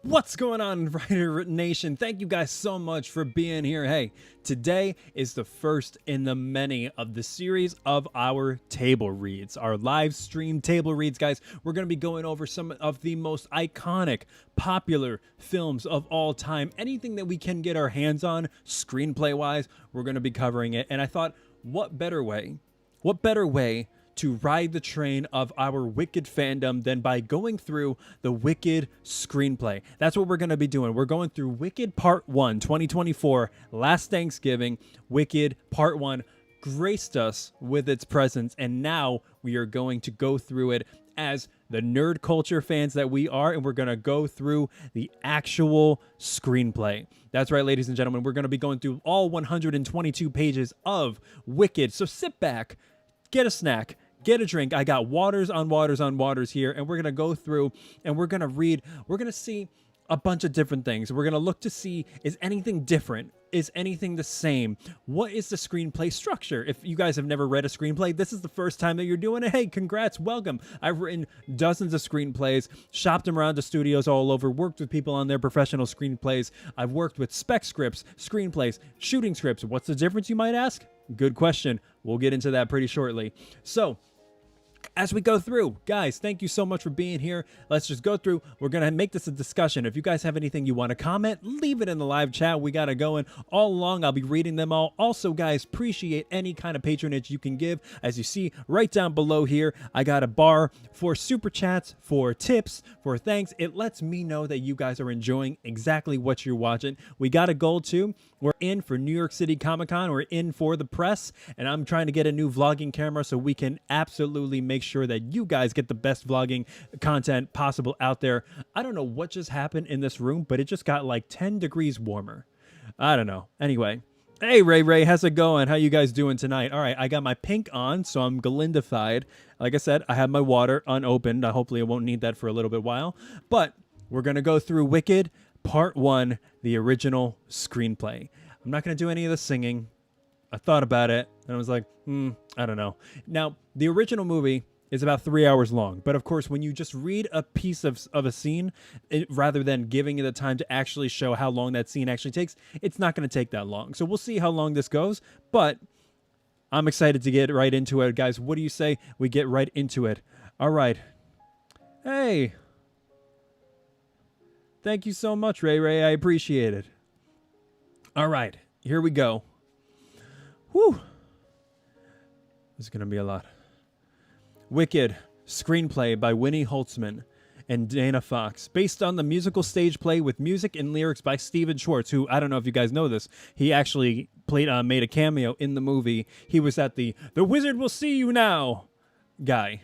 What's going on, Writer Nation? Thank you guys so much for being here. Hey, today is the first in the many of the series of our table reads, our live stream table reads, guys. We're going to be going over some of the most iconic, popular films of all time. Anything that we can get our hands on, screenplay-wise, we're going to be covering it. And I thought, what better way to ride the train of our Wicked fandom than by going through the Wicked screenplay. That's what we're going to be doing. We're going through Wicked Part 1, 2024, last Thanksgiving. Wicked Part 1 graced us with its presence, and now we are going to go through it as the nerd culture fans that we are, and we're going to go through the actual screenplay. That's right, ladies and gentlemen. We're going to be going through all 122 pages of Wicked. So sit back, get a snack, get a drink. I got waters on waters on waters here, and we're going to go through and we're going to read. We're going to see a bunch of different things. We're going to look to see, is anything different? Is anything the same? What is the screenplay structure? If you guys have never read a screenplay, this is the first time that you're doing it. Hey, congrats, welcome. I've written dozens of screenplays, shopped them around to studios all over, worked with people on their professional screenplays. I've worked with spec scripts, screenplays, shooting scripts. What's the difference, you might ask? Good question. We'll get into that pretty shortly. So, as we go through, guys, thank you so much for being here. Let's just go through. We're going to make this a discussion. If you guys have anything you want to comment, leave it in the live chat. We got it going all along. I'll be reading them all. Also, guys, appreciate any kind of patronage you can give. As you see right down below here, I got a bar for super chats, for tips, for thanks. It lets me know that you guys are enjoying exactly what you're watching. We got a goal too. We're in for New York City Comic Con. We're in for the press, and I'm trying to get a new vlogging camera so we can absolutely make sure that you guys get the best vlogging content possible out there. I don't know what just happened in this room, but it just got like 10 degrees warmer. I don't know. Anyway, hey Ray, how's it going? How you guys doing tonight? All right, I got my pink on, so I'm Glindified. Like I said, I have my water unopened. Hopefully I won't need that for a little bit while, but we're gonna go through Wicked Part 1, the original screenplay. I'm not going to do any of the singing. I thought about it, and I was like, I don't know. Now, the original movie is about 3 hours long, but of course, when you just read a piece of a scene, rather than giving you the time to actually show how long that scene actually takes, it's not going to take that long. So we'll see how long this goes, but I'm excited to get right into it. Guys, what do you say we get right into it? All right. Hey. Thank you so much, Ray. I appreciate it. All right, here we go. Whew. This is going to be a lot. Wicked, screenplay by Winnie Holzmna and Dana Fox, based on the musical stage play with music and lyrics by Stephen Schwartz, who, I don't know if you guys know this, he actually made a cameo in the movie. He was at the Wizard Will See You Now guy.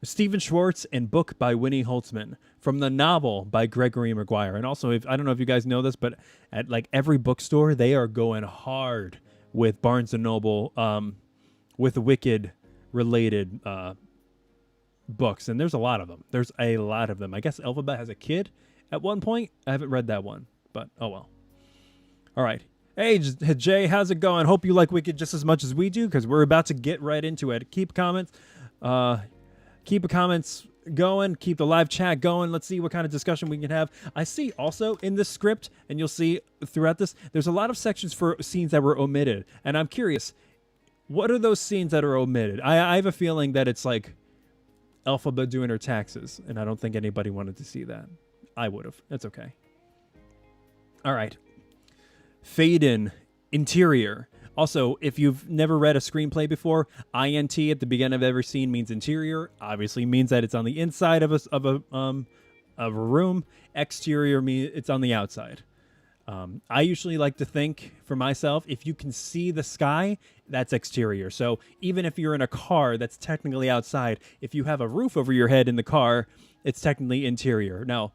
Stephen Schwartz, and book by Winnie Holzmna, from the novel by Gregory Maguire. And also, I don't know if you guys know this, but at like every bookstore, they are going hard with Barnes & Noble, with Wicked related books. And there's a lot of them. I guess Elphaba has a kid at one point. I haven't read that one, but oh well. All right. Hey, Jay, how's it going? Hope you like Wicked just as much as we do, because we're about to get right into it. Keep comments going, keep the live chat going. Let's see what kind of discussion we can have. I see also in this script, and you'll see throughout this, there's a lot of sections for scenes that were omitted. And I'm curious, what are those scenes that are omitted? I have a feeling that it's like Elphaba doing her taxes, and I don't think anybody wanted to see that. I would have. That's okay. All right. Fade in. Interior. Also, if you've never read a screenplay before, INT at the beginning of every scene means interior. Obviously means that it's on the inside of a room. Exterior means it's on the outside. I usually like to think for myself, if you can see the sky, that's exterior. So even if you're in a car, that's technically outside. If you have a roof over your head in the car, it's technically interior. Now,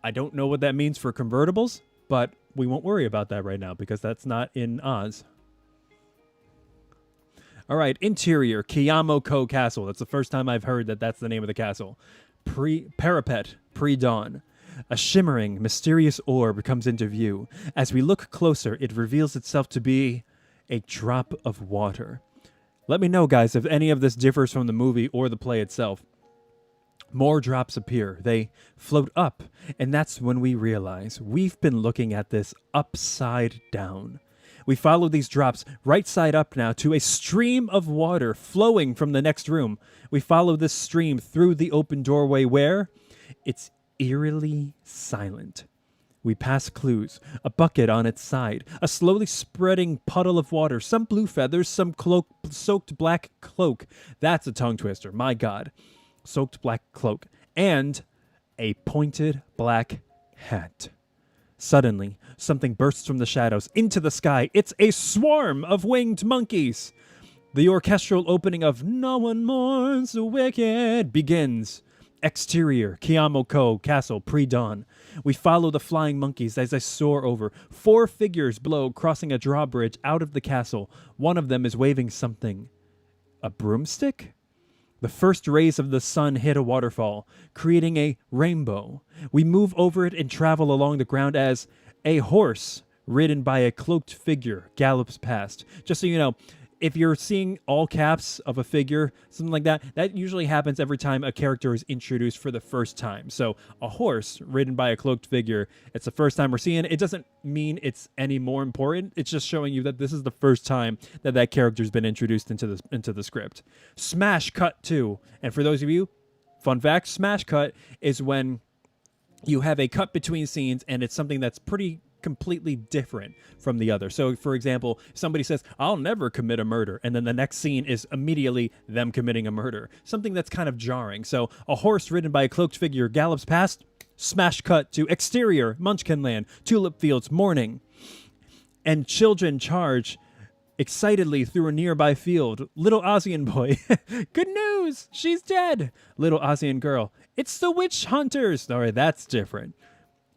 I don't know what that means for convertibles, but we won't worry about that right now because that's not in Oz. All right, interior, Kiyamoko Castle. That's the first time I've heard that that's the name of the castle. Parapet, pre-dawn. A shimmering, mysterious orb comes into view. As we look closer, it reveals itself to be a drop of water. Let me know, guys, if any of this differs from the movie or the play itself. More drops appear. They float up, and that's when we realize we've been looking at this upside down. We follow these drops right side up now to a stream of water flowing from the next room. We follow this stream through the open doorway where it's eerily silent. We pass clues, a bucket on its side, a slowly spreading puddle of water, some blue feathers, some soaked black cloak. That's a tongue twister, my God. Soaked black cloak, and a pointed black hat. Suddenly, something bursts from the shadows into the sky. It's a swarm of winged monkeys. The orchestral opening of No One Mourns the Wicked begins. Exterior, Kiamoko Castle, pre-dawn. We follow the flying monkeys as they soar over. 4 figures below, crossing a drawbridge out of the castle. One of them is waving something. A broomstick? The first rays of the sun hit a waterfall, creating a rainbow. We move over it and travel along the ground as a horse, ridden by a cloaked figure, gallops past. Just so you know, if you're seeing all caps of a figure, something like that, that usually happens every time a character is introduced for the first time. So a horse ridden by a cloaked figure, it's the first time we're seeing it. It doesn't mean it's any more important. It's just showing you that this is the first time that that character's been introduced into the script. Smash cut 2. And for those of you, fun fact, smash cut is when you have a cut between scenes and it's something that's pretty completely different from the other. So, for example, somebody says, I'll never commit a murder, and then the next scene is immediately them committing a murder. Something that's kind of jarring. So, a horse ridden by a cloaked figure gallops past, smash cut to exterior, Munchkinland, tulip fields, morning, and children charge excitedly through a nearby field. Little Ozian boy, good news, she's dead. Little Ozian girl, it's the witch hunters. All right, that's different.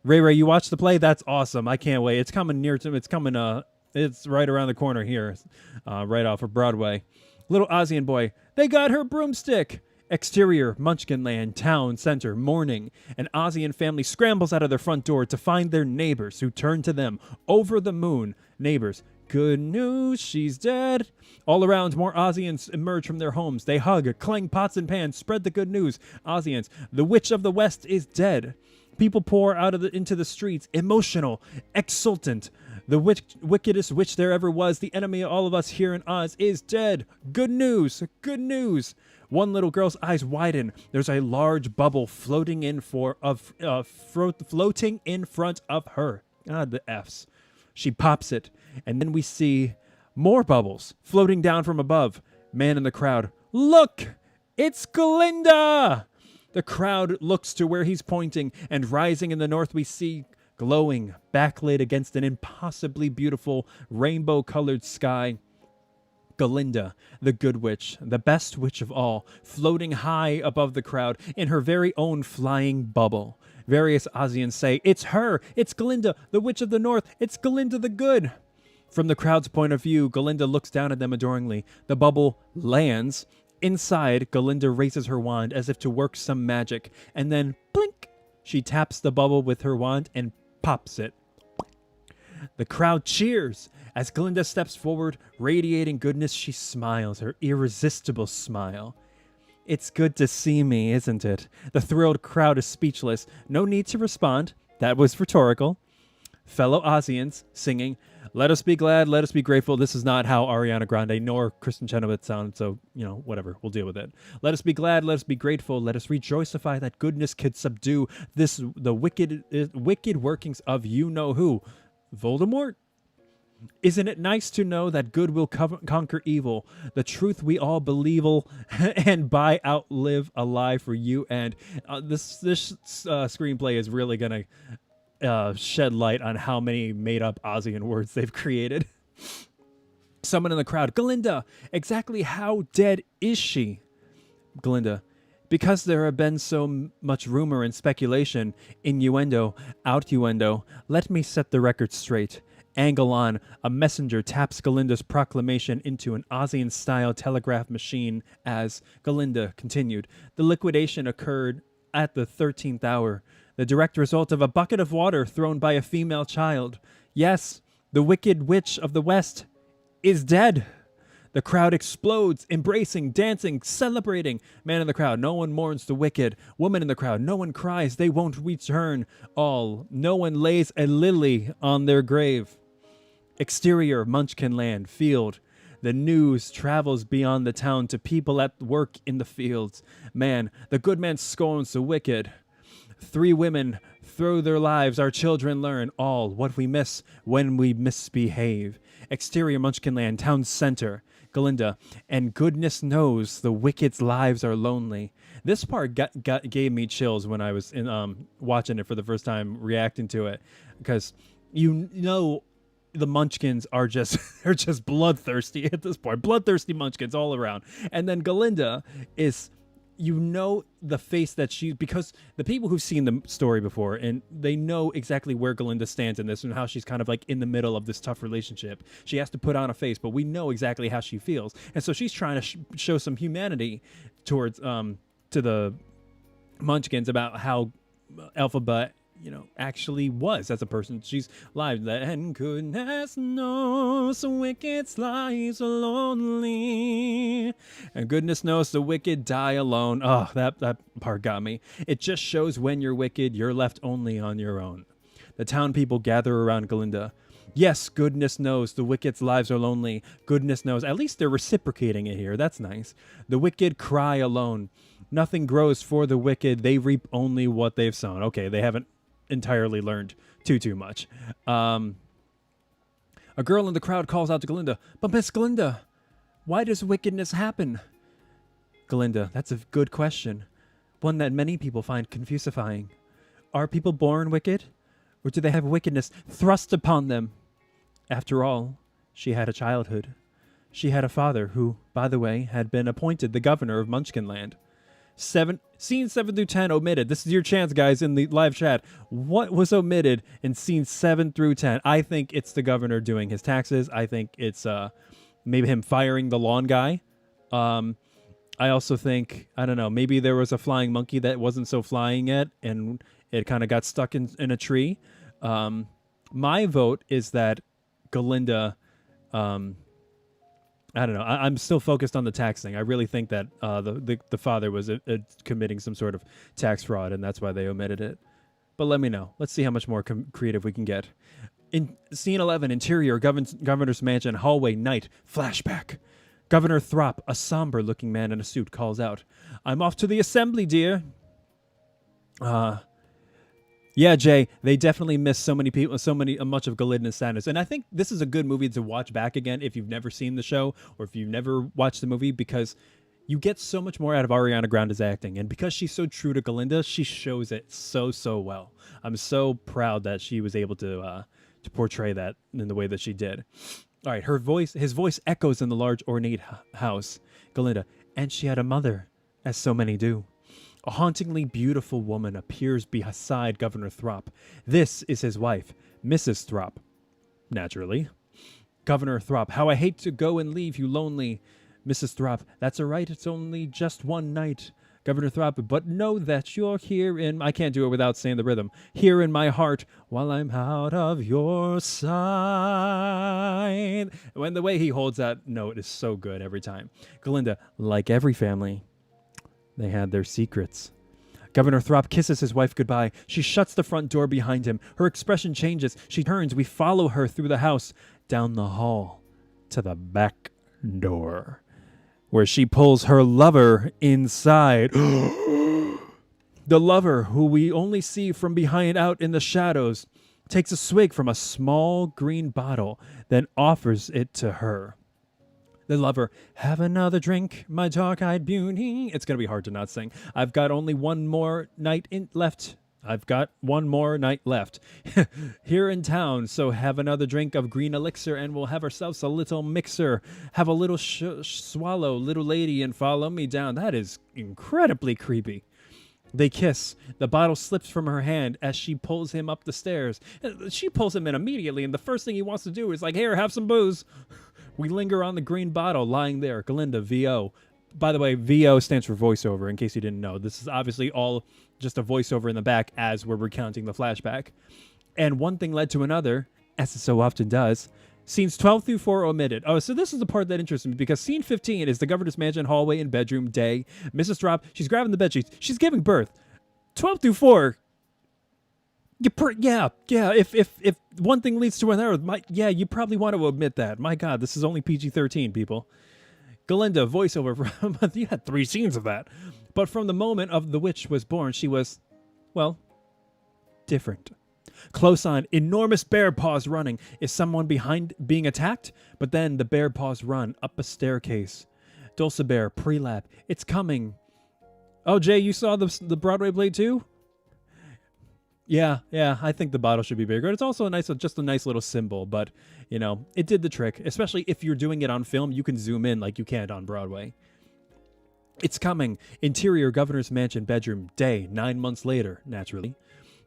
Ray, you watched the play? That's awesome. I can't wait. It's coming near to, it's right around the corner here, right off of Broadway. Little Ozian boy, they got her broomstick. Exterior, Munchkinland, town center, morning. An Ozian family scrambles out of their front door to find their neighbors who turn to them. Over the moon, neighbors, good news, she's dead. All around, more Ozians emerge from their homes. They hug, clang pots and pans, spread the good news. Ozians, the witch of the West is dead. People pour out into the streets, emotional, exultant. The wickedest witch there ever was, the enemy of all of us here in Oz, is dead. Good news, good news. One little girl's eyes widen. There's a large bubble floating in floating in front of her. God, the F's. She pops it, and then we see more bubbles floating down from above. Man in the crowd, look, it's Glinda. The crowd looks to where he's pointing, and rising in the north we see, glowing, backlit against an impossibly beautiful rainbow-colored sky, Glinda, the good witch, the best witch of all, floating high above the crowd in her very own flying bubble. Various Ozians say, it's her, it's Glinda, the witch of the north, it's Glinda the good. From the crowd's point of view, Glinda looks down at them adoringly. The bubble lands. Inside, Glinda raises her wand as if to work some magic, and then, blink, she taps the bubble with her wand and pops it. The crowd cheers. As Glinda steps forward, radiating goodness, she smiles, her irresistible smile. It's good to see me, isn't it? The thrilled crowd is speechless. No need to respond. That was rhetorical. Fellow Ozians singing, let us be glad, let us be grateful. This is not how Ariana Grande nor Kristen Chenoweth sound, so, whatever, we'll deal with it. Let us be glad, let us be grateful, let us rejoicify that goodness could subdue the wicked workings of you-know-who. Voldemort? Isn't it nice to know that good will conquer evil, the truth we all believe and by outlive a lie for you? And this screenplay is really going to shed light on how many made-up Ozian words they've created. Someone in the crowd, Glinda, exactly how dead is she? Glinda, because there have been so much rumor and speculation, innuendo, outuendo, let me set the record straight. Angle on, a messenger taps Glinda's proclamation into an Ozian-style telegraph machine as Glinda continued. The liquidation occurred at the 13th hour. The direct result of a bucket of water thrown by a female child. Yes, the wicked witch of the West is dead. The crowd explodes, embracing, dancing, celebrating. Man in the crowd, no one mourns the wicked. Woman in the crowd, no one cries, they won't return. All, no one lays a lily on their grave. Exterior, Munchkinland, field. The news travels beyond the town to people at work in the fields. Man, the good man scorns the wicked. 3 women throw their lives, our children learn all what we miss when we misbehave. Exterior, Munchkinland, town center. Glinda, and goodness knows the wicked's lives are lonely. This part gave me chills when I was watching it for the first time, reacting to it, because you know the Munchkins are just they're just bloodthirsty at this point, bloodthirsty Munchkins all around. And then Glinda is, you know, the face that she, because the people who've seen the story before and they know exactly where Glinda stands in this and how she's kind of like in the middle of this tough relationship. She has to put on a face, but we know exactly how she feels, and so she's trying to show some humanity towards to the Munchkins about how Elphaba, you know, actually was as a person. She's lied that, and goodness knows the wicked's lives are lonely, and goodness knows the wicked die alone. Oh, that part got me. It just shows when you're wicked, you're left only on your own. The town people gather around Glinda. Yes, goodness knows the wicked's lives are lonely. Goodness knows. At least they're reciprocating it here. That's nice. The wicked cry alone. Nothing grows for the wicked. They reap only what they've sown. Okay, they haven't entirely learned too much. A girl in the crowd calls out to Glinda, but Miss Glinda, why does wickedness happen? Glinda, that's a good question. One that many people find confusifying. Are people born wicked? Or do they have wickedness thrust upon them? After all, she had a childhood. She had a father who, by the way, had been appointed the governor of Munchkinland. Scenes 7 through 10 omitted. This is your chance, guys, in the live chat. What was omitted in scenes 7 through 10? I think it's the governor doing his taxes. I think it's maybe him firing the lawn guy. I also think, I don't know, maybe there was a flying monkey that wasn't so flying yet, and it kind of got stuck in a tree. My vote is that Glinda... I don't know. I'm still focused on the tax thing. I really think that the father was committing some sort of tax fraud, and that's why they omitted it. But let me know. Let's see how much more creative we can get. In scene 11, interior, governor's mansion, hallway, night, flashback. Governor Throp, a somber-looking man in a suit, calls out, "I'm off to the assembly, dear." Yeah, Jay, they definitely missed so many people, much of Glinda's sadness. And I think this is a good movie to watch back again if you've never seen the show or if you've never watched the movie, because you get so much more out of Ariana Grande's acting. And because she's so true to Glinda, she shows it so well. I'm so proud that she was able to portray that in the way that she did. All right, his voice echoes in the large ornate house. Glinda, and she had a mother, as so many do. A hauntingly beautiful woman appears beside Governor Throp. This is his wife, Mrs. Throp. Naturally. Governor Throp, how I hate to go and leave you lonely. Mrs. Throp, that's all right, it's only just one night. Governor Throp, but know that you're here in... I can't do it without saying the rhythm. Here in my heart, while I'm out of your sight. When the way he holds that note is so good every time. Glinda, like every family, they had their secrets. Governor Throp kisses his wife goodbye. She shuts the front door behind him. Her expression changes. She turns. We follow her through the house, down the hall, to the back door, where she pulls her lover inside. The lover, who we only see from behind out in the shadows, takes a swig from a small green bottle, then offers it to her. The lover, have another drink, my dark-eyed beauty. It's going to be hard to not sing. I've got only one more night left. I've got one more night left here in town, so have another drink of green elixir, and we'll have ourselves a little mixer. Have a little swallow, little lady, and follow me down. That is incredibly creepy. They kiss. The bottle slips from her hand as she pulls him up the stairs. She pulls him in immediately, and the first thing he wants to do is like, here, have some booze. We linger on the green bottle lying there. Glinda, VO. By the way, VO stands for voiceover, in case you didn't know. This is obviously all just a voiceover in the back as we're recounting the flashback. And one thing led to another, as it so often does. Scenes 12 through 4 omitted. Oh, so this is the part that interests me because scene 15 is the governor's mansion, hallway, and bedroom, day. Mrs. Drop, she's grabbing the bed sheets. She's giving birth. 12 through 4. Yeah. If one thing leads to another, you probably want to admit that. My God, this is only PG-13, people. Glinda, voiceover from you had 3 scenes of that. But from the moment of the witch was born, she was, well, different. Close on, enormous bear paws running. Is someone behind being attacked? But then the bear paws run up a staircase. Dulcibert, pre-lap. It's coming. Oh, Jay, you saw the Broadway play too? Yeah, I think the bottle should be bigger. It's also just a nice little symbol, but, you know, it did the trick. Especially if you're doing it on film, you can zoom in like you can't on Broadway. It's coming. Interior governor's mansion bedroom, day, 9 months later, naturally.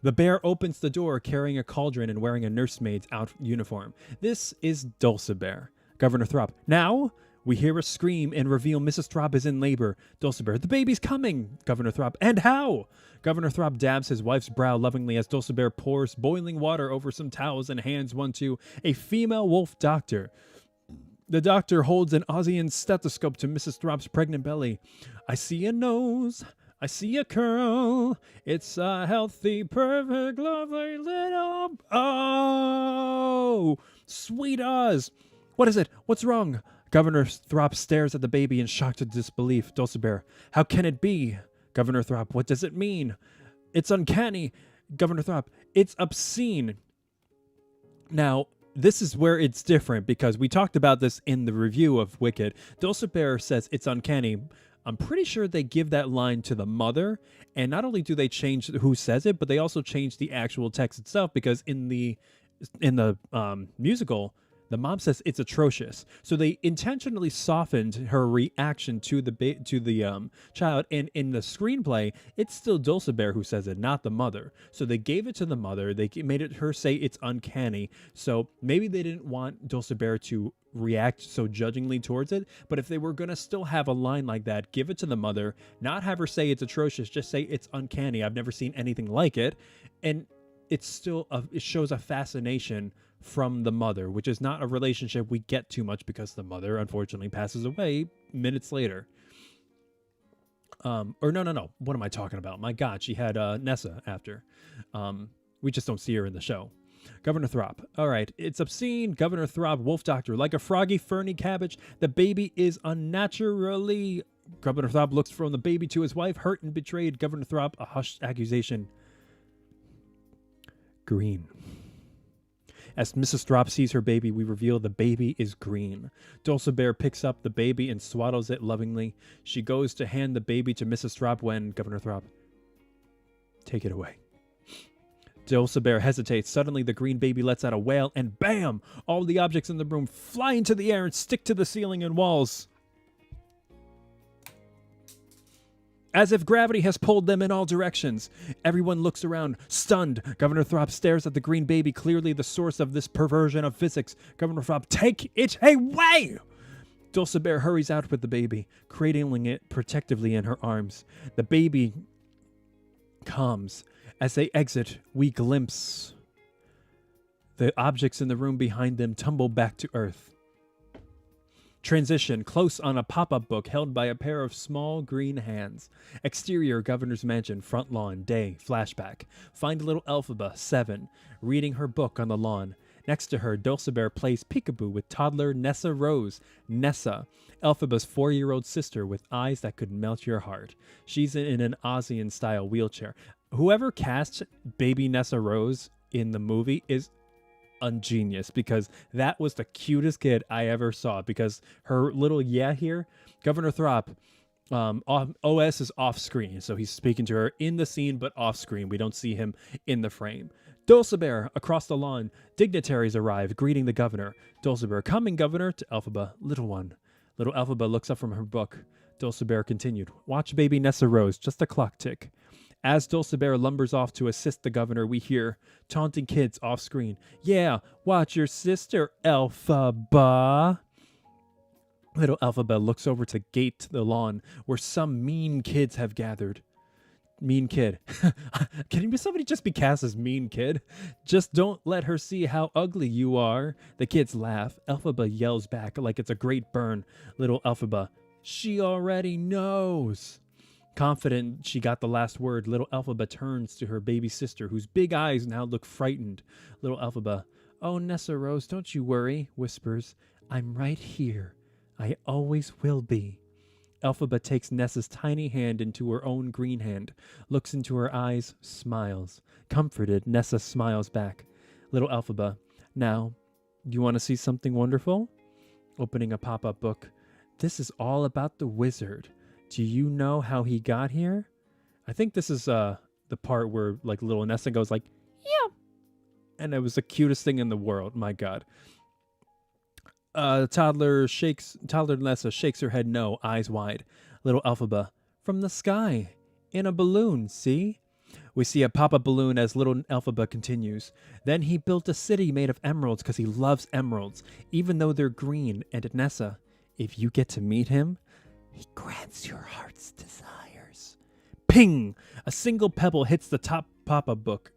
The bear opens the door carrying a cauldron and wearing a nursemaid's uniform. This is Dulcibert. Governor Throp. Now, we hear a scream and reveal Mrs. Throp is in labor. Dulcibert. The baby's coming. Governor Throp. And how? Governor Throp dabs his wife's brow lovingly as Dulcibert pours boiling water over some towels and hands one to a female wolf doctor. The doctor holds an Aussian stethoscope to Mrs. Throp's pregnant belly. I see a nose. I see a curl. It's a healthy, perfect, lovely little... Oh! Sweet Oz! What is it? What's wrong? Governor Throp stares at the baby in shocked disbelief. Dulcibert. How can it be? Governor Throp. What does it mean? It's uncanny. Governor Throp. It's obscene. Now, this is where it's different because we talked about this in the review of Wicked. Dulcibert says it's uncanny. I'm pretty sure they give that line to the mother, and not only do they change who says it, but they also change the actual text itself because in the musical, the mom says it's atrocious. So they intentionally softened her reaction to the child, and in the screenplay, it's still Dulcibert who says it, not the mother. So they gave it to the mother. They made her say it's uncanny. So maybe they didn't want Dulcibert to react so judgingly towards it, but if they were gonna still have a line like that, give it to the mother, not have her say it's atrocious, just say it's uncanny. I've never seen anything like it, and it's still it shows a fascination from the mother, which is not a relationship we get too much because the mother unfortunately passes away minutes later. Or no, what am I talking about? My God, she had Nessa after. We just don't see her in the show. Governor Throp. All right, it's obscene. Governor Throp, wolf doctor, like a froggy, ferny cabbage. The baby is unnaturally... Governor Throp looks from the baby to his wife, hurt and betrayed. Governor Throp, a hushed accusation. Green. As Mrs. Throp sees her baby, we reveal the baby is green. Dulcibert picks up the baby and swaddles it lovingly. She goes to hand the baby to Mrs. Throp when Governor Throp... Take it away. Dulcibert hesitates. Suddenly, the green baby lets out a wail, and bam! All the objects in the room fly into the air and stick to the ceiling and walls. As if gravity has pulled them in all directions. Everyone looks around, stunned. Governor Throp stares at the green baby, clearly the source of this perversion of physics. Governor Throp, take it away! Dulcibert hurries out with the baby, cradling it protectively in her arms. The baby calms. As they exit, we glimpse the objects in the room behind them tumble back to earth. Transition, close on a pop-up book held by a pair of small green hands. Exterior, governor's mansion, front lawn, day, flashback. Find little Elphaba, 7, reading her book on the lawn. Next to her, Dulcibert plays peekaboo with toddler Nessa Rose. Nessa, Elphaba's 4-year-old sister with eyes that could melt your heart. She's in an Aussian-style wheelchair. Whoever cast baby Nessa Rose in the movie is ingenious because that was the cutest kid I ever saw because her little here, Governor Throp, OS is off screen. So he's speaking to her in the scene, but off screen. We don't see him in the frame. Dulcibert, across the lawn, dignitaries arrive, greeting the governor. Dulcibert, coming, governor, to Elphaba, little one. Little Elphaba looks up from her book. Dulcibert continued, watch baby Nessa Rose, just a clock tick. As Dulcibert lumbers off to assist the governor, we hear taunting kids off screen. Yeah, watch your sister, Elphaba. Little Elphaba looks over to gate the lawn where some mean kids have gathered. Mean kid. Can somebody just be cast as mean kid? Just don't let her see how ugly you are. The kids laugh. Elphaba yells back like it's a great burn. Little Elphaba, she already knows. Confident she got the last word, little Elphaba turns to her baby sister, whose big eyes now look frightened. Little Elphaba, oh, Nessa Rose, don't you worry, whispers. I'm right here. I always will be. Elphaba takes Nessa's tiny hand into her own green hand, looks into her eyes, smiles. Comforted, Nessa smiles back. Little Elphaba, now, do you want to see something wonderful? Opening a pop-up book. This is all about the wizard. Do you know how he got here? I think this is the part where like little Nessa goes like, yeah. And it was the cutest thing in the world. My God. Toddler Nessa shakes her head no, eyes wide. Little Elphaba, from the sky, in a balloon, see? We see a pop-up balloon as little Elphaba continues. Then he built a city made of emeralds because he loves emeralds, even though they're green. And Nessa, if you get to meet him, he grants your heart's desires. Ping! A single pebble hits the pop-up book.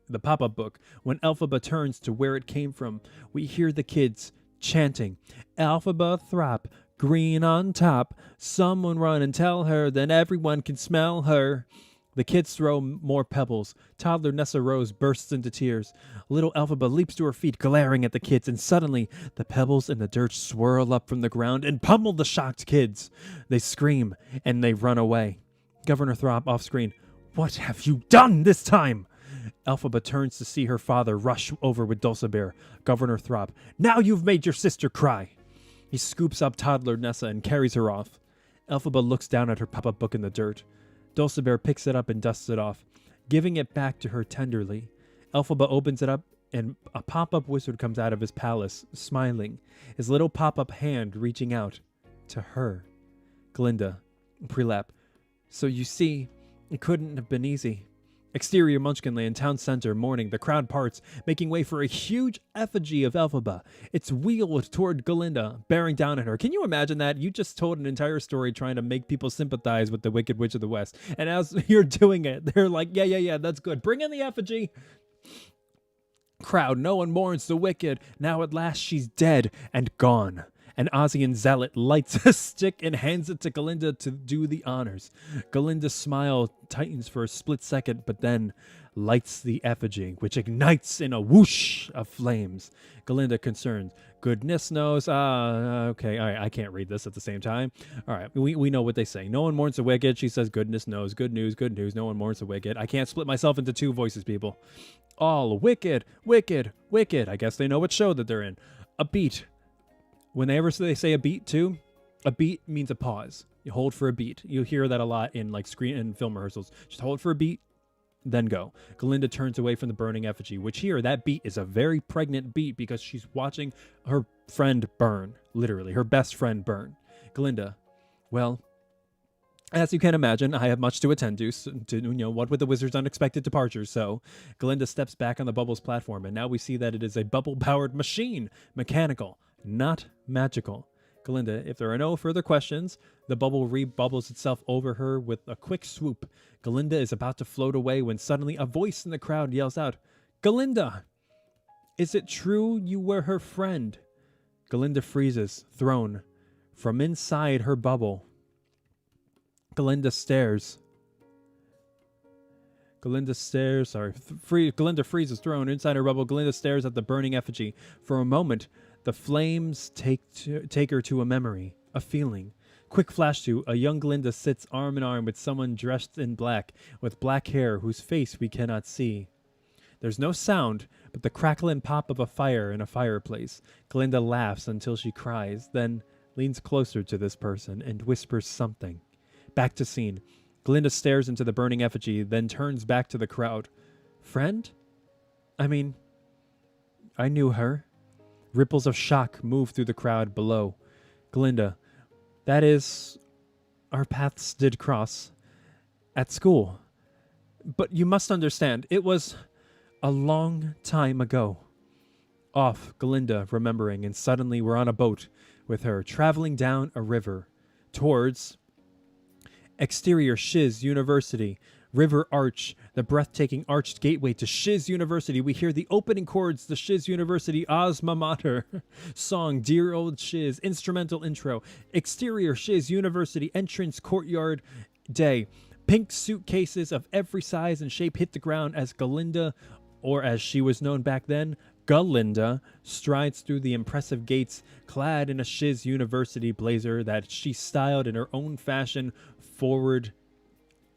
When Elphaba turns to where it came from, we hear the kids chanting, Elphaba throp, green on top. Someone run and tell her, then everyone can smell her. The kids throw more pebbles. Toddler Nessa Rose bursts into tears. Little Elphaba leaps to her feet, glaring at the kids, and suddenly the pebbles in the dirt swirl up from the ground and pummel the shocked kids. They scream, and they run away. Governor Throp off screen, what have you done this time? Elphaba turns to see her father rush over with Dulcibert. Governor Throp, now you've made your sister cry. He scoops up toddler Nessa and carries her off. Elphaba looks down at her pop-up book in the dirt. Dulcibert picks it up and dusts it off, giving it back to her tenderly. Elphaba opens it up, and a pop-up wizard comes out of his palace, smiling, his little pop-up hand reaching out to her. Glinda, prelap. So you see, it couldn't have been easy. Exterior Munchkinland, town center, morning. The crowd parts, making way for a huge effigy of Elphaba. It's wheeled toward Glinda, bearing down at her. Can you imagine that? You just told an entire story trying to make people sympathize with the Wicked Witch of the West. And as you're doing it, they're like, yeah, that's good. Bring in the effigy. Crowd, no one mourns the wicked. Now at last she's dead and gone. An Ozian zealot lights a stick and hands it to Glinda to do the honors. Glinda's smile tightens for a split second, but then lights the effigy, which ignites in a whoosh of flames. Glinda concerned. Goodness knows. Okay, all right, I can't read this at the same time. All right, we know what they say. No one mourns the wicked. She says, goodness knows. Good news, good news. No one mourns the wicked. I can't split myself into two voices, people. All wicked, wicked, wicked. I guess they know what show that they're in. A beat. Whenever they say a beat too, a beat means a pause. You hold for a beat. You'll hear that a lot in like screen and film rehearsals. Just hold for a beat, then go. Glinda turns away from the burning effigy, which here, that beat is a very pregnant beat because she's watching her friend burn. Literally, her best friend burn. Glinda, well, as you can imagine, I have much to attend to, what with the wizard's unexpected departures, so Glinda steps back on the Bubbles platform, and now we see that it is a bubble-powered machine, mechanical, not magical. Glinda, if there are no further questions, the bubble re-bubbles itself over her with a quick swoop. Glinda is about to float away when suddenly a voice in the crowd yells out, Glinda! Is it true you were her friend? Glinda freezes, thrown. From inside her bubble, Glinda stares. Glinda freezes, thrown. Inside her bubble, Glinda stares at the burning effigy. For a moment, the flames take her to a memory, a feeling. Quick flash to a young Glinda sits arm in arm with someone dressed in black, with black hair whose face we cannot see. There's no sound, but the crackle and pop of a fire in a fireplace. Glinda laughs until she cries, then leans closer to this person and whispers something. Back to scene. Glinda stares into the burning effigy, then turns back to the crowd. Friend? I mean, I knew her. Ripples of shock move through the crowd below. Glinda, that is, our paths did cross. At school. But you must understand, it was a long time ago. Off, Glinda, remembering, and suddenly we're on a boat with her, traveling down a river, towards exterior Shiz University, River Arch, the breathtaking arched gateway to Shiz University. We hear the opening chords, the Shiz University Alma Mater song, Dear Old Shiz, instrumental intro, exterior Shiz University entrance courtyard day. Pink suitcases of every size and shape hit the ground as Glinda, or as she was known back then, Glinda, strides through the impressive gates, clad in a Shiz University blazer that she styled in her own fashion, forward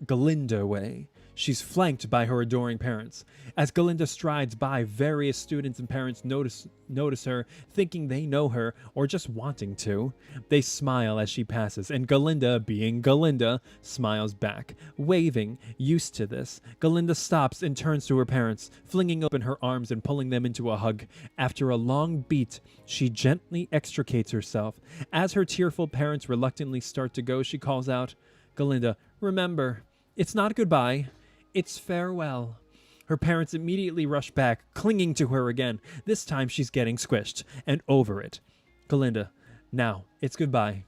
Glinda way. She's flanked by her adoring parents. As Glinda strides by, various students and parents notice her, thinking they know her or just wanting to. They smile as she passes, and Glinda, being Glinda, smiles back, waving. Used to this, Glinda stops and turns to her parents, flinging open her arms and pulling them into a hug. After a long beat, she gently extricates herself. As her tearful parents reluctantly start to go, she calls out, Glinda, remember, it's not goodbye. It's farewell. Her parents immediately rush back, clinging to her again. This time she's getting squished and over it. Glinda, now it's goodbye.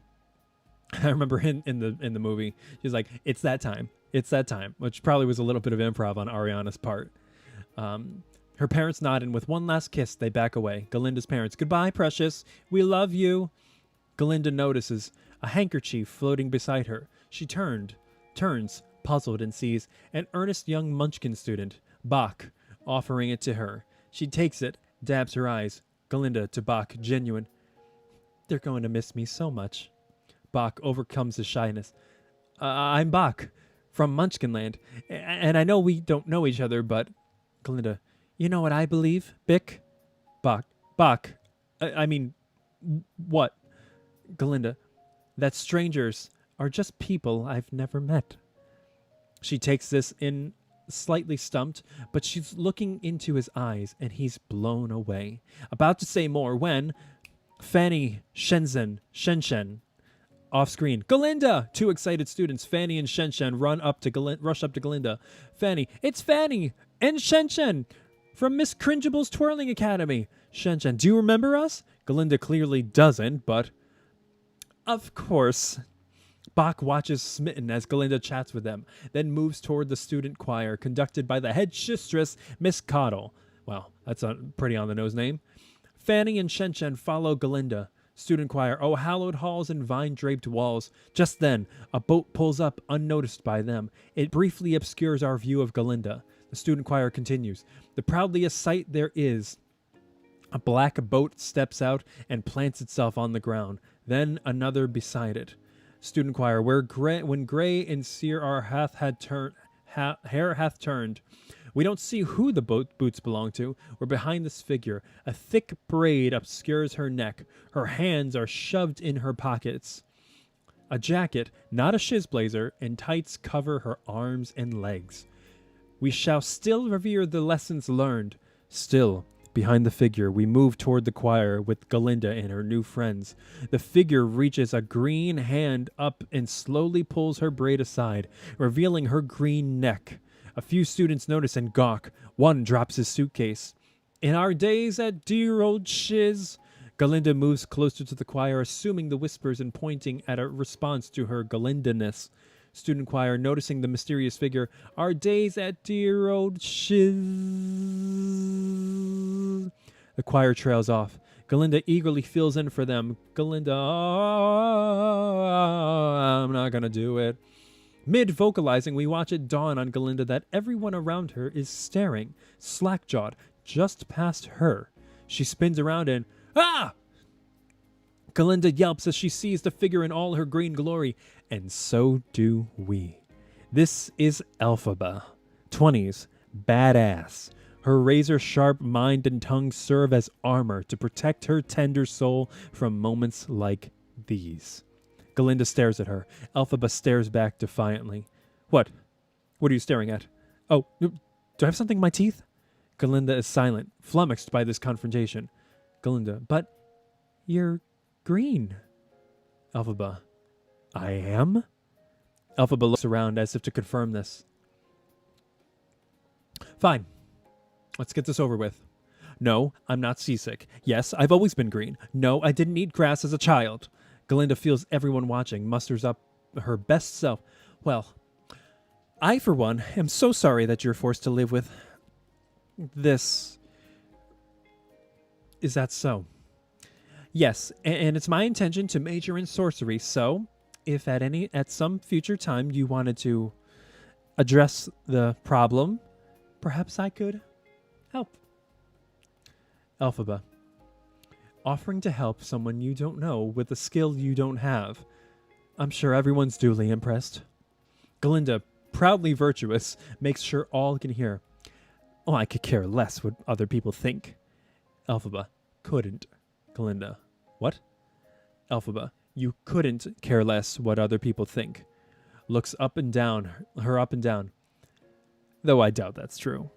I remember in the movie, she's like, it's that time, which probably was a little bit of improv on Ariana's part. Her parents nod, and with one last kiss, they back away. Glinda's parents, goodbye, precious. We love you. Glinda notices a handkerchief floating beside her. She turns, puzzled, and sees an earnest young Munchkin student, Bach, offering it to her. She takes it, dabs her eyes. Glinda to Bach, genuine. They're going to miss me so much. Bach overcomes his shyness. I'm Bach, from Munchkinland, and I know we don't know each other, but... Glinda, you know what I believe, Bick? Bach, I mean, what? Glinda, that strangers are just people I've never met. She takes this in, slightly stumped, but she's looking into his eyes, and he's blown away. About to say more when Fanny, Shenshen, off screen. Glinda! Two excited students, Fanny and Shenshen, rush up to Glinda. Fanny, it's Fanny and Shenshen from Miss Cringeable's Twirling Academy. Shenshen, do you remember us? Glinda clearly doesn't, but of course. Bach watches smitten as Glinda chats with them, then moves toward the student choir, conducted by the head shistress, Miss Coddle. Well, that's a pretty on-the-nose name. Fanny and Shenshen follow Glinda. Student choir, oh hallowed halls and vine-draped walls. Just then, a boat pulls up unnoticed by them. It briefly obscures our view of Glinda. The student choir continues. The proudliest sight there is. A black boat steps out and plants itself on the ground. Then another beside it. Student choir, when gray and sere our hair hath turned. We don't see who the boots belong to. We're behind this figure. A thick braid obscures her neck. Her hands are shoved in her pockets. A jacket, not a shiz blazer, and tights cover her arms and legs. We shall still revere the lessons learned. Still, behind the figure, we move toward the choir with Glinda and her new friends. The figure reaches a green hand up and slowly pulls her braid aside, revealing her green neck. A few students notice and gawk. One drops his suitcase. In our days at dear old Shiz, Glinda moves closer to the choir, assuming the whispers and pointing at a response to her Glinda-ness. Student choir, noticing the mysterious figure, our days at dear old Shiz. The choir trails off. Glinda eagerly fills in for them. Glinda, I'm not gonna do it. Mid-vocalizing, we watch it dawn on Glinda that everyone around her is staring, slack-jawed, just past her. She spins around and, ah! Glinda yelps as she sees the figure in all her green glory, and so do we. This is Elphaba, 20s, badass. Her razor-sharp mind and tongue serve as armor to protect her tender soul from moments like these. Glinda stares at her. Elphaba stares back defiantly. What? What are you staring at? Oh, do I have something in my teeth? Glinda is silent, flummoxed by this confrontation. Glinda, but you're green. Elphaba, I am? Elphaba looks around as if to confirm this. Fine. Let's get this over with. No, I'm not seasick. Yes, I've always been green. No, I didn't eat grass as a child. Glinda feels everyone watching, musters up her best self. Well, I, for one, am so sorry that you're forced to live with this. Is that so? Yes, and it's my intention to major in sorcery, so if at some future time you wanted to address the problem, perhaps I could help. Elphaba. Offering to help someone you don't know with a skill you don't have. I'm sure everyone's duly impressed. Glinda, proudly virtuous, makes sure all can hear. Oh, I could care less what other people think. Elphaba. Couldn't. Glinda. What? Elphaba. You couldn't care less what other people think. Looks up and down, her up and down. Though I doubt that's true.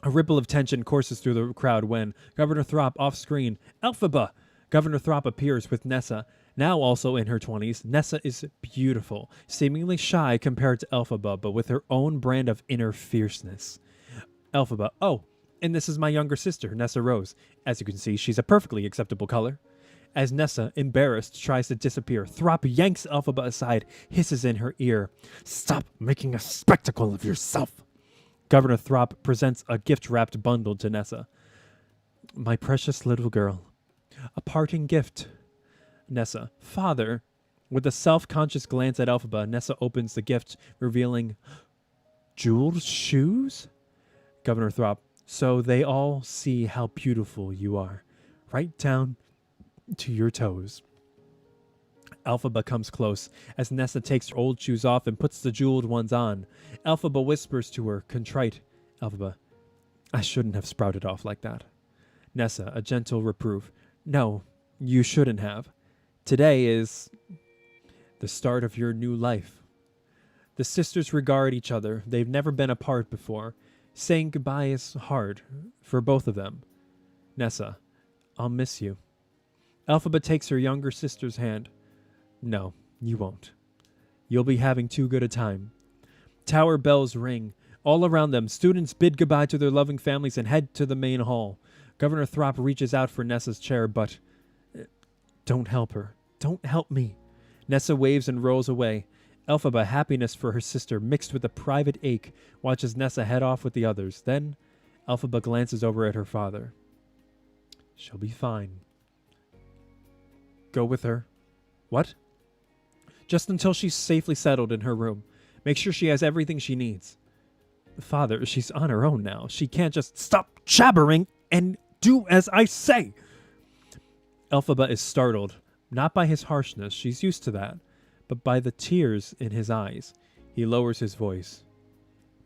A ripple of tension courses through the crowd when Governor Throp off screen. Elphaba! Governor Throp appears with Nessa. Now also in her 20s, Nessa is beautiful, seemingly shy compared to Elphaba, but with her own brand of inner fierceness. Elphaba. Oh, and this is my younger sister, Nessa Rose. As you can see, she's a perfectly acceptable color. As Nessa, embarrassed, tries to disappear, Throp yanks Elphaba aside, hisses in her ear. Stop making a spectacle of yourself. Governor Throp presents a gift-wrapped bundle to Nessa. My precious little girl. A parting gift. Nessa. Father. With a self-conscious glance at Elphaba, Nessa opens the gift, revealing jeweled shoes? Governor Throp. So they all see how beautiful you are. Right down to your toes. Elphaba comes close as Nessa takes her old shoes off and puts the jeweled ones on. Elphaba whispers to her, contrite. Elphaba. I shouldn't have sprouted off like that. Nessa, a gentle reproof. No, you shouldn't have. Today is the start of your new life. The sisters regard each other. They've never been apart before. Saying goodbye is hard for both of them. Nessa, I'll miss you. Elphaba takes her younger sister's hand. No, you won't. You'll be having too good a time. Tower bells ring. All around them, students bid goodbye to their loving families and head to the main hall. Governor Throp reaches out for Nessa's chair, but... Don't help her. Don't help me. Nessa waves and rolls away. Elphaba, happiness for her sister mixed with a private ache, watches Nessa head off with the others. Then, Elphaba glances over at her father. She'll be fine. Go with her. What? Just until she's safely settled in her room. Make sure she has everything she needs. Father, she's on her own now. She can't just stop jabbering and do as I say. Elphaba is startled, not by his harshness, she's used to that, but by the tears in his eyes. He lowers his voice.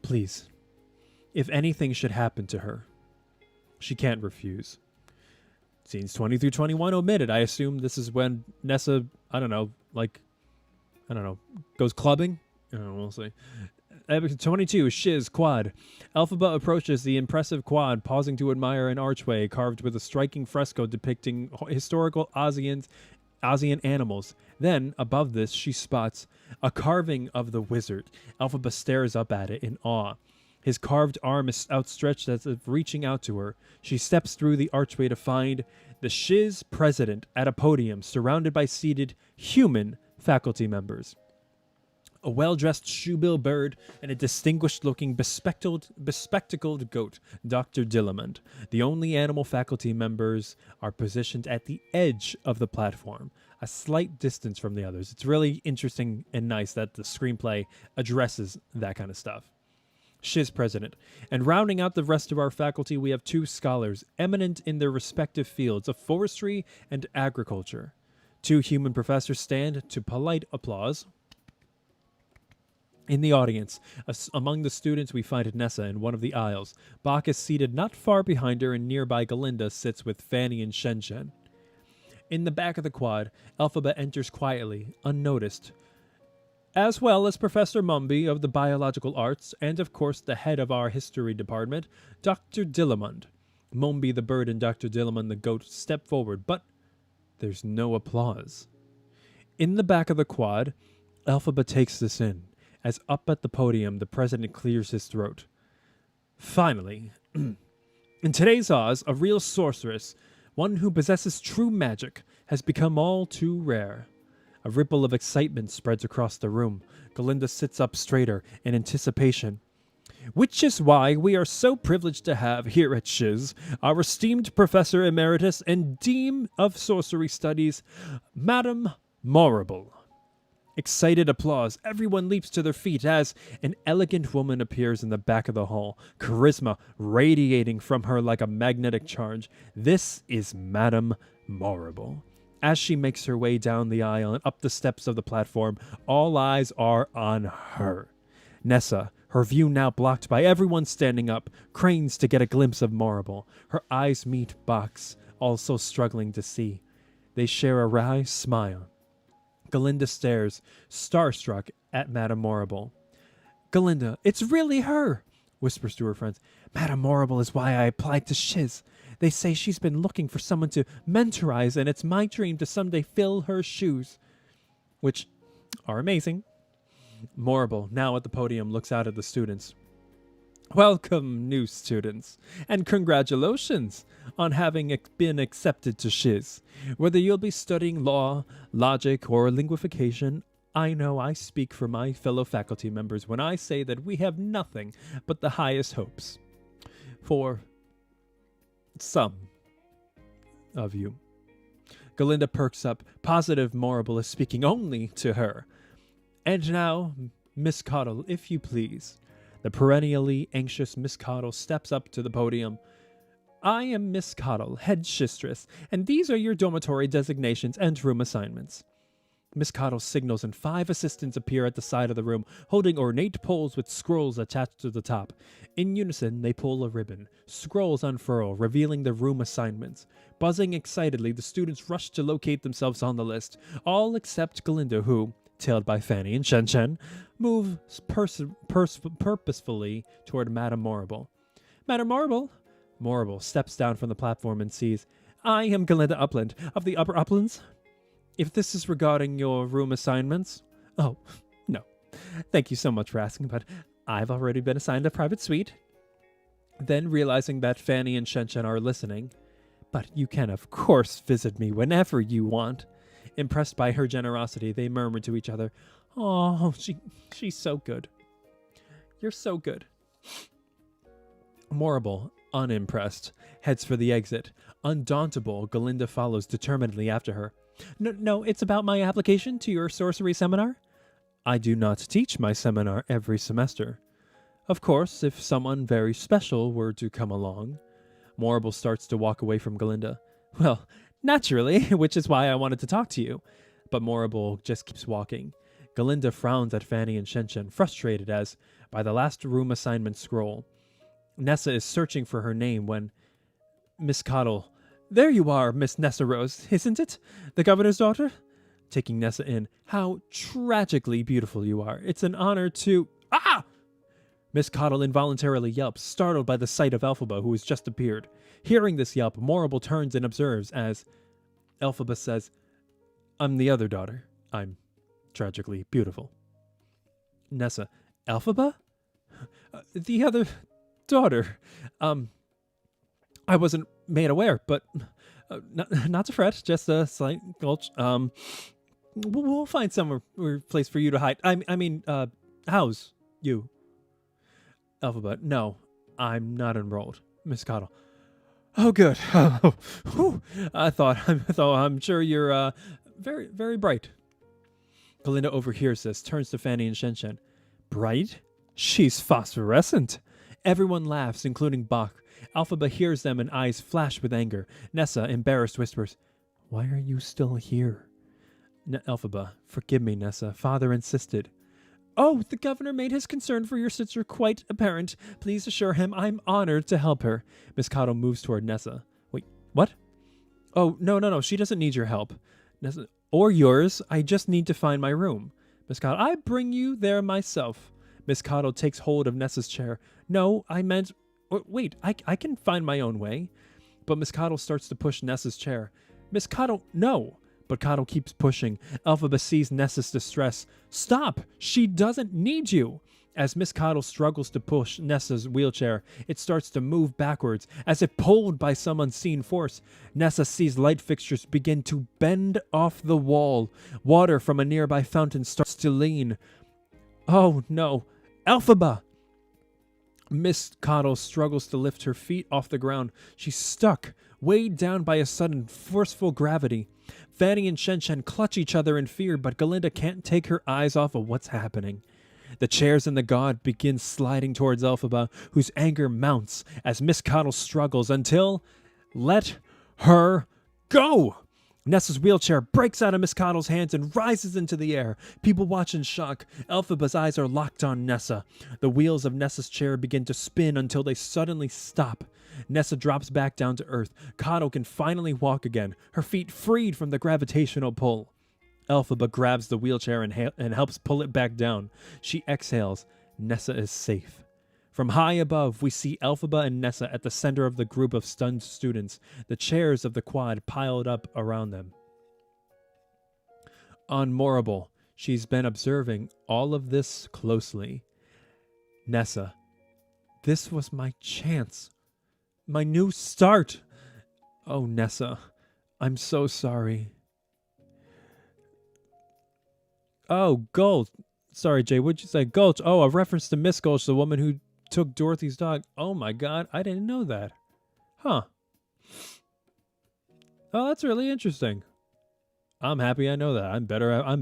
Please, if anything should happen to her, she can't refuse. Scenes 20 through 21 omitted. I assume this is when Nessa, goes clubbing? I don't know, we'll see. Episode 22, Shiz, Quad. Elphaba approaches the impressive quad, pausing to admire an archway carved with a striking fresco depicting historical Asian animals. Then, above this, she spots a carving of the wizard. Elphaba stares up at it in awe. His carved arm is outstretched as if reaching out to her. She steps through the archway to find the Shiz president at a podium surrounded by seated human faculty members. A well-dressed shoebill bird and a distinguished-looking bespectacled goat, Dr. Dillamond. The only animal faculty members are positioned at the edge of the platform, a slight distance from the others. It's really interesting and nice that the screenplay addresses that kind of stuff. Shiz president. And rounding out the rest of our faculty, we have two scholars, eminent in their respective fields of forestry and agriculture. Two human professors stand to polite applause. In the audience, among the students, we find Nessa in one of the aisles. Bach is seated not far behind her, and nearby Glinda sits with Fanny and Shen. In the back of the quad, Elphaba enters quietly, unnoticed, as well as Professor Mumby of the Biological Arts, and of course the head of our history department, Dr. Dillamond. Mumby the bird and Dr. Dillamond the goat step forward, but there's no applause. In the back of the quad, Elphaba takes this in. As up at the podium, the president clears his throat. Finally, in today's Oz, a real sorceress, one who possesses true magic, has become all too rare. A ripple of excitement spreads across the room. Glinda sits up straighter in anticipation. Which is why we are so privileged to have here at Shiz our esteemed Professor Emeritus and Dean of Sorcery Studies, Madame Morrible. Excited applause. Everyone leaps to their feet as an elegant woman appears in the back of the hall, charisma radiating from her like a magnetic charge. This is Madame Morrible. As she makes her way down the aisle and up the steps of the platform, all eyes are on her. Nessa, her view now blocked by everyone standing up, cranes to get a glimpse of Morrible. Her eyes meet Box, also struggling to see. They share a wry smile. Glinda stares, starstruck, at Madame Morrible. Glinda, it's really her, whispers to her friends. Madame Morrible is why I applied to Shiz. They say she's been looking for someone to mentorize, and it's my dream to someday fill her shoes. Which are amazing. Morrible, now at the podium, looks out at the students. Welcome, new students, and congratulations on having been accepted to Shiz. Whether you'll be studying law, logic, or linguification, I know I speak for my fellow faculty members when I say that we have nothing but the highest hopes for some of you. Glinda perks up, positive Morrible is speaking only to her. And now, Miss Cottle, if you please. The perennially anxious Miss Cottle steps up to the podium. I am Miss Cottle, head shistress, and these are your dormitory designations and room assignments. Miss Cottle signals and 5 assistants appear at the side of the room, holding ornate poles with scrolls attached to the top. In unison, they pull a ribbon. Scrolls unfurl, revealing the room assignments. Buzzing excitedly, the students rush to locate themselves on the list, all except Glinda, who, tailed by Fanny and Shen, move purposefully toward Madame Morrible. Madame Morrible? Morrible steps down from the platform and sees, I am Glinda Upland, of the Upper Uplands. If this is regarding your room assignments... Oh, no. Thank you so much for asking, but I've already been assigned a private suite. Then, realizing that Fanny and Shen are listening, but you can, of course, visit me whenever you want. Impressed by her generosity, they murmur to each other, Oh, she's so good. You're so good. Morrible, unimpressed, heads for the exit. Undauntable, Glinda follows determinedly after her. No, it's about my application to your sorcery seminar. I do not teach my seminar every semester. Of course, if someone very special were to come along. Morrible starts to walk away from Glinda. Well, naturally, which is why I wanted to talk to you. But Morrible just keeps walking. Glinda frowns at Fanny and Shen, frustrated as, by the last room assignment scroll, Nessa is searching for her name when... Miss Cottle. There you are, Miss Nessa Rose, isn't it? The governor's daughter? Taking Nessa in. How tragically beautiful you are. It's an honor to... Ah! Miss Cottle involuntarily yelps, startled by the sight of Elphaba, who has just appeared. Hearing this yelp, Morrible turns and observes as Elphaba says, I'm the other daughter. I'm tragically beautiful. Nessa. Elphaba? The other daughter. I wasn't made aware, but not to fret, just a slight gulch. We'll find somewhere place for you to hide. I mean, how's you? Elphaba. No, I'm not enrolled. Miss Cottle. Oh, good. I'm sure you're very, very bright. Glinda overhears this, turns to Fanny and Shen. Bright? She's phosphorescent. Everyone laughs, including Bach. Elphaba hears them and eyes flash with anger. Nessa, embarrassed, whispers, Why are you still here? Elphaba, forgive me, Nessa. Father insisted. Oh, the governor made his concern for your sister quite apparent. Please assure him I'm honored to help her. Miss Cottle moves toward Nessa. Wait, what? Oh, no. She doesn't need your help. Nessa, or yours. I just need to find my room. Miss Cottle, I bring you there myself. Miss Cottle takes hold of Nessa's chair. No, I meant... Wait, I can find my own way. But Miss Cottle starts to push Nessa's chair. Miss Cottle, no. But Cottle keeps pushing. Elphaba sees Nessa's distress. Stop! She doesn't need you! As Miss Coddle struggles to push Nessa's wheelchair, it starts to move backwards, as if pulled by some unseen force. Nessa sees light fixtures begin to bend off the wall. Water from a nearby fountain starts to lean. Oh no, Elphaba! Miss Coddle struggles to lift her feet off the ground. She's stuck, weighed down by a sudden, forceful gravity. Fanny and Shen Shen clutch each other in fear, but Glinda can't take her eyes off of what's happening. The chairs in the god begin sliding towards Elphaba, whose anger mounts as Miss Coddle struggles until... Let her go! Nessa's wheelchair breaks out of Miss Coddle's hands and rises into the air. People watch in shock. Elphaba's eyes are locked on Nessa. The wheels of Nessa's chair begin to spin until they suddenly stop. Nessa drops back down to earth. Coddle can finally walk again, her feet freed from the gravitational pull. Elphaba grabs the wheelchair and helps pull it back down. She exhales. Nessa is safe. From high above, we see Elphaba and Nessa at the center of the group of stunned students, the chairs of the quad piled up around them. On Morrible, she's been observing all of this closely. Nessa, this was my chance. My new start. Oh, Nessa, I'm so sorry. Oh, Gulch. Sorry, Jay, what'd you say? Gulch. Oh, a reference to Miss Gulch, the woman who took Dorothy's dog. Oh my god, I didn't know that. Huh. Oh, that's really interesting. I'm happy I know that. I'm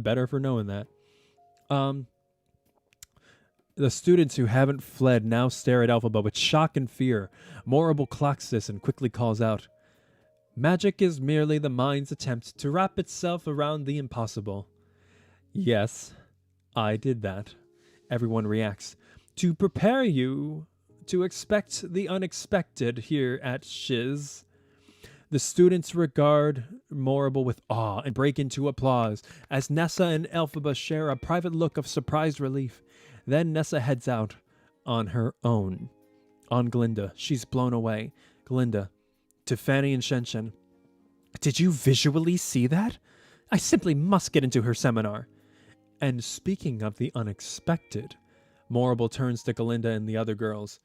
better for knowing that. The students who haven't fled now stare at Elphaba with shock and fear. Morrible clocks this and quickly calls out, "Magic is merely the mind's attempt to wrap itself around the impossible." Yes, I did that. Everyone reacts. To prepare you to expect the unexpected here at Shiz. The students regard Morrible with awe and break into applause as Nessa and Elphaba share a private look of surprised relief. Then Nessa heads out on her own. On Glinda, she's blown away. Glinda, to Fanny and Shen Shen. Did you visually see that? I simply must get into her seminar. And speaking of the unexpected, Morrible turns to Glinda and the other girls.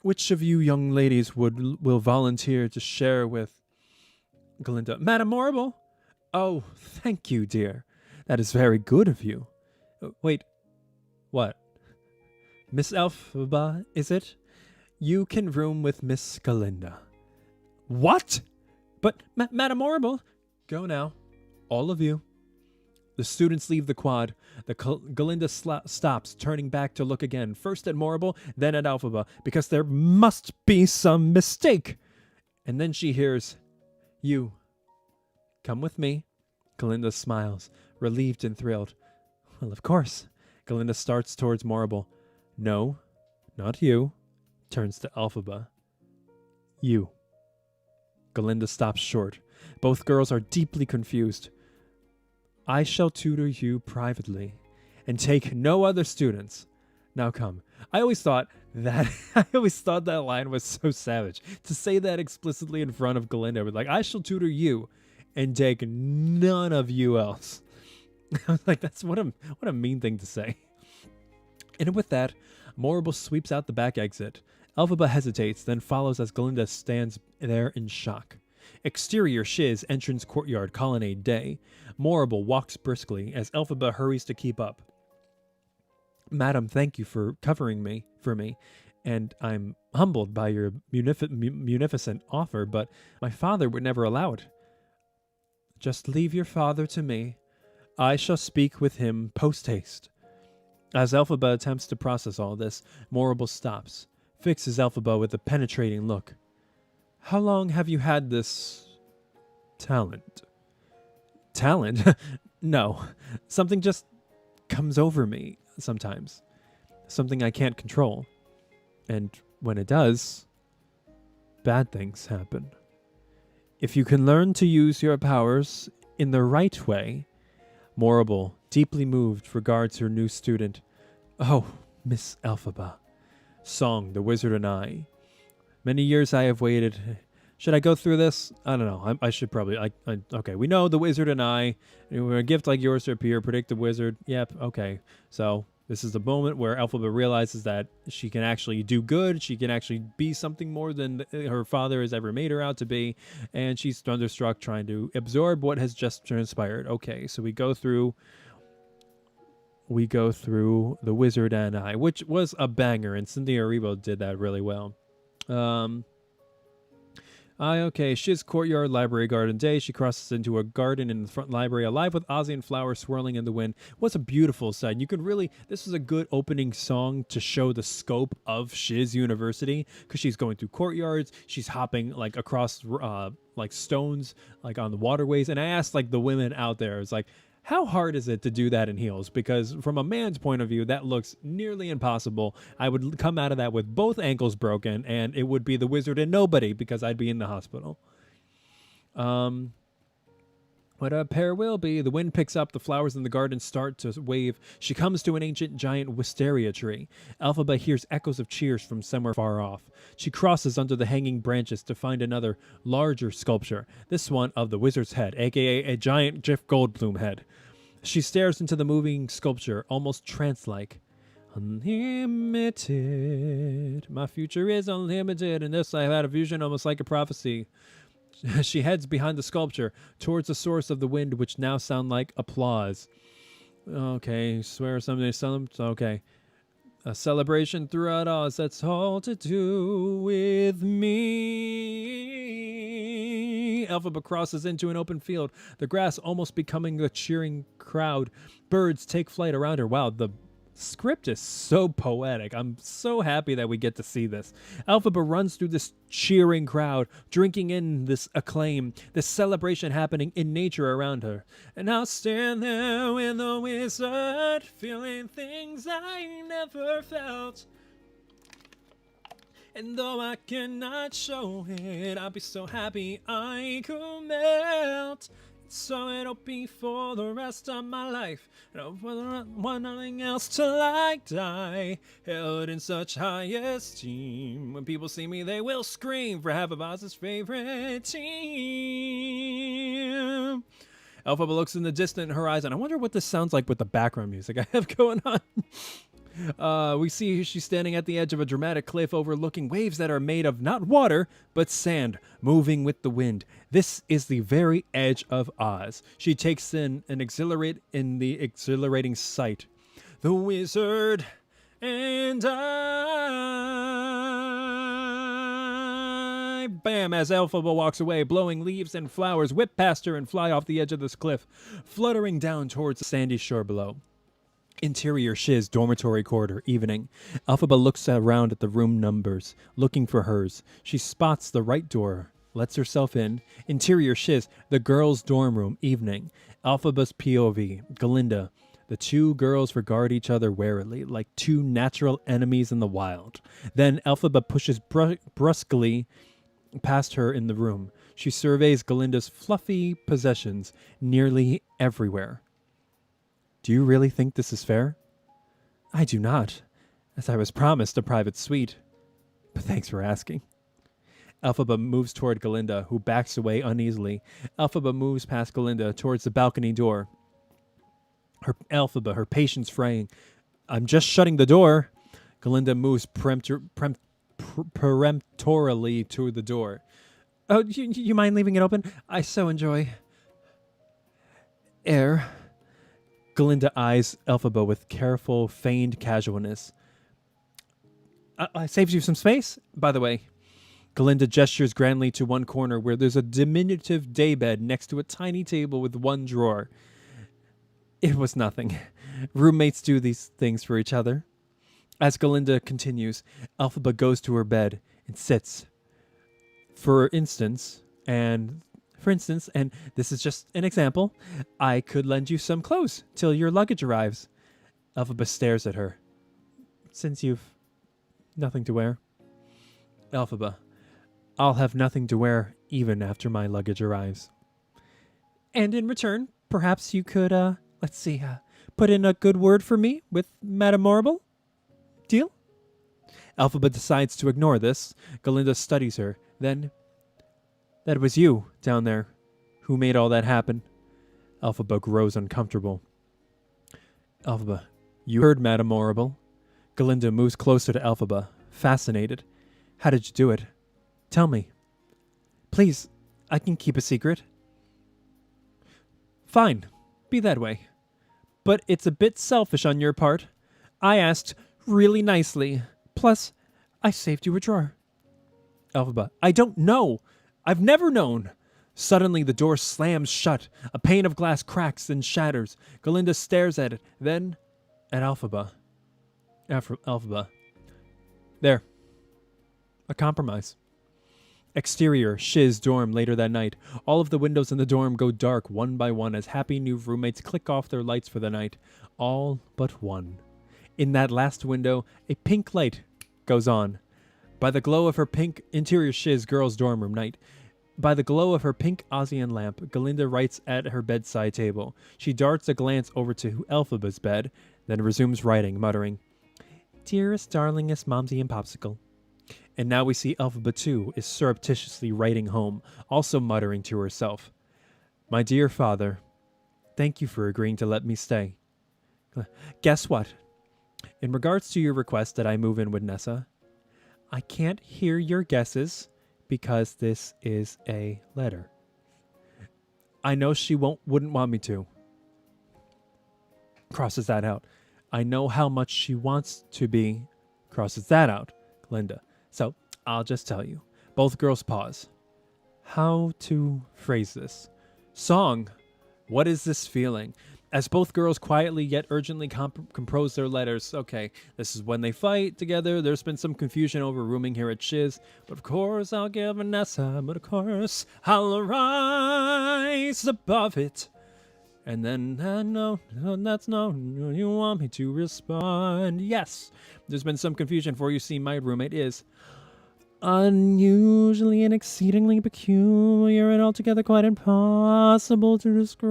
Which of you young ladies will volunteer to share with Glinda? Madam Morrible? Oh, thank you, dear. That is very good of you. Wait, what? Miss Elphaba, is it? You can room with Miss Glinda. What? But, Madam Morrible, go now. All of you. The students leave the quad. Glinda stops, turning back to look again, first at Morrible, then at Elphaba, because there must be some mistake. And then she hears, "You, come with me." Glinda smiles, relieved and thrilled. Well, of course. Glinda starts towards Morrible. No, not you. Turns to Elphaba. You. Glinda stops short. Both girls are deeply confused. I shall tutor you privately and take no other students. Now come. I always thought that line was so savage. To say that explicitly in front of Glinda, with like, I shall tutor you and take none of you else. I was like, that's what a mean thing to say. And with that, Morrible sweeps out the back exit. Elphaba hesitates, then follows as Glinda stands there in shock. Exterior Shiz, entrance courtyard, colonnade day. Morrible walks briskly as Elphaba hurries to keep up. Madam, thank you for covering me, and I'm humbled by your munificent offer, but my father would never allow it. Just leave your father to me. I shall speak with him post-haste. As Elphaba attempts to process all this, Morrible stops, fixes Elphaba with a penetrating look. How long have you had this talent? Talent? No. Something just comes over me sometimes. Something I can't control. And when it does, bad things happen. If you can learn to use your powers in the right way, Morrible, deeply moved, regards her new student. Oh, Miss Elphaba. Song, the Wizard and I. Many years I have waited. Should I go through this? I don't know. I should probably. Okay, we know the Wizard and I. A gift like yours to appear. Predict the wizard. Yep, okay. So, This is the moment where Elphaba realizes that she can actually do good. She can actually be something more than her father has ever made her out to be. And she's thunderstruck, trying to absorb what has just transpired. Okay, so we go through The Wizard and I, which was a banger, and Cynthia Erivo did that really well. Okay, Shiz courtyard, library garden day. She crosses into a garden in the front library, alive with Ozzy and flowers swirling in the wind. What's a beautiful sight. You could really, this is a good opening song to show the scope of Shiz University, because she's going through courtyards, she's hopping like across like stones, like on the waterways. And I asked like the women out there, it's like, how hard is it to do that in heels? Because from a man's point of view, that looks nearly impossible. I would come out of that with both ankles broken, and it would be the wizard and nobody, because I'd be in the hospital. What a pair will be. The wind picks up. The flowers in the garden start to wave. She comes to an ancient giant wisteria tree. Elphaba hears echoes of cheers from somewhere far off. She crosses under the hanging branches to find another, larger sculpture. This one of the wizard's head, aka a giant Jeff Goldblum head. She stares into the moving sculpture, almost trance-like. Unlimited. My future is unlimited. In this I have had a vision almost like a prophecy. She heads behind the sculpture, towards the source of the wind, which now sound like applause. Okay, swear someday, okay. A celebration throughout Oz, that's all to do with me. Elphaba crosses into an open field, the grass almost becoming a cheering crowd. Birds take flight around her. Wow, the script is so poetic. I'm so happy that we get to see this. Elphaba runs through this cheering crowd, drinking in this acclaim, this celebration happening in nature around her. And I'll stand there with the wizard, feeling things I never felt. And though I cannot show it, I'll be so happy I could melt. So it'll be for the rest of my life. I don't want nothing else till I die. Held in such high esteem. When people see me, they will scream for half of Oz's favorite team. Elphaba looks in the distant horizon. I wonder what this sounds like with the background music I have going on. We see she's standing at the edge of a dramatic cliff overlooking waves that are made of not water, but sand, moving with the wind. This is the very edge of Oz. She takes in the exhilarating sight. The wizard and I. Bam! As Elphaba walks away, blowing leaves and flowers whip past her and fly off the edge of this cliff, fluttering down towards the sandy shore below. Interior Shiz dormitory corridor, evening. Elphaba looks around at the room numbers, looking for hers. She spots the right door, lets herself in. Interior Shiz, the girls' dorm room, evening. Elphaba's POV, Glinda. The two girls regard each other warily, like two natural enemies in the wild. Then Elphaba pushes brusquely past her in the room. She surveys Glinda's fluffy possessions nearly everywhere. Do you really think this is fair? I do not, as I was promised a private suite. But thanks for asking. Elphaba moves toward Glinda, who backs away uneasily. Elphaba moves past Glinda towards the balcony door. Her patience fraying. I'm just shutting the door. Glinda moves peremptorily to the door. Oh, you mind leaving it open? I so enjoy air. Glinda eyes Elphaba with careful, feigned casualness. I saved you some space, by the way. Glinda gestures grandly to one corner where there's a diminutive daybed next to a tiny table with one drawer. It was nothing. Roommates do these things for each other. As Glinda continues, Elphaba goes to her bed and sits. For instance, and this is just an example, I could lend you some clothes till your luggage arrives. Elphaba stares at her. Since you've nothing to wear. Elphaba, I'll have nothing to wear even after my luggage arrives. And in return, perhaps you could, put in a good word for me with Madame Morrible? Deal? Elphaba decides to ignore this. Glinda studies her. Then, that was you, down there, who made all that happen. Elphaba grows uncomfortable. Elphaba, You heard, Madame Morrible. Glinda moves closer to Elphaba, fascinated. How did you do it? Tell me. Please, I can keep a secret. Fine, be that way. But it's a bit selfish on your part. I asked really nicely. Plus, I saved you a drawer. Elphaba, I don't know. I've never known. Suddenly, the door slams shut. A pane of glass cracks and shatters. Glinda stares at it, then at Elphaba. Elphaba. There. A compromise. Exterior, Shiz dorm later that night. All of the windows in the dorm go dark one by one as happy new roommates click off their lights for the night. All but one. In that last window, a pink light goes on. By the glow of her pink interior Shiz girls' dorm room night. By the glow of her pink Ozian lamp, Glinda writes at her bedside table. She darts a glance over to Elphaba's bed, then resumes writing, muttering, Dearest, darlingest Momsy and Popsicle. And now we see Elphaba too is surreptitiously writing home, also muttering to herself, My dear father, thank you for agreeing to let me stay. Guess what? In regards to your request that I move in with Nessa, I can't hear your guesses because this is a letter. I know she wouldn't want me to. Crosses that out. I know how much she wants to be. Crosses that out. Glinda. So, I'll just tell you. Both girls pause. How to phrase this? Song. What is this feeling? As both girls quietly yet urgently compose their letters. Okay, this is when they fight together. There's been some confusion over rooming here at Shiz. But of course I'll give Nessa. But of course I'll rise above it. And then, no, that's no, you want me to respond. Yes, there's been some confusion for you see my roommate is unusually and exceedingly peculiar and altogether quite impossible to describe.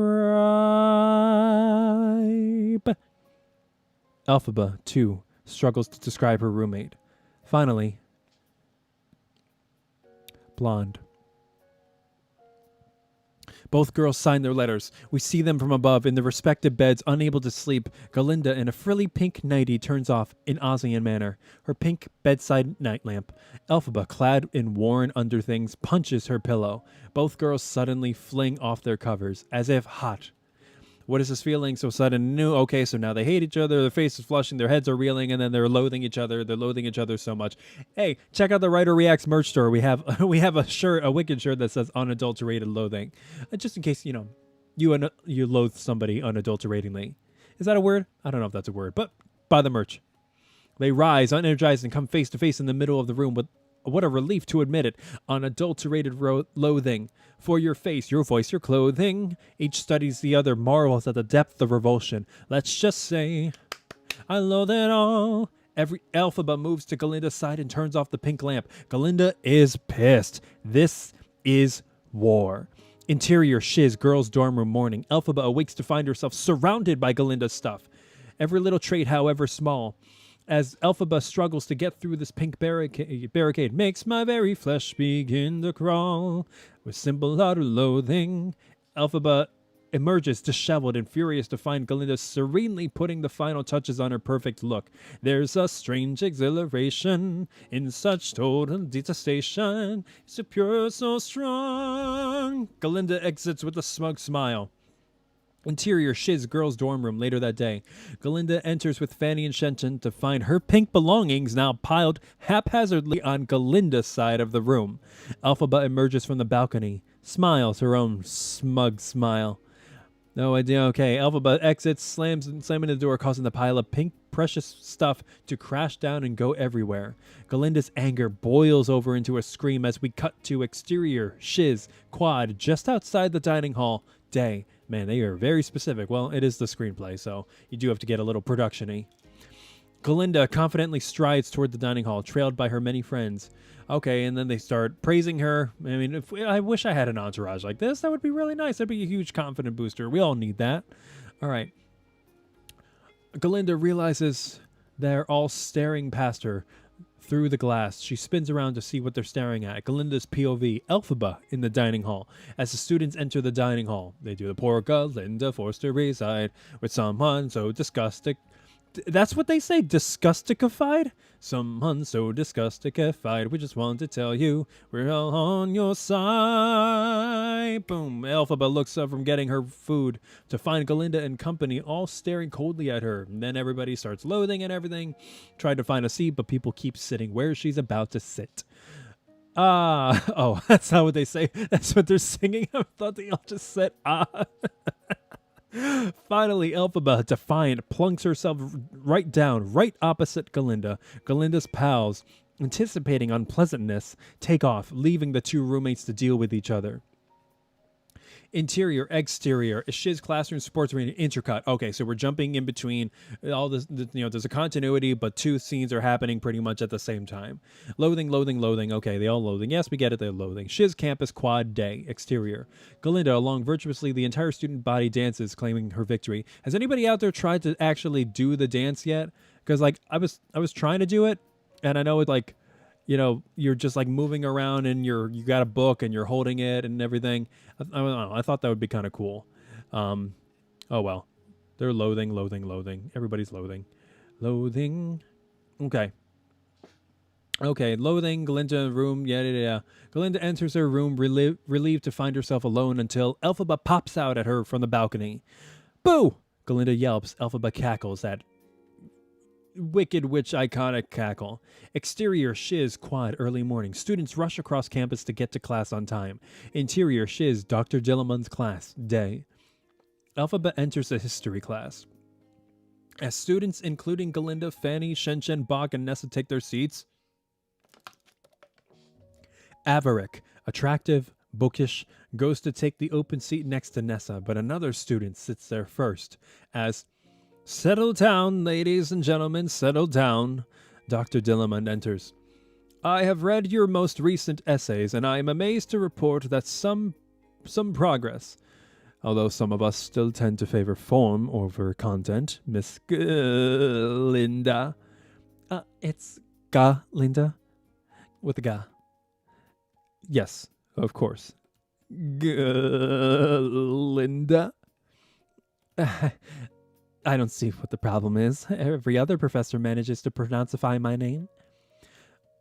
Elphaba, too, struggles to describe her roommate. Finally, blonde. Both girls sign their letters. We see them from above in their respective beds, unable to sleep. Glinda, in a frilly pink nightie, turns off in Ozian manner her pink bedside night lamp. Elphaba, clad in worn underthings, punches her pillow. Both girls suddenly fling off their covers, as if hot. What is this feeling so sudden and new? Okay, so now they hate each other, their faces flushing, their heads are reeling, and then they're loathing each other. They're loathing each other so much. Hey, check out the Writer Reacts merch store. We have a shirt, a Wicked shirt that says unadulterated loathing. Just in case, you loathe somebody unadulteratingly. Is that a word? I don't know if that's a word, but buy the merch. They rise, unenergized, and come face to face in the middle of the room with what a relief to admit it. Unadulterated loathing. For your face, your voice, your clothing. Each studies the other, marvels at the depth of revulsion. Let's just say, I loathe it all. Every Elphaba moves to Glinda's side and turns off the pink lamp. Glinda is pissed. This is war. Interior, Shiz, girls' dorm room morning. Elphaba awakes to find herself surrounded by Glinda's stuff. Every little trait, however small. As Elphaba struggles to get through this pink barricade, makes my very flesh begin to crawl. With simple utter loathing, Elphaba emerges disheveled and furious to find Glinda serenely putting the final touches on her perfect look. There's a strange exhilaration in such total detestation. It's so pure, so strong. Glinda exits with a smug smile. Interior, Shiz girls' dorm room later that day. Glinda enters with Fanny and Shenton to find her pink belongings now piled haphazardly on Glinda's side of the room. Elphaba emerges from the balcony, smiles her own smug smile. No idea. Okay, Elphaba exits, slamming the door, causing the pile of pink precious stuff to crash down and go everywhere. Glinda's anger boils over into a scream as we cut to exterior, Shiz, quad, just outside the dining hall, day. Man, they are very specific. Well, it is the screenplay, so you do have to get a little production-y. Glinda confidently strides toward the dining hall, trailed by her many friends. Okay, and then they start praising her. I mean, I wish I had an entourage like this. That would be really nice. That'd be a huge confident booster. We all need that. All right. Glinda realizes they're all staring past her through the glass. She spins around to see what they're staring at. Glinda's POV, Elphaba in the dining hall. As the students enter the dining hall, they do the poor Glinda forced to reside with someone so disgusting. That's what they say, disgustified? Someone so disgustified, we just want to tell you we're all on your side. Boom. Elphaba looks up from getting her food to find Glinda and company all staring coldly at her. And then everybody starts loathing and everything. Tried to find a seat, but people keep sitting where she's about to sit. Oh, that's not what they say. That's what they're singing. I thought they all just said, Finally, Elphaba, defiant, plunks herself right down, right opposite Glinda. Glinda's pals, anticipating unpleasantness, take off, leaving the two roommates to deal with each other. Interior, exterior, Shiz classroom, sports arena, intercut. Okay, so we're jumping in between all this, there's a continuity, but two scenes are happening pretty much at the same time. Loathing, loathing, loathing. Okay, they all loathing. Yes, we get it, they're loathing. Shiz campus, quad day, exterior. Glinda, along virtuously, the entire student body dances, claiming her victory. Has anybody out there tried to actually do the dance yet? Because, like, I was trying to do it, and I know it, like, you're just like moving around and you got a book and you're holding it and everything. I don't know. I thought that would be kind of cool. Oh well, they're loathing, loathing, loathing. Everybody's loathing, loathing. Okay. Loathing. Glinda room. Yeah. Glinda enters her room, relieved to find herself alone until Elphaba pops out at her from the balcony. Boo! Glinda yelps. Elphaba cackles at wicked witch iconic cackle. Exterior, Shiz, quad, early morning. Students rush across campus to get to class on time. Interior, Shiz, Dr. Dillamond's class, day. Elphaba enters a history class. As students, including Glinda, Fanny, Shen, Bach, and Nessa take their seats, Averick, attractive, bookish, goes to take the open seat next to Nessa, but another student sits there first, as settle down, ladies and gentlemen, settle down. Dr. Dillamond enters. I have read your most recent essays, and I am amazed to report that some progress. Although some of us still tend to favor form over content, Miss Glinda. It's Linda? With a G. Yes, of course. Linda. I don't see what the problem is. Every other professor manages to pronounceify my name.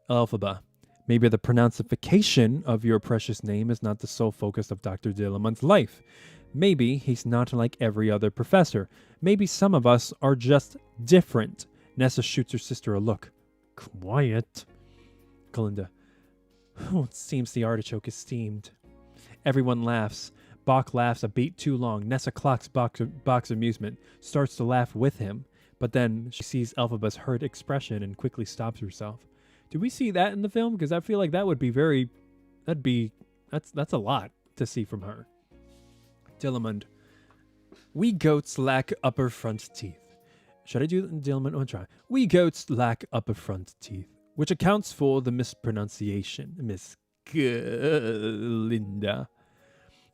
Elphaba, maybe the pronunciation of your precious name is not the sole focus of Dr. Dillamond's life. Maybe he's not like every other professor. Maybe some of us are just different. Nessa shoots her sister a look. Quiet. Glinda. Oh, it seems the artichoke is steamed. Everyone laughs. Bach laughs a beat too long. Nessa clocks Bach's amusement, starts to laugh with him, but then she sees Elphaba's hurt expression and quickly stops herself. Do we see that in the film? Because I feel like that would be that's a lot to see from her. Dillamond. We goats lack upper front teeth. Should I do Dillamond? I'll try. We goats lack upper front teeth, which accounts for the mispronunciation, Miss Glinda.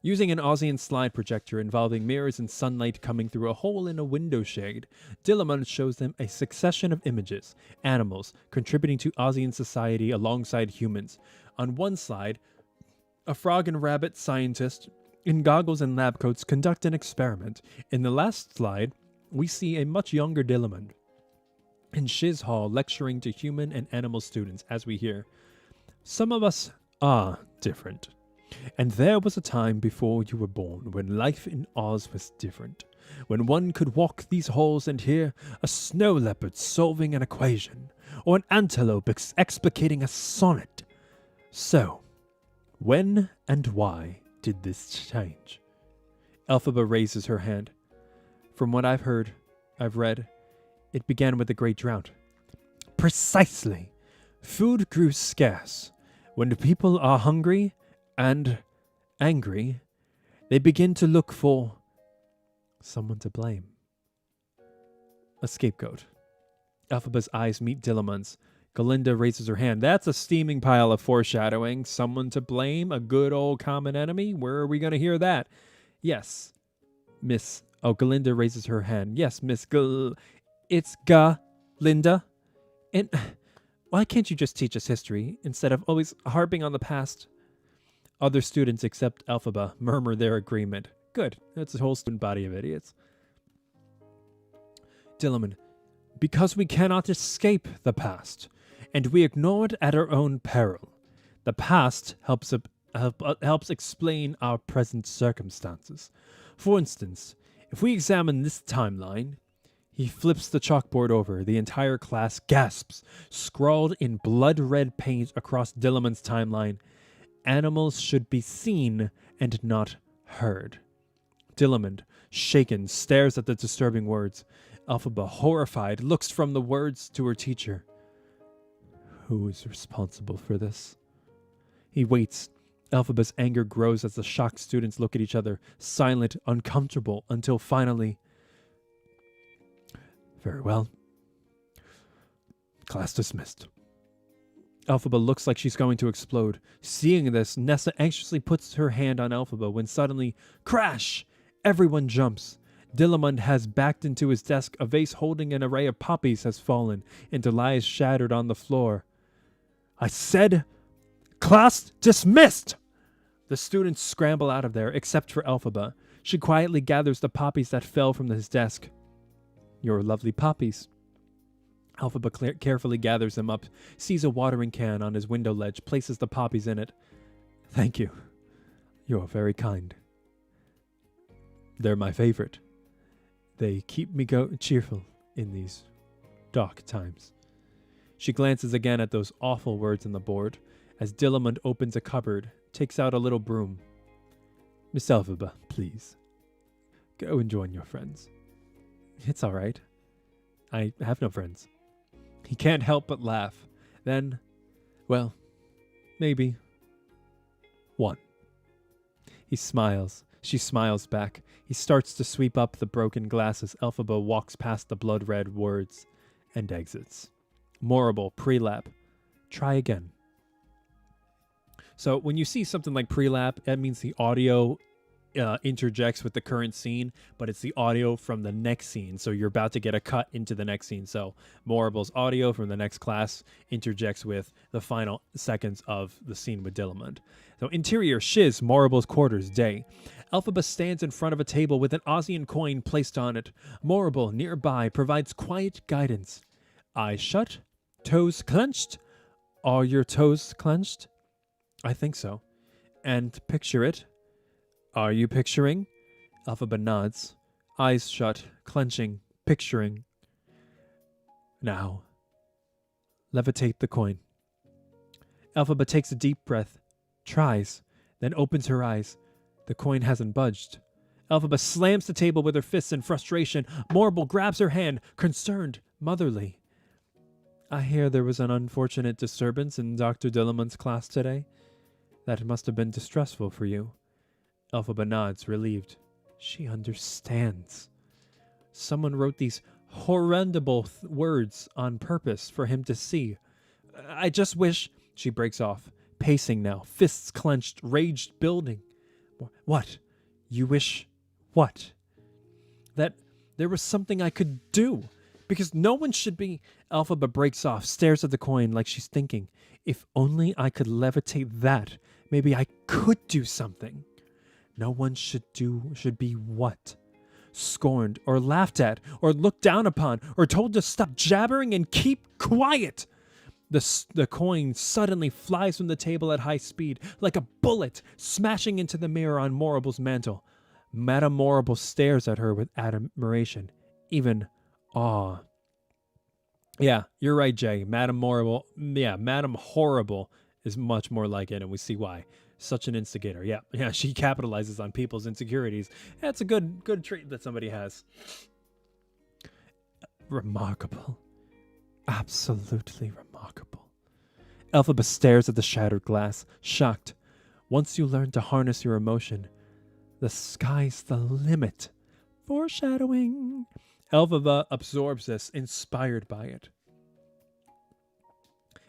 Using an Aussian slide projector involving mirrors and sunlight coming through a hole in a window shade, Dillamond shows them a succession of images, animals contributing to Aussian society alongside humans. On one slide, a frog and rabbit scientist in goggles and lab coats conduct an experiment. In the last slide, we see a much younger Dillamond in Shiz Hall lecturing to human and animal students as we hear, some of us are different. And there was a time before you were born when life in Oz was different, when one could walk these halls and hear a snow leopard solving an equation, or an antelope explicating a sonnet. So, when and why did this change? Elphaba raises her hand. From what I've read, it began with the Great Drought. Precisely! Food grew scarce. When the people are hungry and angry, they begin to look for someone to blame. A scapegoat. Elphaba's eyes meet Dillamond's. Glinda raises her hand. That's a steaming pile of foreshadowing. Someone to blame? A good old common enemy? Where are we going to hear that? Yes, Miss... Oh, Glinda raises her hand. Yes, Miss It's Linda. And why can't you just teach us history instead of always harping on the past? Other students except Elphaba murmur their agreement. Good. That's a whole student body of idiots. Dillamond. Because we cannot escape the past, and we ignore it at our own peril. The past helps explain our present circumstances. For instance, if we examine this timeline, he flips the chalkboard over. The entire class gasps. Scrawled in blood-red paint across Dillamond's timeline, animals should be seen and not heard. Dillamond, shaken, stares at the disturbing words. Elphaba, horrified, looks from the words to her teacher. Who is responsible for this? He waits. Elphaba's anger grows as the shocked students look at each other, silent, uncomfortable, until finally... Very well. Class dismissed. Elphaba looks like she's going to explode. Seeing this, Nessa anxiously puts her hand on Elphaba when suddenly, crash! Everyone jumps. Dillamond has backed into his desk. A vase holding an array of poppies has fallen, and lies shattered on the floor. I said, class dismissed! The students scramble out of there, except for Elphaba. She quietly gathers the poppies that fell from his desk. Your lovely poppies. Elphaba carefully gathers them up, sees a watering can on his window ledge, places the poppies in it. Thank you. You're very kind. They're my favorite. They keep me cheerful in these dark times. She glances again at those awful words on the board as Dillamond opens a cupboard, takes out a little broom. Miss Elphaba, please. Go and join your friends. It's all right. I have no friends. He can't help but laugh. Then, well, maybe one. He smiles. She smiles back. He starts to sweep up the broken glass as Elphaba walks past the blood-red words and exits. Morrible, pre-lap. Try again. So when you see something like pre-lap, that means the audio interjects with the current scene, but it's the audio from the next scene. So you're about to get a cut into the next scene. So Morrible's audio from the next class interjects with the final seconds of the scene with Dillamond. So interior, Shiz, Morrible's quarters, day. Elphaba stands in front of a table with an Ozian coin placed on it. Morrible, nearby, provides quiet guidance. Eyes shut, toes clenched. Are your toes clenched? I think so. And picture it. Are you picturing? Elphaba nods. Eyes shut, clenching, picturing. Now, levitate the coin. Elphaba takes a deep breath, tries, then opens her eyes. The coin hasn't budged. Elphaba slams the table with her fists in frustration. Morrible grabs her hand, concerned, motherly. I hear there was an unfortunate disturbance in Dr. Dillamond's class today. That must have been distressful for you. Elphaba nods, relieved. She understands. Someone wrote these horrendous words on purpose for him to see. I just wish... She breaks off, pacing now, fists clenched, rage building. What? You wish... what? That there was something I could do. Because no one should be... Elphaba breaks off, stares at the coin like she's thinking. If only I could levitate that, maybe I could do something. No one should be what? Scorned, or laughed at, or looked down upon, or told to stop jabbering and keep quiet. The coin suddenly flies from the table at high speed, like a bullet, smashing into the mirror on Morrible's mantle. Madame Morrible stares at her with admiration, even awe. Yeah, you're right, Jay. Madame Morrible, Madame Horrible is much more like it, and we see why. Such an instigator. Yeah, she capitalizes on people's insecurities. That's a good trait that somebody has. Remarkable. Absolutely remarkable. Elphaba stares at the shattered glass, shocked. Once you learn to harness your emotion, the sky's the limit. Foreshadowing. Elphaba absorbs this, inspired by it.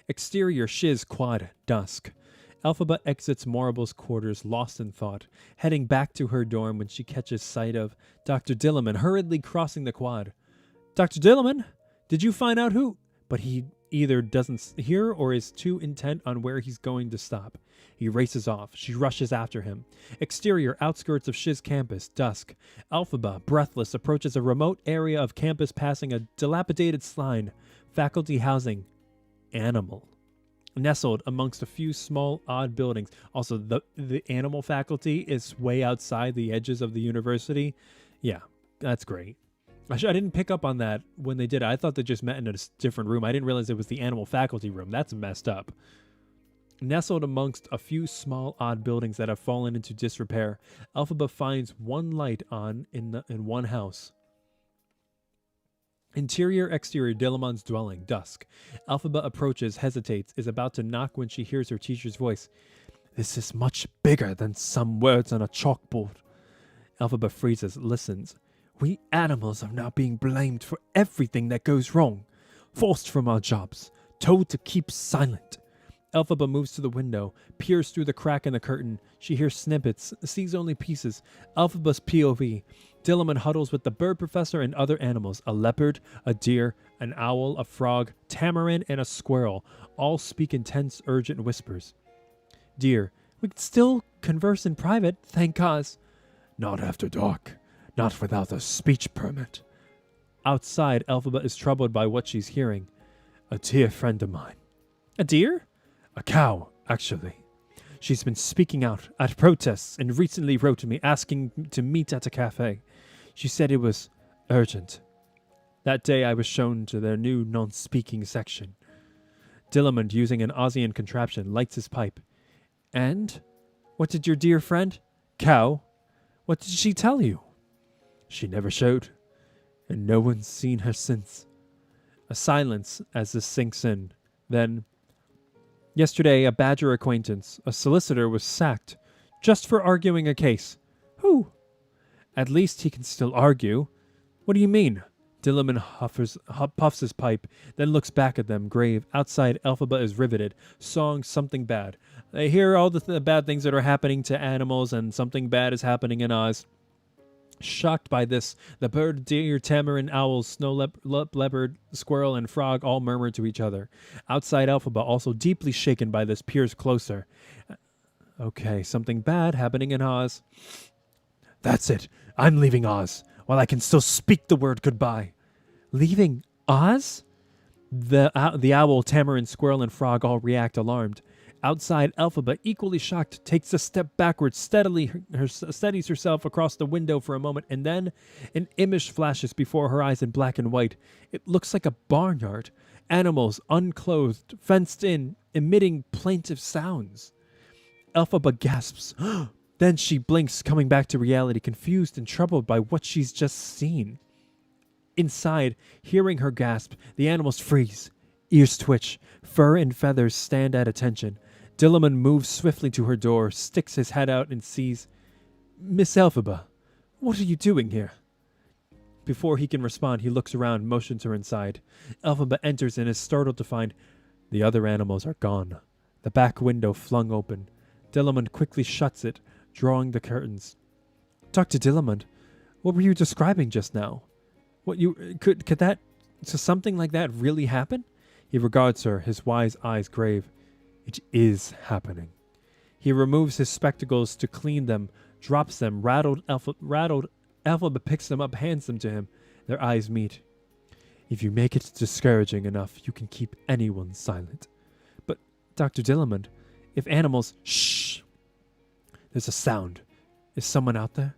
Exterior, Shiz, quad, dusk. Elphaba exits Morrible's quarters, lost in thought, heading back to her dorm when she catches sight of Dr. Dillamond hurriedly crossing the quad. Dr. Dillamond, did you find out who? But he either doesn't hear or is too intent on where he's going to stop. He races off. She rushes after him. Exterior, outskirts of Shiz campus, dusk. Elphaba, breathless, approaches a remote area of campus passing a dilapidated sign. Faculty housing. Animal. Nestled amongst a few small, odd buildings. Also, the animal faculty is way outside the edges of the university. Yeah, that's great. I didn't pick up on that when they did it. I thought they just met in a different room. I didn't realize it was the animal faculty room. That's messed up. Nestled amongst a few small, odd buildings that have fallen into disrepair, Elphaba finds one light on in one house. Interior, exterior, Dillamond's dwelling, dusk. Elphaba approaches, hesitates, is about to knock when she hears her teacher's voice. This is much bigger than some words on a chalkboard. Elphaba freezes, listens. We animals are now being blamed for everything that goes wrong. Forced from our jobs. Told to keep silent. Elphaba moves to the window, peers through the crack in the curtain. She hears snippets, sees only pieces. Elphaba's POV. Dillamond huddles with the bird professor and other animals. A leopard, a deer, an owl, a frog, tamarin, and a squirrel. All speak in tense, urgent whispers. Deer, we can still converse in private, thank God. Not after dark. Not without a speech permit. Outside, Elphaba is troubled by what she's hearing. A dear friend of mine. A deer? A cow, actually. She's been speaking out at protests and recently wrote to me asking to meet at a cafe. She said it was urgent. That day I was shown to their new non-speaking section. Dillamond, using an Ozian contraption, lights his pipe. And? What did your dear friend? Cow? What did she tell you? She never showed, and no one's seen her since. A silence as this sinks in. Then, yesterday, a Badger acquaintance, a solicitor, was sacked just for arguing a case. Who? At least he can still argue. What do you mean? Dillamond puffs his pipe, then looks back at them, grave. Outside, Elphaba is riveted. Song Something Bad. They hear all the bad things that are happening to animals, and something bad is happening in Oz. Shocked by this, the bird, deer, tamarin, owl, snow leopard, squirrel, and frog all murmur to each other. Outside, Elphaba, also deeply shaken by this, peers closer. Okay, something bad happening in Oz. That's it. I'm leaving Oz, while I can still speak the word goodbye. Leaving Oz? The owl, tamarin, squirrel, and frog all react alarmed. Outside, Elphaba, equally shocked, takes a step backwards, steadies herself across the window for a moment, and then an image flashes before her eyes in black and white. It looks like a barnyard. Animals, unclothed, fenced in, emitting plaintive sounds. Elphaba gasps. Then she blinks, coming back to reality, confused and troubled by what she's just seen. Inside, hearing her gasp, the animals freeze. Ears twitch. Fur and feathers stand at attention. Dillamond moves swiftly to her door, sticks his head out and sees, Miss Elphaba, what are you doing here? Before he can respond, he looks around, motions her inside. Elphaba enters and is startled to find the other animals are gone. The back window flung open. Dillamond quickly shuts it, drawing the curtains. Dr. Dillamond, what were you describing just now? Could something like that really happen? He regards her, his wise eyes grave. It is happening. He removes his spectacles to clean them, drops them. Rattled, Elphaba picks them up, hands them to him. Their eyes meet. If you make it discouraging enough, you can keep anyone silent. But, Dr. Dillamond, if animals... Shh! There's a sound. Is someone out there?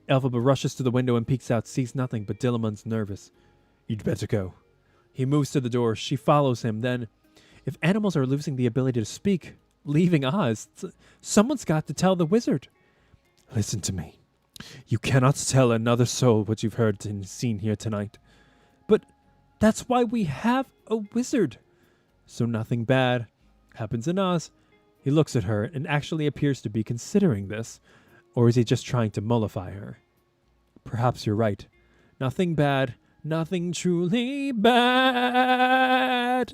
Elphaba rushes to the window and peeks out, sees nothing, but Dillamond's nervous. You'd better go. He moves to the door. She follows him. Then, if animals are losing the ability to speak, leaving Oz, someone's got to tell the wizard. Listen to me. You cannot tell another soul what you've heard and seen here tonight. But that's why we have a wizard. So nothing bad happens in Oz. He looks at her and actually appears to be considering this. Or is he just trying to mollify her? Perhaps you're right. Nothing bad. Nothing truly bad.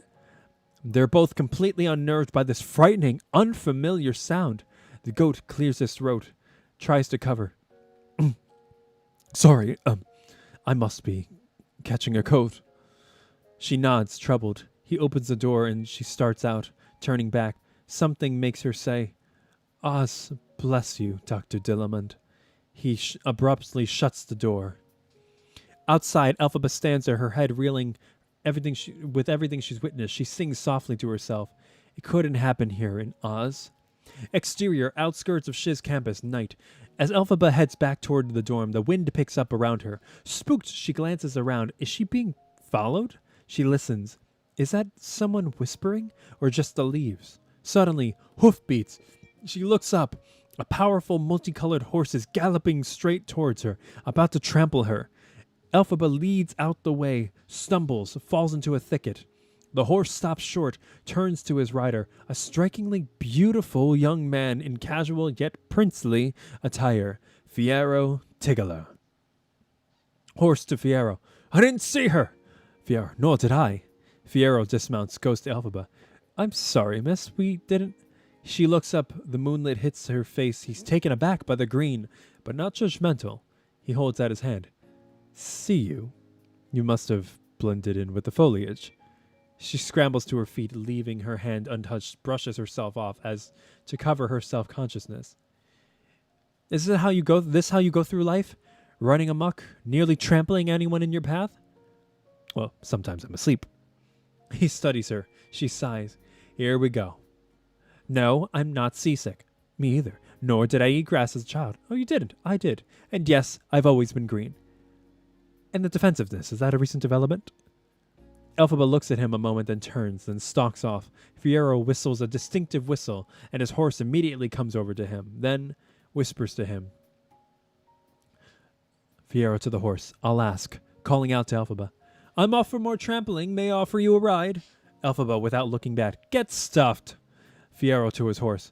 They're both completely unnerved by this frightening, unfamiliar sound. The goat clears his throat, tries to cover. Sorry, I must be catching a cold. She nods, troubled. He opens the door and she starts out, turning back. Something makes her say, Oz, bless you, Dr. Dillamond. He abruptly shuts the door. Outside, Elphaba stands there, her head reeling with everything she's witnessed. She sings softly to herself. It couldn't happen here in Oz. Exterior, outskirts of Shiz campus, night. As Elphaba heads back toward the dorm, the wind picks up around her. Spooked, she glances around. Is she being followed? She listens. Is that someone whispering, or just the leaves? Suddenly, hoofbeats. She looks up. A powerful, multicolored horse is galloping straight towards her, about to trample her. Elphaba leads out the way, stumbles, falls into a thicket. The horse stops short, turns to his rider, a strikingly beautiful young man in casual yet princely attire, Fiero Tigala. Horse to Fiero. I didn't see her! Fiero. Nor did I. Fiero dismounts, goes to Elphaba. I'm sorry, miss, we didn't... She looks up, the moonlight hits her face. He's taken aback by the green, but not judgmental. He holds out his hand. See you. You must have blended in with the foliage. She scrambles to her feet, leaving her hand untouched, brushes herself off as to cover her self-consciousness. Is this how you go through life? Running amok, nearly trampling anyone in your path? Well, sometimes I'm asleep. He studies her. She sighs. Here we go. No, I'm not seasick. Me either. Nor did I eat grass as a child. Oh, you didn't. I did. And yes, I've always been green. And the defensiveness, is that a recent development? Elphaba looks at him a moment, then turns, then stalks off. Fiero whistles a distinctive whistle, and his horse immediately comes over to him, then whispers to him. Fiero to the horse. I'll ask, calling out to Elphaba. I'm off for more trampling. May I offer you a ride? Elphaba, without looking back. Get stuffed. Fiero to his horse.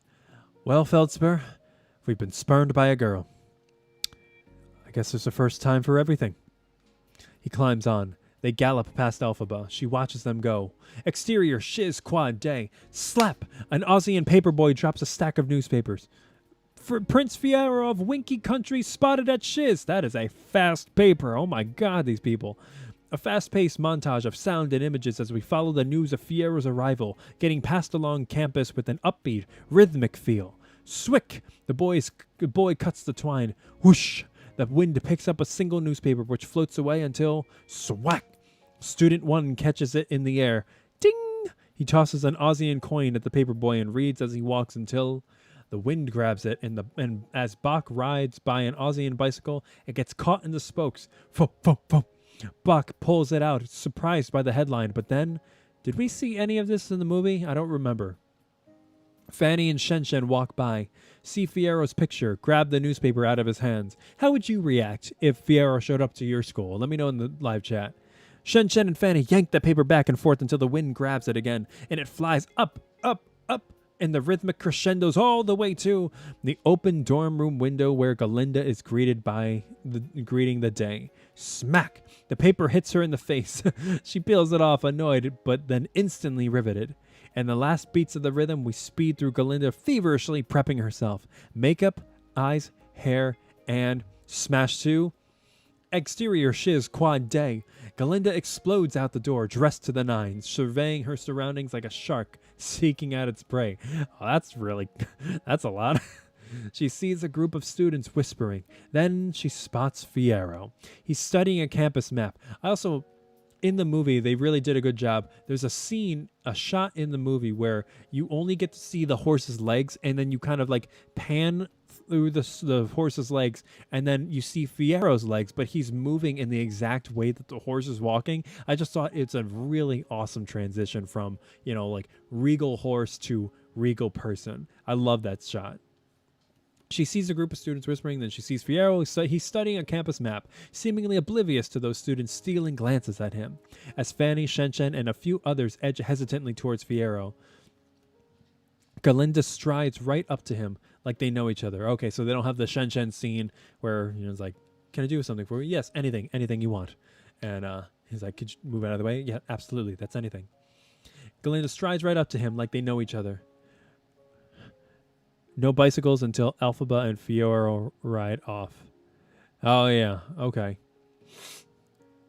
Well, Feldspur, we've been spurned by a girl. I guess there's a first time for everything. He climbs on. They gallop past Elphaba. She watches them go. Exterior, Shiz quad day. Slap! An Aussian paperboy drops a stack of newspapers. For Prince Fiero of Winky Country spotted at Shiz. That is a fast paper. Oh my god, these people. A fast-paced montage of sound and images as we follow the news of Fiero's arrival, getting passed along campus with an upbeat, rhythmic feel. Swick! The boy cuts the twine. Whoosh! The wind picks up a single newspaper which floats away until... Swack! Student 1 catches it in the air. Ding! He tosses an Aussian coin at the paperboy and reads as he walks until... The wind grabs it, and as Bach rides by an Aussian bicycle, it gets caught in the spokes. Fo, fo, fo. Bach pulls it out, surprised by the headline, but then... Did we see any of this in the movie? I don't remember. Fanny and Shen walk by, see Fiero's picture, grab the newspaper out of his hands. How would you react if Fiero showed up to your school? Let me know in the live chat. Shen and Fanny yank the paper back and forth until the wind grabs it again, and it flies up, up, up, and the rhythmic crescendos all the way to the open dorm room window where Glinda is greeting the day. Smack! The paper hits her in the face. She peels it off, annoyed, but then instantly riveted. And the last beats of the rhythm, we speed through Glinda feverishly prepping herself. Makeup, eyes, hair, and smash to exterior Shiz quad day. Glinda explodes out the door, dressed to the nines, surveying her surroundings like a shark seeking out its prey. Oh, that's a lot. She sees a group of students whispering. Then she spots Fiero. He's studying a campus map. In the movie, they really did a good job. There's a shot in the movie where you only get to see the horse's legs, and then you kind of like pan through the horse's legs, and then you see Fiero's legs, but he's moving in the exact way that the horse is walking. I just thought it's a really awesome transition from, like regal horse to regal person. I love that shot. She sees a group of students whispering, then she sees Fiero. He's studying a campus map, seemingly oblivious to those students stealing glances at him. As Fanny, Shen, and a few others edge hesitantly towards Fiero, Glinda strides right up to him like they know each other. Okay, so they don't have the Shen scene where, it's like, can I do something for you? Yes, anything you want. And he's like, could you move out of the way? Yeah, absolutely, that's anything. Glinda strides right up to him like they know each other. No bicycles until Elphaba and Fiero ride off. Oh, yeah. Okay.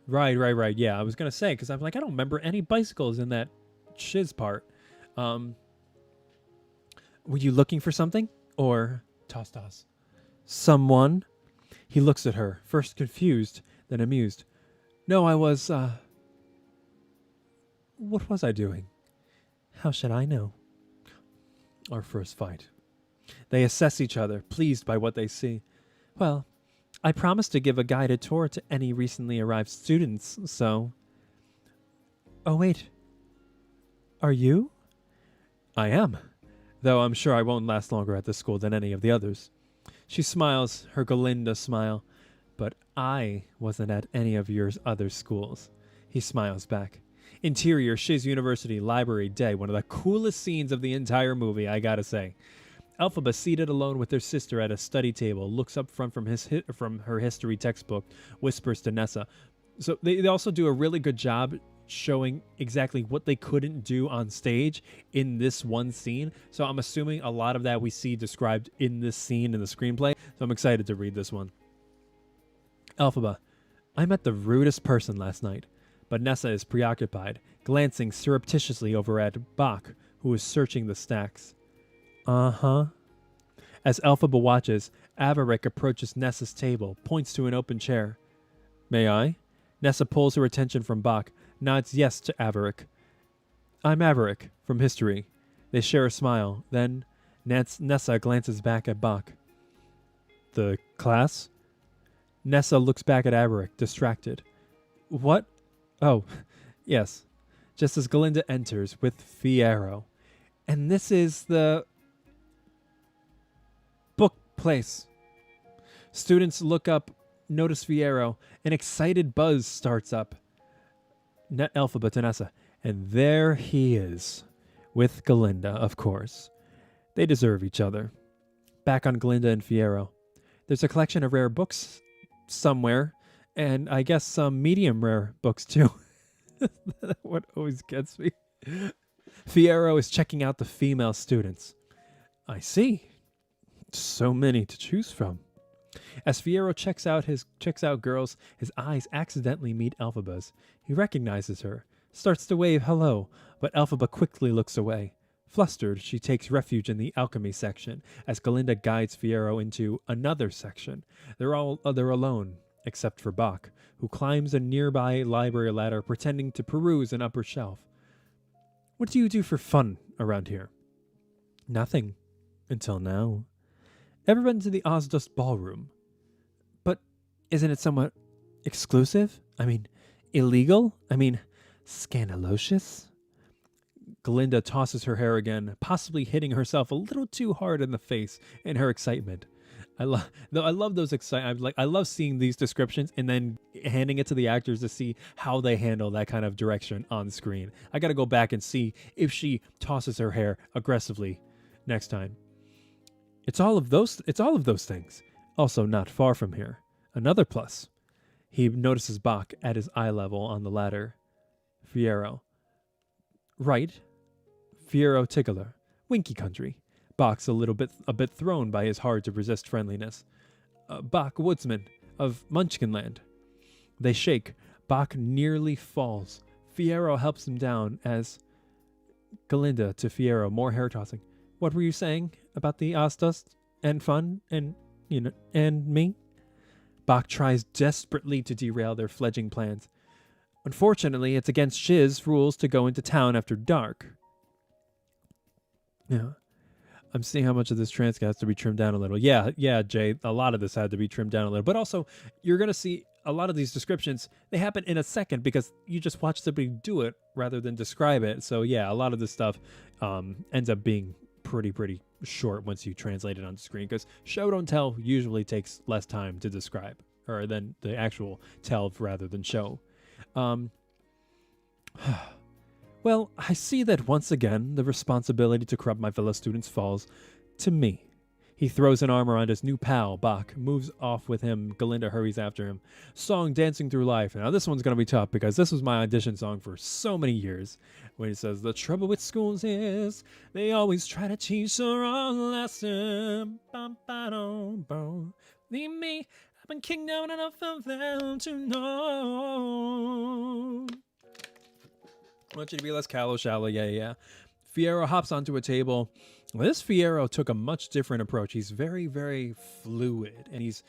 Right. Yeah, I was going to say, because I'm like, I don't remember any bicycles in that Shiz part. Were you looking for something? Or, toss. Someone? He looks at her, first confused, then amused. No, I was, What was I doing? How should I know? Our first fight. They assess each other, pleased by what they see. Well, I promised to give a guided tour to any recently arrived students, so... Oh, wait. Are you? I am, though I'm sure I won't last longer at this school than any of the others. She smiles, her Glinda smile. But I wasn't at any of your other schools. He smiles back. Interior, Shiz University Library Day. One of the coolest scenes of the entire movie, I gotta say. Elphaba, seated alone with her sister at a study table, looks up front from her history textbook, whispers to Nessa. So they also do a really good job showing exactly what they couldn't do on stage in this one scene. So I'm assuming a lot of that we see described in this scene in the screenplay. So I'm excited to read this one. Elphaba, I met the rudest person last night, but Nessa is preoccupied, glancing surreptitiously over at Bach, who is searching the stacks. Uh-huh. As Elphaba watches, Avaric approaches Nessa's table, points to an open chair. May I? Nessa pulls her attention from Bach, nods yes to Avaric. I'm Avaric, from history. They share a smile. Then Nessa glances back at Bach. The class? Nessa looks back at Avaric, distracted. What? Oh, yes. Just as Glinda enters with Fiero. And this is the book place. Students look up, notice Fiero. An excited buzz starts up. Elphaba to Nessa. And there he is. With Glinda, of course. They deserve each other. Back on Glinda and Fiero. There's a collection of rare books somewhere. And I guess some medium rare books too. What always gets me. Fiero is checking out the female students. I see. So many to choose from. As Fiero checks out girls, his eyes accidentally meet Elphaba's. He recognizes her, starts to wave hello, but Elphaba quickly looks away. Flustered, she takes refuge in the alchemy section as Glinda guides Fiero into another section. They're alone, except for Bach, who climbs a nearby library ladder pretending to peruse an upper shelf. What do you do for fun around here? Nothing. Until now. Ever been to the Ozdust Ballroom? But isn't it somewhat exclusive? I mean, illegal? I mean, scandalocious? Glinda tosses her hair again, possibly hitting herself a little too hard in the face in her excitement. I love those I love seeing these descriptions and then handing it to the actors to see how they handle that kind of direction on screen. I got to go back and see if she tosses her hair aggressively next time. It's all of those things. Also not far from here. Another plus. He notices Bach at his eye level on the ladder. Fiero. Right. Fiero Tickler. Winky Country. Bach's a bit thrown by his hard-to-resist friendliness. Bach Woodsman of Munchkinland. They shake. Bach nearly falls. Fiero helps him down as... Glinda to Fiero, more hair-tossing. What were you saying about the Ozdust and fun and, and me? Bach tries desperately to derail their fledgling plans. Unfortunately, it's against Shiz rules to go into town after dark. Yeah. I'm seeing how much of this transcript has to be trimmed down a little. Yeah, Jay, a lot of this had to be trimmed down a little. But also, you're going to see a lot of these descriptions, they happen in a second because you just watch somebody do it rather than describe it. So yeah, a lot of this stuff ends up being pretty short once you translate it on screen because show don't tell usually takes less time to describe or than the actual tell rather than show. Well, I see that once again the responsibility to corrupt my fellow students falls to me. He throws an arm around his new pal, Bach, moves off with him. Glinda hurries after him. Song Dancing Through Life. Now this one's going to be tough because this was my audition song for so many years. When he says, the trouble with schools is they always try to teach the wrong lesson. Leave me, I've been kicked down enough of them to know. I want you to be less shallow. Yeah. Fiero hops onto a table This Fiero took a much different approach. He's very, very fluid, and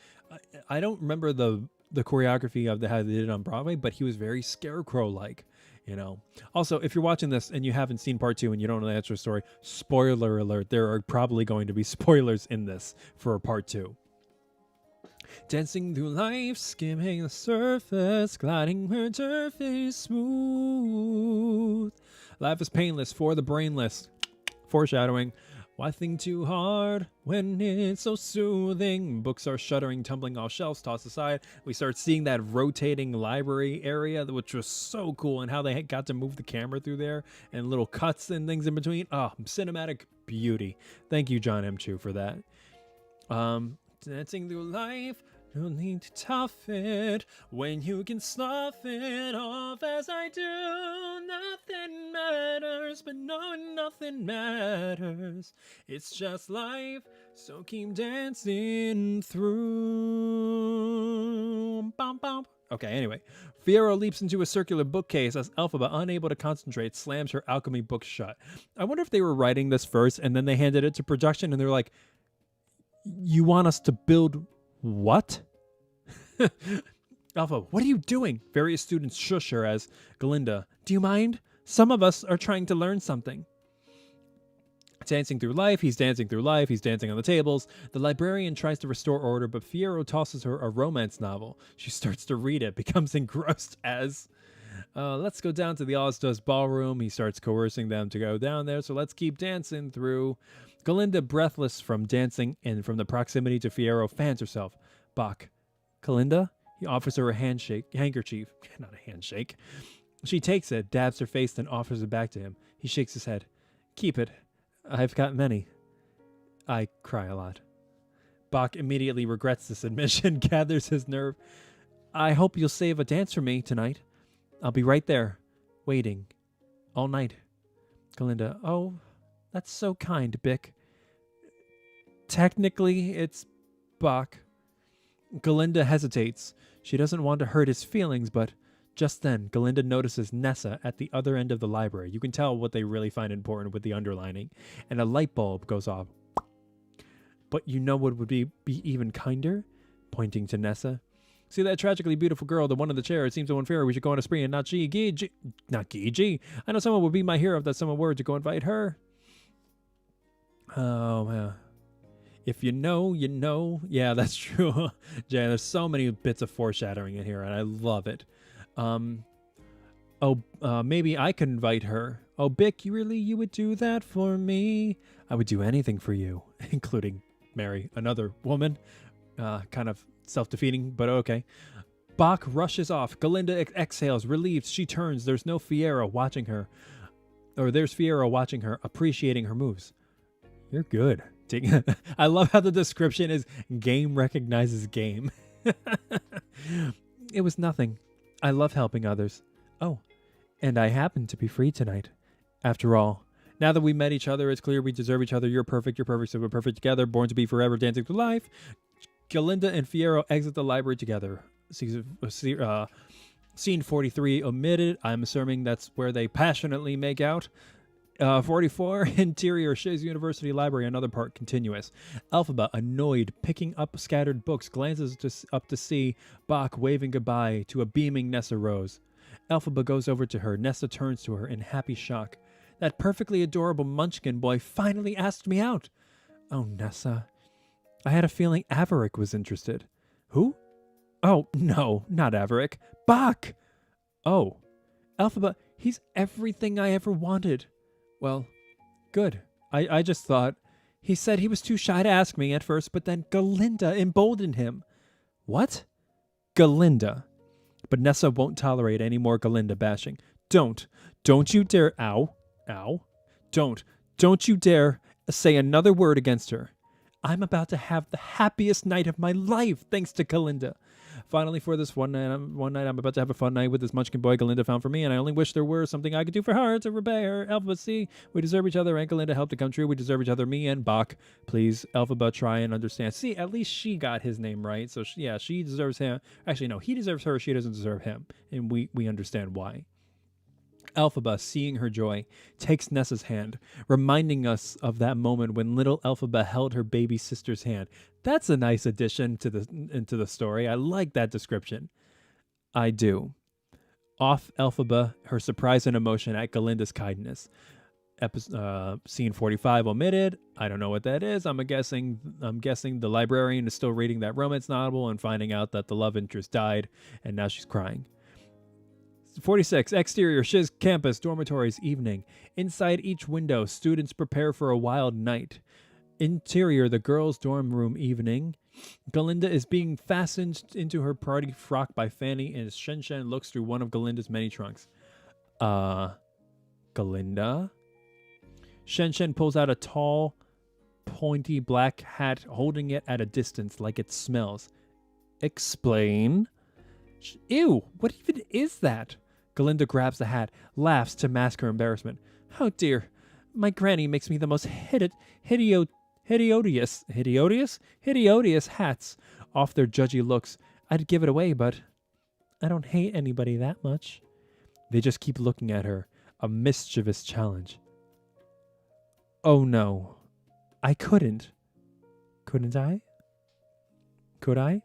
I don't remember the choreography of how they did it on Broadway, but he was very Scarecrow-like, you know. Also, if you're watching this and you haven't seen part 2 and you don't know the answer story, spoiler alert, there are probably going to be spoilers in this for part 2. Dancing through life, skimming the surface, gliding where turf is smooth. Life is painless for the brainless. Foreshadowing. Why think too hard when it's so soothing? Books are shuddering, tumbling off shelves, tossed aside. We start seeing that rotating library area, which was so cool, and how they got to move the camera through there and little cuts and things in between. Oh, cinematic beauty. Thank you, Jon M, for that. Dancing through life, no need to tough it when you can slough it off as I do. Nothing matters, but no, nothing matters. It's just life, so keep dancing through. Bum, bum. Okay, anyway. Fiero leaps into a circular bookcase as Elphaba, unable to concentrate, slams her alchemy book shut. I wonder if they were writing this first and then they handed it to production and they're like, you want us to build what? Alpha, what are you doing? Various students shush her as Glinda, do you mind? Some of us are trying to learn something. Dancing through life, he's dancing through life, he's dancing on the tables. The librarian tries to restore order, but Fiero tosses her a romance novel. She starts to read it, becomes engrossed as... let's go down to the Ozda's ballroom. He starts coercing them to go down there, so let's keep dancing through. Glinda, breathless from dancing and from the proximity to Fiero, fans herself. Bach. Glinda? He offers her a handkerchief. Not a handshake. She takes it, dabs her face, then offers it back to him. He shakes his head. Keep it. I've got many. I cry a lot. Bach immediately regrets this admission, gathers his nerve. I hope you'll save a dance for me tonight. I'll be right there, waiting, all night. Glinda, oh, that's so kind, Bick. Technically, it's Bach. Glinda hesitates. She doesn't want to hurt his feelings, but just then, Glinda notices Nessa at the other end of the library. You can tell what they really find important with the underlining. And a light bulb goes off. But you know what would be even kinder? Pointing to Nessa. See that tragically beautiful girl, the one in the chair? It seems so unfair. We should go on a spree and not not Gee. I know someone would be my hero if that someone were to go invite her. Oh, man. If you know, you know. Yeah, that's true. Jay, there's so many bits of foreshadowing in here, and I love it. Maybe I could invite her. Oh, Bick, you would do that for me? I would do anything for you, including marry another woman. Kind of self-defeating, but okay. Bach rushes off. Glinda exhales, relieved. She turns. There's no Fiero watching her. Or there's Fiero watching her, appreciating her moves. You're good. I love how the description is game recognizes game. It was nothing. I love helping others. Oh, and I happen to be free tonight. After all, now that we met each other, it's clear we deserve each other. You're perfect, so we're perfect together. Born to be forever, dancing through life. Glinda and Fiero exit the library together. Scene 43 omitted. I'm assuming that's where they passionately make out. 44, interior, Shiz University Library, another part continuous. Elphaba, annoyed, picking up scattered books, glances up to see Bach waving goodbye to a beaming Nessa Rose. Elphaba goes over to her. Nessa turns to her in happy shock. That perfectly adorable Munchkin boy finally asked me out. Oh, Nessa. I had a feeling Averick was interested. Who? Oh, no, not Averick. Bach! Oh, Elphaba, he's everything I ever wanted. Well, good. I just thought. He said he was too shy to ask me at first, but then Glinda emboldened him. What? Glinda. But Nessa won't tolerate any more Glinda bashing. Don't you dare, ow, don't you dare say another word against her. I'm about to have the happiest night of my life, thanks to Glinda. Finally, for this one night, I'm about to have a fun night with this Munchkin boy Glinda found for me, and I only wish there were something I could do for her to repay her. Elphaba, see, we deserve each other, and Glinda helped to come true. We deserve each other, me and Bach. Please, Elphaba, try and understand. See, at least she got his name right, so she deserves him. Actually, no, he deserves her, she doesn't deserve him, and we understand why. Elphaba, seeing her joy, takes Nessa's hand, reminding us of that moment when little Elphaba held her baby sister's hand. That's a nice addition to the story. I like that description. I do. Off Elphaba, her surprise and emotion at Glinda's kindness. Scene 45 omitted. I don't know what that is. I'm guessing the librarian is still reading that romance novel and finding out that the love interest died, and now she's crying. 46. Exterior, Shiz campus, dormitories, evening. Inside each window, students prepare for a wild night. Interior, the girls' dorm room, evening. Glinda is being fastened into her party frock by Fanny as Shen looks through one of Glinda's many trunks. Glinda? Shen pulls out a tall, pointy black hat, holding it at a distance like it smells. Explain. Ew, what even is that? Glinda grabs the hat, laughs to mask her embarrassment. Oh dear, my granny makes me the most hideous hats. Off their judgy looks, I'd give it away, but I don't hate anybody that much. They just keep looking at her, a mischievous challenge. Oh no, I couldn't. Couldn't I? Could I?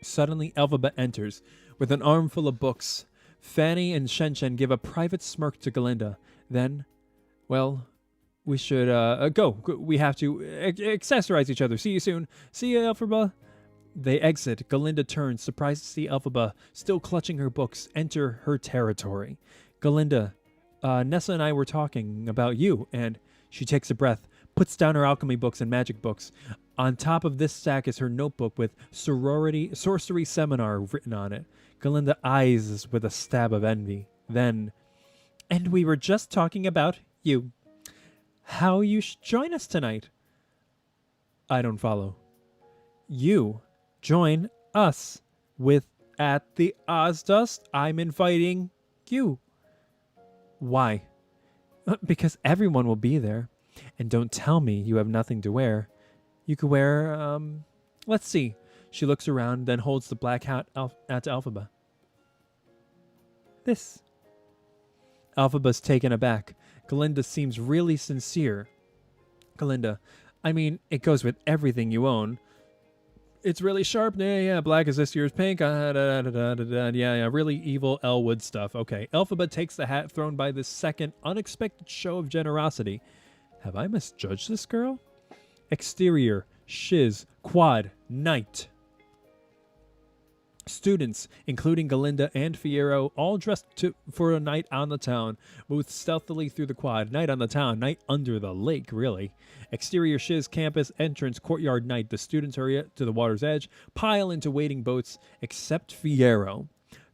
Suddenly, Elphaba enters with an armful of books. Fanny and Shen give a private smirk to Glinda. Then, well, we should go. We have to accessorize each other. See you soon. See you, Elphaba. They exit. Glinda turns, surprised to see Elphaba, still clutching her books, enter her territory. Glinda, Nessa and I were talking about you, and she takes a breath, puts down her alchemy books and magic books. On top of this stack is her notebook with sorcery seminar written on it. Glinda eyes with a stab of envy. Then, and we were just talking about you. How you should join us tonight. I don't follow. You join us at the Ozdust. I'm inviting you. Why? Because everyone will be there. And don't tell me you have nothing to wear. You could wear, let's see. She looks around, then holds the black hat out to Elphaba. This. Elphaba's taken aback. Glinda seems really sincere. Glinda, I mean, it goes with everything you own. It's really sharp. Yeah, black is this year's pink. Yeah, really evil Elwood stuff. Okay, Elphaba takes the hat thrown by this second unexpected show of generosity. Have I misjudged this girl? Exterior, Shiz, quad, night. Students, including Glinda and Fiero, all dressed for a night on the town, move stealthily through the quad. Night on the town, night under the lake, really. Exterior Shiz campus entrance courtyard night. The students hurry to the water's edge, pile into waiting boats, except Fiero.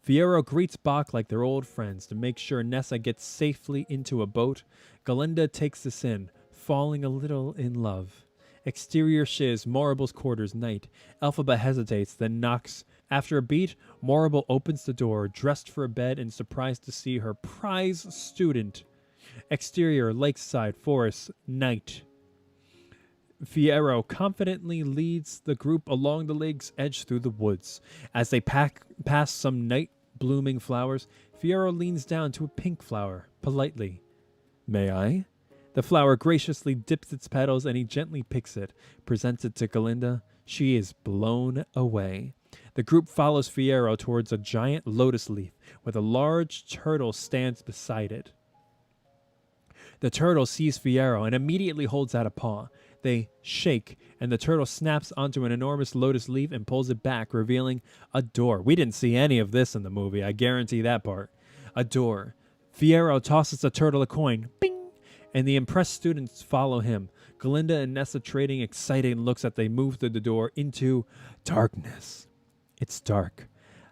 Fiero greets Bach like they're old friends to make sure Nessa gets safely into a boat. Glinda takes this in, falling a little in love. Exterior Shiz, Morrible's quarters, night. Elphaba hesitates, then knocks. After a beat, Morrible opens the door, dressed for a bed and surprised to see her prize student. Exterior, lakeside, forest, night. Fiero confidently leads the group along the lake's edge through the woods. As they pass some night-blooming flowers, Fiero leans down to a pink flower, politely. May I? The flower graciously dips its petals and he gently picks it, presents it to Glinda. She is blown away. The group follows Fiero towards a giant lotus leaf with a large turtle stands beside it. The turtle sees Fiero and immediately holds out a paw. They shake, and the turtle snaps onto an enormous lotus leaf and pulls it back, revealing a door. We didn't see any of this in the movie, I guarantee that part. A door. Fiero tosses the turtle a coin. Bing! And the impressed students follow him. Glinda and Nessa trading excited looks as they move through the door into darkness. It's dark.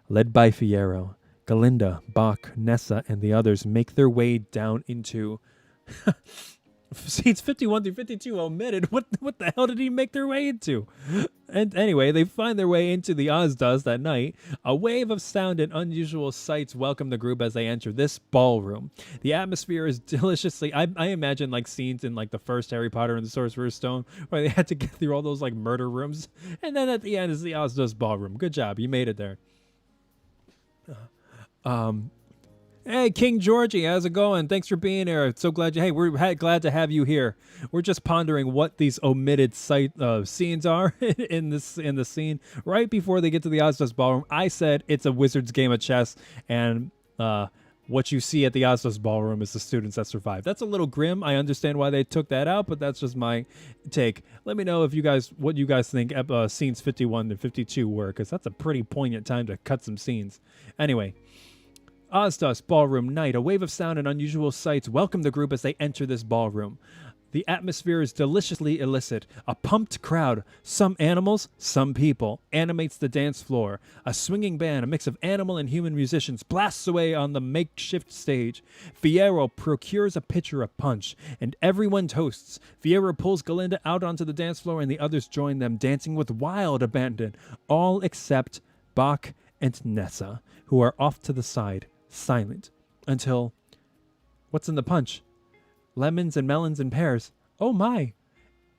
Led by Fiero, Glinda, Bach, Nessa, and the others make their way down into... Scenes 51 through 52 omitted. What the hell did he make their way into? And anyway, they find their way into the Ozdust that night. A wave of sound and unusual sights welcome the group as they enter this ballroom. The atmosphere is deliciously... I imagine like scenes in like the first Harry Potter and the Sorcerer's Stone where they had to get through all those like murder rooms. And then at the end is the Ozdust ballroom. Good job. You made it there. Hey, King Georgie, how's it going? Thanks for being here. So glad you. Hey, we're glad to have you here. We're just pondering what these omitted scenes are in the scene right before they get to the Ozdos Ballroom. I said it's a wizard's game of chess, and what you see at the Ozdos Ballroom is the students that survive. That's a little grim. I understand why they took that out, but that's just my take. Let me know what you guys think scenes 51 and 52 were, because that's a pretty poignant time to cut some scenes. Anyway. Ozdos Ballroom Night, a wave of sound and unusual sights welcome the group as they enter this ballroom. The atmosphere is deliciously illicit. A pumped crowd, some animals, some people, animates the dance floor. A swinging band, a mix of animal and human musicians, blasts away on the makeshift stage. Fiero procures a pitcher of punch, and everyone toasts. Fiero pulls Glinda out onto the dance floor, and the others join them, dancing with wild abandon, all except Bach and Nessa, who are off to the side, silent, until... What's in the punch? Lemons and melons and pears. Oh my.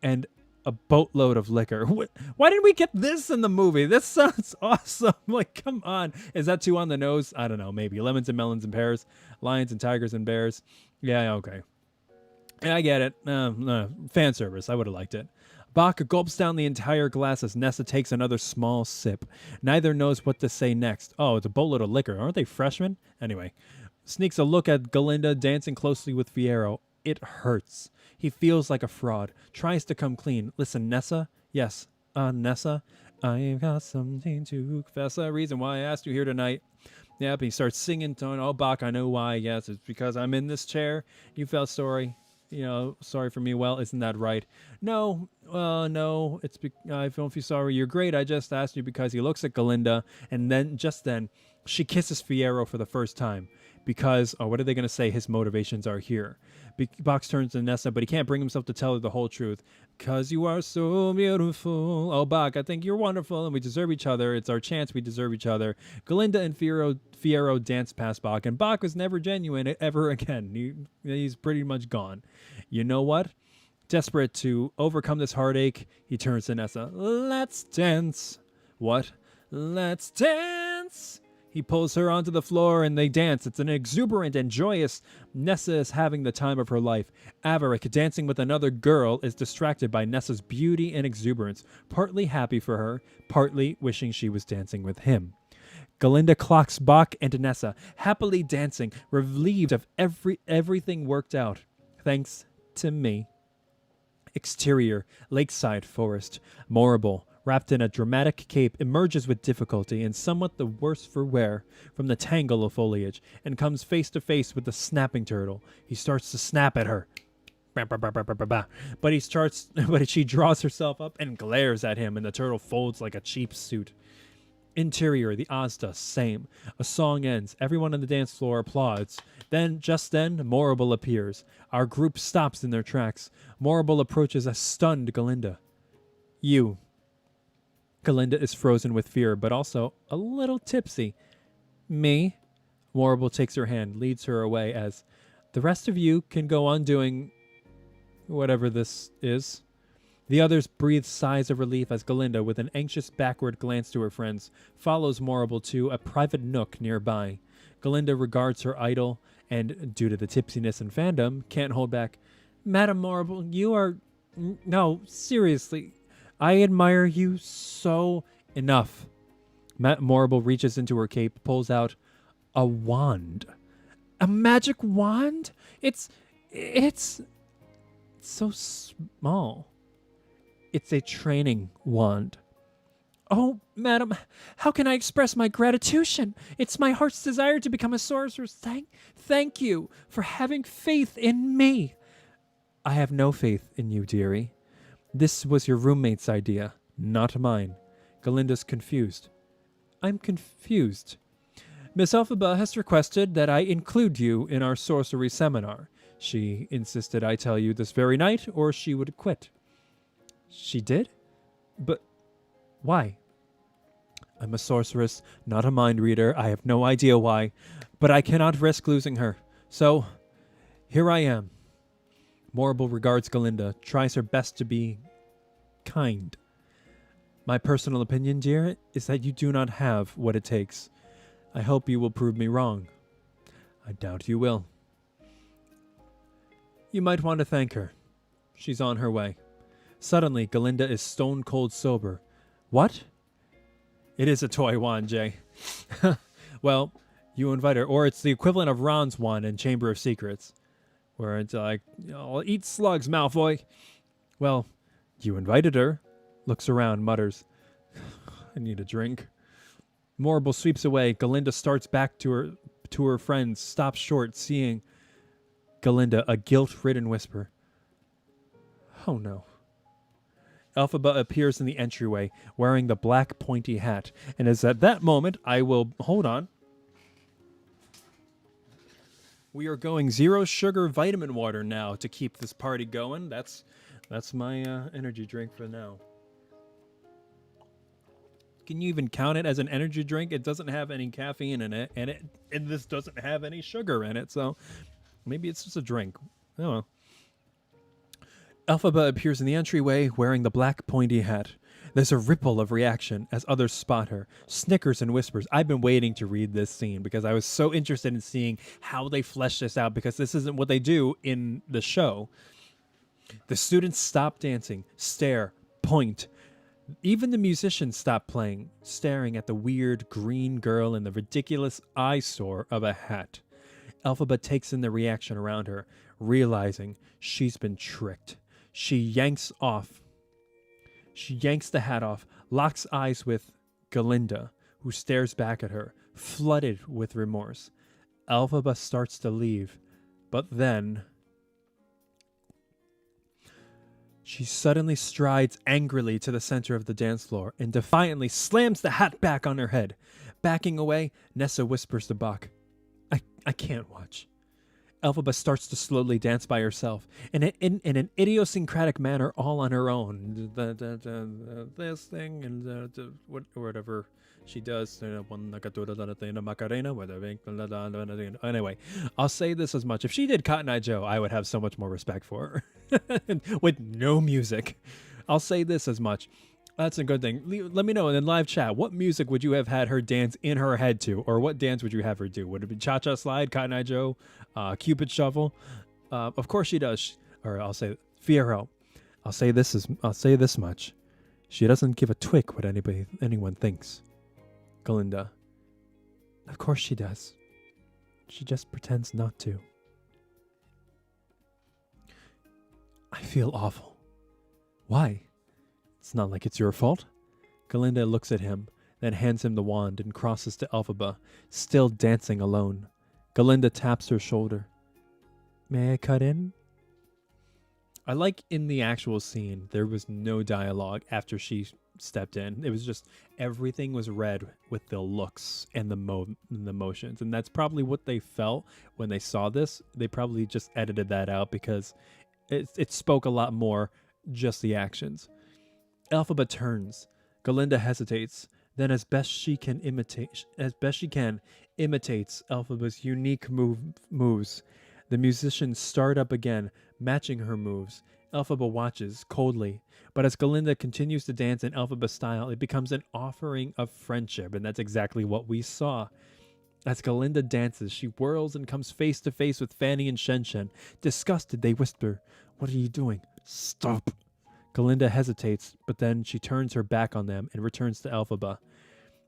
And a boatload of liquor. Why didn't we get this in the movie? This sounds awesome. Like, come on. Is that too on the nose? I don't know. Maybe. Lemons and melons and pears. Lions and tigers and bears. Yeah, okay. Yeah, I get it. Fan service. I would have liked it. Bach gulps down the entire glass as Nessa takes another small sip. Neither knows what to say next. Oh, it's a boatload of liquor. Aren't they freshmen? Anyway. Sneaks a look at Glinda dancing closely with Fiero. It hurts. He feels like a fraud. Tries to come clean. Listen, Nessa? Yes. Nessa? I've got something to confess. A reason why I asked you here tonight. Yep, he starts singing. Oh, Bach, I know why. Yes, it's because I'm in this chair. You felt sorry. Sorry for me. Well, isn't that right? No. No. I don't feel sorry. You're great. I just asked you because he looks at Glinda. And then, just then, she kisses Fiero for the first time. Because, what are they going to say? His motivations are here. Bach turns to Nessa, but he can't bring himself to tell her the whole truth. Because you are so beautiful. Oh, Bach, I think you're wonderful, and we deserve each other. It's our chance. We deserve each other. Glinda and Fiero dance past Bach, and Bach was never genuine ever again. He's pretty much gone. You know what? Desperate to overcome this heartache, he turns to Nessa. Let's dance. What? Let's dance. He pulls her onto the floor and they dance. It's an exuberant and joyous. Nessa is having the time of her life. Averick, dancing with another girl, is distracted by Nessa's beauty and exuberance, partly happy for her, partly wishing she was dancing with him. Glinda clocks Bach and Nessa, happily dancing, relieved of everything worked out. Thanks to me. Exterior, lakeside forest. Morrible, wrapped in a dramatic cape, emerges with difficulty and somewhat the worse for wear from the tangle of foliage, and comes face to face with the snapping turtle. He starts to snap at her. But she draws herself up and glares at him, and the turtle folds like a cheap suit. Interior, the Ozdos, same. A song ends. Everyone on the dance floor applauds. Just then, Morrible appears. Our group stops in their tracks. Morrible approaches a stunned Glinda. You. Glinda is frozen with fear, but also a little tipsy. Me? Morrible takes her hand, leads her away as, the rest of you can go on doing whatever this is. The others breathe sighs of relief as Glinda, with an anxious backward glance to her friends, follows Morrible to a private nook nearby. Glinda regards her idol, and, due to the tipsiness and fandom, can't hold back. Madam Morrible, you are... No, seriously. I admire you so enough. Morrible reaches into her cape, pulls out a wand. A magic wand? It's so small. It's a training wand. Oh, madam, how can I express my gratitude? It's my heart's desire to become a sorceress. Thank you for having faith in me. I have no faith in you, dearie. This was your roommate's idea, not mine. Galinda's confused. I'm confused. Miss Elphaba has requested that I include you in our sorcery seminar. She insisted I tell you this very night, or she would quit. She did? But why? I'm a sorceress, not a mind reader. I have no idea why, but I cannot risk losing her. So, here I am. Morrible regards Glinda, tries her best to be kind. My personal opinion, dear, is that you do not have what it takes. I hope you will prove me wrong. I doubt you will. You might want to thank her. She's on her way. Suddenly, Glinda is stone cold sober. What? It is a toy wand, Jay. Well, you invite her, or it's the equivalent of Ron's wand in Chamber of Secrets, where it's like, I'll eat slugs, Malfoy. Well, you invited her. Looks around, mutters, I need a drink. Morrible sweeps away. Glinda starts back to her friends, stops short, seeing Glinda, a guilt-ridden whisper. Oh no. Elphaba appears in the entryway, wearing the black pointy hat, and is at that moment I will... Hold on. We are going 0 sugar vitamin water now to keep this party going. That's my energy drink for now. Can you even count it as an energy drink? It doesn't have any caffeine in it, and this doesn't have any sugar in it, so maybe it's just a drink. I don't know. Elphaba appears in the entryway wearing the black pointy hat. There's a ripple of reaction as others spot her, snickers and whispers. I've been waiting to read this scene because I was so interested in seeing how they flesh this out, because this isn't what they do in the show. The students stop dancing, stare, point. Even the musicians stop playing, staring at the weird green girl in the ridiculous eyesore of a hat. Elphaba takes in the reaction around her, realizing she's been tricked. She yanks the hat off, locks eyes with Glinda, who stares back at her, flooded with remorse. Elphaba starts to leave, but then she suddenly strides angrily to the center of the dance floor and defiantly slams the hat back on her head. Backing away, Nessa whispers to Bach, I can't watch. Elphaba starts to slowly dance by herself, in an idiosyncratic manner, all on her own. This thing and whatever she does. Anyway, I'll say this as much. If she did Cotton Eye Joe, I would have so much more respect for her. With no music. I'll say this as much. That's a good thing. Let me know in live chat, what music would you have had her dance in her head to? Or what dance would you have her do? Would it be Cha-Cha Slide, Cotton Eye Joe, Cupid Shuffle? Of course she does. Or I'll say Fiero. I'll say this much. She doesn't give a twig what anyone thinks. Glinda. Of course she does. She just pretends not to. I feel awful. Why? It's not like it's your fault. Glinda looks at him, then hands him the wand and crosses to Elphaba, still dancing alone. Glinda taps her shoulder. May I cut in? I like in the actual scene, there was no dialogue after she stepped in. It was just, everything was read with the looks and the motions. And that's probably what they felt when they saw this. They probably just edited that out because it spoke a lot more, just the actions. Elphaba turns. Glinda hesitates, then as best she can imitates Elphaba's unique moves. The musicians start up again, matching her moves. Elphaba watches coldly, but as Glinda continues to dance in Elphaba style, it becomes an offering of friendship, and that's exactly what we saw. As Glinda dances, she whirls and comes face to face with Fanny and Shen. Disgusted, they whisper, "What are you doing? Stop!" Glinda hesitates, but then she turns her back on them and returns to Elphaba.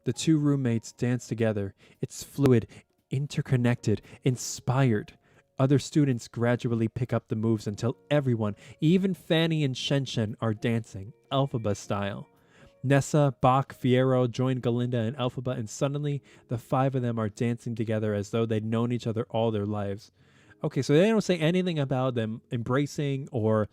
The two roommates dance together. It's fluid, interconnected, inspired. Other students gradually pick up the moves until everyone, even Fanny and Shen, are dancing, Elphaba style. Nessa, Bach, Fiero join Glinda and Elphaba, and suddenly the 5 of them are dancing together as though they'd known each other all their lives. Okay, so they don't say anything about them embracing or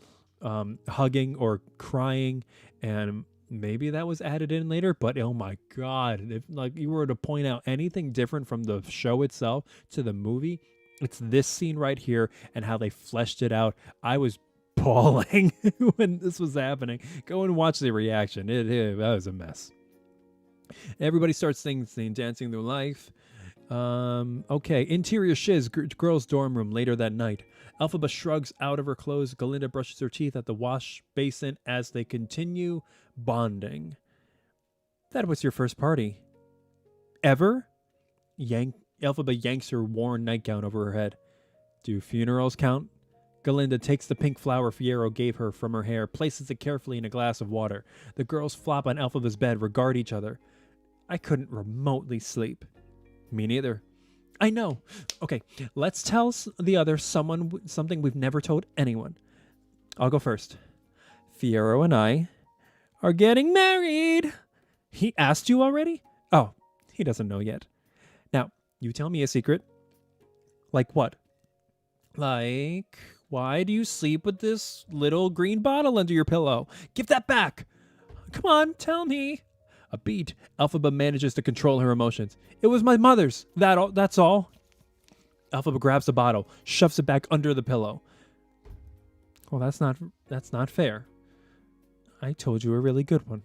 hugging or crying, and maybe that was added in later, but oh my god, if like you were to point out anything different from the show itself to the movie, it's this scene right here and how they fleshed it out. I was bawling when this was happening. Go and watch the reaction. That was a mess. Everybody starts singing, dancing their life. Okay, interior Shiz, girls' dorm room later that night. Elphaba shrugs out of her clothes. Glinda brushes her teeth at the wash basin as they continue bonding. That was your first party. Ever? Elphaba yanks her worn nightgown over her head. Do funerals count? Glinda takes the pink flower Fiero gave her from her hair, places it carefully in a glass of water. The girls flop on Elphaba's bed, regard each other. I couldn't remotely sleep. Me neither. I know. Okay, let's tell the other something we've never told anyone. I'll go first. Fiero and I are getting married. He asked you already? Oh, he doesn't know yet. Now, you tell me a secret. Like what? Like, why do you sleep with this little green bottle under your pillow? Give that back. Come on, tell me. A beat. Elphaba manages to control her emotions. It was my mother's. That's all. Elphaba grabs the bottle, shoves it back under the pillow. Well, that's not fair. I told you a really good one.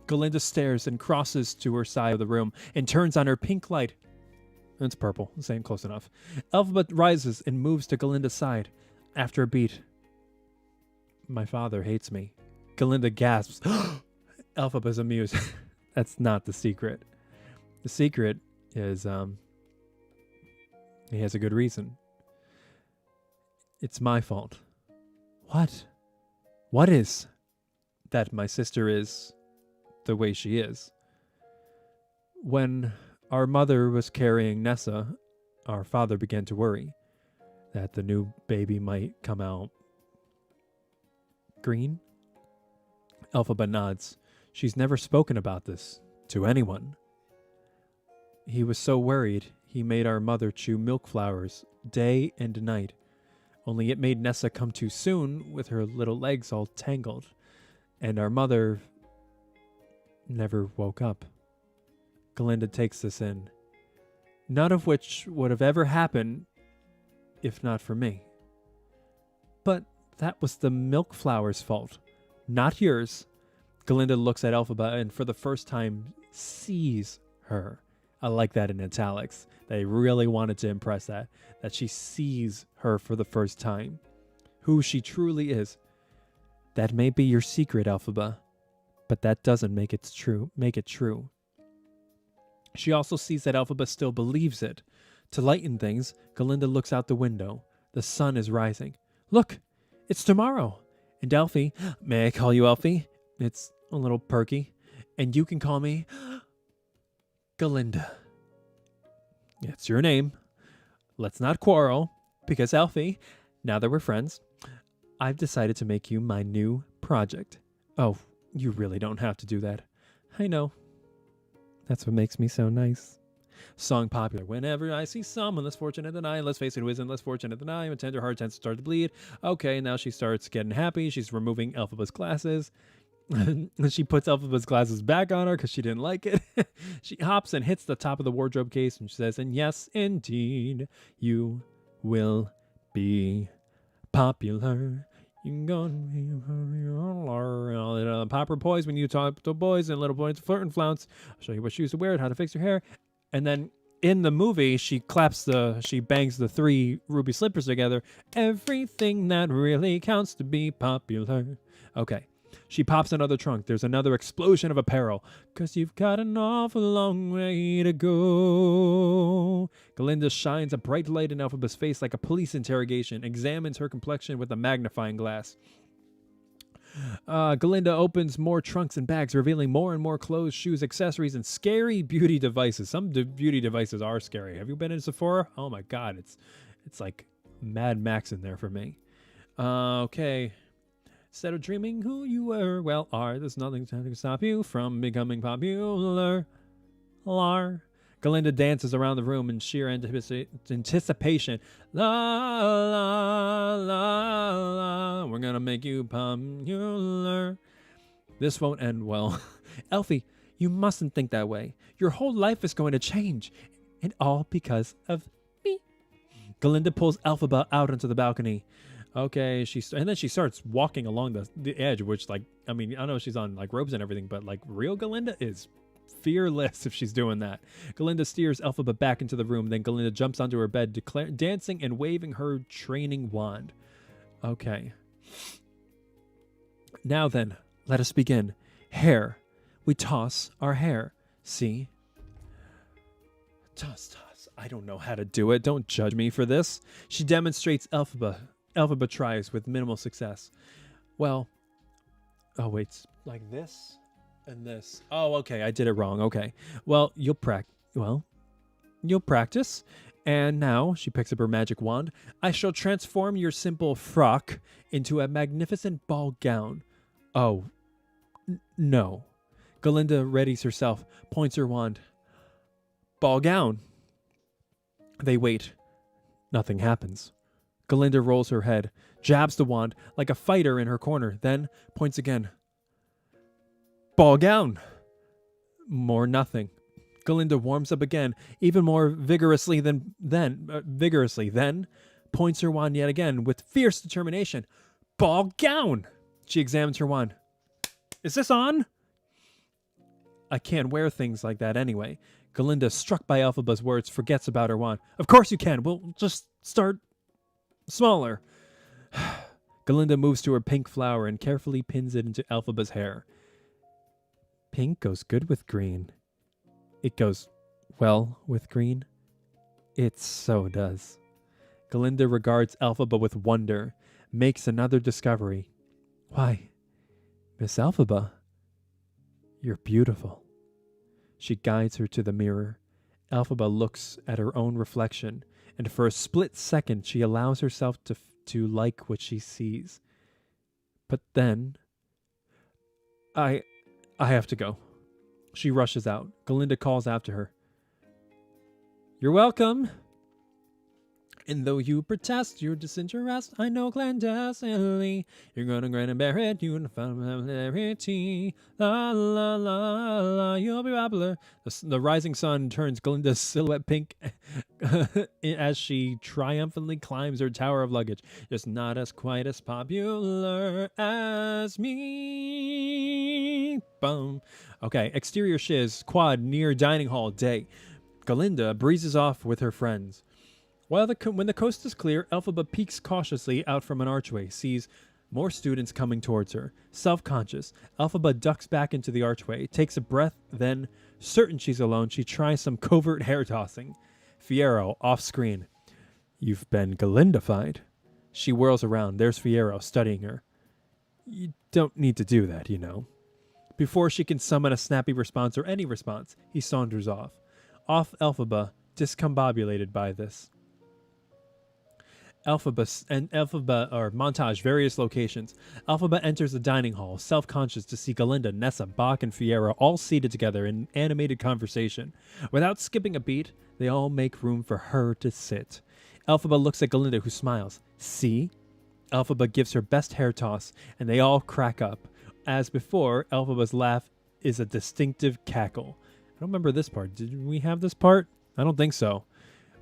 Glinda stares and crosses to her side of the room and turns on her pink light. It's purple. Same, close enough. Elphaba rises and moves to Glinda's side. After a beat. My father hates me. Glinda gasps. Elphaba's amused. That's not the secret. The secret is, he has a good reason. It's my fault. What? What is? That my sister is the way she is. When our mother was carrying Nessa, our father began to worry that the new baby might come out green. Elphaba nods. She's never spoken about this to anyone. He was so worried, he made our mother chew milk flowers day and night. Only it made Nessa come too soon with her little legs all tangled. And our mother never woke up. Glinda takes this in. None of which would have ever happened if not for me. But that was the milk flower's fault, not yours. Glinda looks at Elphaba and for the first time sees her. I like that in italics. They really wanted to impress that she sees her for the first time. Who she truly is. That may be your secret, Elphaba, but that doesn't make it true. She also sees that Elphaba still believes it. To lighten things, Glinda looks out the window. The sun is rising. Look, it's tomorrow. And Elfie, may I call you Elfie? It's a little perky. And you can call me Glinda. It's your name. Let's not quarrel, because Elfie, now that we're friends, I've decided to make you my new project. Oh, you really don't have to do that. I know. That's what makes me so nice. Song popular. Whenever I see someone less fortunate than I, let's face it, who isn't less fortunate than I, a tender heart tends to start to bleed. Okay, now she starts getting happy. She's removing Elphaba's glasses. She puts Elphaba's glasses back on her because she didn't like it. She hops and hits the top of the wardrobe case and she says, and yes, indeed, you will be popular. You're gonna be popular. Pop her poise when you talk to boys and little boys flirt and flounce. I'll show you what shoes to wear and how to fix your hair. And then in the movie, she bangs the 3 ruby slippers together. Everything that really counts to be popular. Okay. She pops another trunk. There's another explosion of apparel. 'Cause you've got an awful long way to go. Glinda shines a bright light in Elphaba's face like a police interrogation. Examines her complexion with a magnifying glass. Glinda opens more trunks and bags, revealing more and more clothes, shoes, accessories, and scary beauty devices. Some beauty devices are scary. Have you been in Sephora? Oh my God, it's like Mad Max in there for me. Okay. Instead of dreaming who you were, well, there's nothing to stop you from becoming popular. Glinda dances around the room in sheer anticipation. La, la, la, la. We're gonna make you popular. This won't end well. Elfie, you mustn't think that way. Your whole life is going to change. And all because of me. Glinda pulls Elphaba out onto the balcony. Okay, and then she starts walking along the edge, which, like, I mean, I know she's on, like, robes and everything, but, like, real Glinda is fearless if she's doing that. Glinda steers Elphaba back into the room, then Glinda jumps onto her bed, dancing and waving her training wand. Okay. Now then, let us begin. Hair. We toss our hair. See? Toss, toss. I don't know how to do it. Don't judge me for this. She demonstrates Elphaba. Elphaba tries with minimal success. Well, oh wait, like this and this. Oh, okay, I did it wrong. Okay. Well, you'll practice. And now, she picks up her magic wand. I shall transform your simple frock into a magnificent ball gown. Oh, no. Glinda readies herself, points her wand. Ball gown. They wait. Nothing happens. Glinda rolls her head, jabs the wand like a fighter in her corner, then points again. Ball gown. More nothing. Glinda warms up again, even more vigorously then points her wand yet again with fierce determination. Ball gown. She examines her wand. Is this on? I can't wear things like that anyway. Glinda, struck by Elphaba's words, forgets about her wand. Of course you can. We'll just start smaller. Glinda moves to her pink flower and carefully pins it into Elphaba's hair. Pink goes good with green. It goes well with green. It so does. Glinda regards Elphaba with wonder, makes another discovery. Why, Miss Elphaba, you're beautiful. She guides her to the mirror. Elphaba looks at her own reflection, and for a split second she allows herself to like what she sees. But then, I have to go. She rushes out. Glinda calls after her. You're welcome. And though you protest your disinterest, I know clandestinely you're gonna grin and bear it, uniformity. La la la la, you'll be popular. The rising sun turns Glinda's silhouette pink as she triumphantly climbs her tower of luggage. Just not as quite as popular as me. Boom. Okay, exterior Shiz, quad near dining hall, day. Glinda breezes off with her friends. When the coast is clear, Elphaba peeks cautiously out from an archway, sees more students coming towards her. Self-conscious, Elphaba ducks back into the archway, takes a breath, then, certain she's alone, she tries some covert hair tossing. Fiero, off-screen. You've been Glindified. She whirls around. There's Fiero, studying her. You don't need to do that, you know. Before she can summon a snappy response or any response, he saunters off. Off Elphaba, discombobulated by this. Elphaba montage various locations. Elphaba enters the dining hall, self-conscious to see Glinda, Nessa, Bach, and Fiero all seated together in animated conversation. Without skipping a beat, they all make room for her to sit. Elphaba looks at Glinda, who smiles. See? Elphaba gives her best hair toss, and they all crack up. As before, Elphaba's laugh is a distinctive cackle. I don't remember this part. Did we have this part? I don't think so.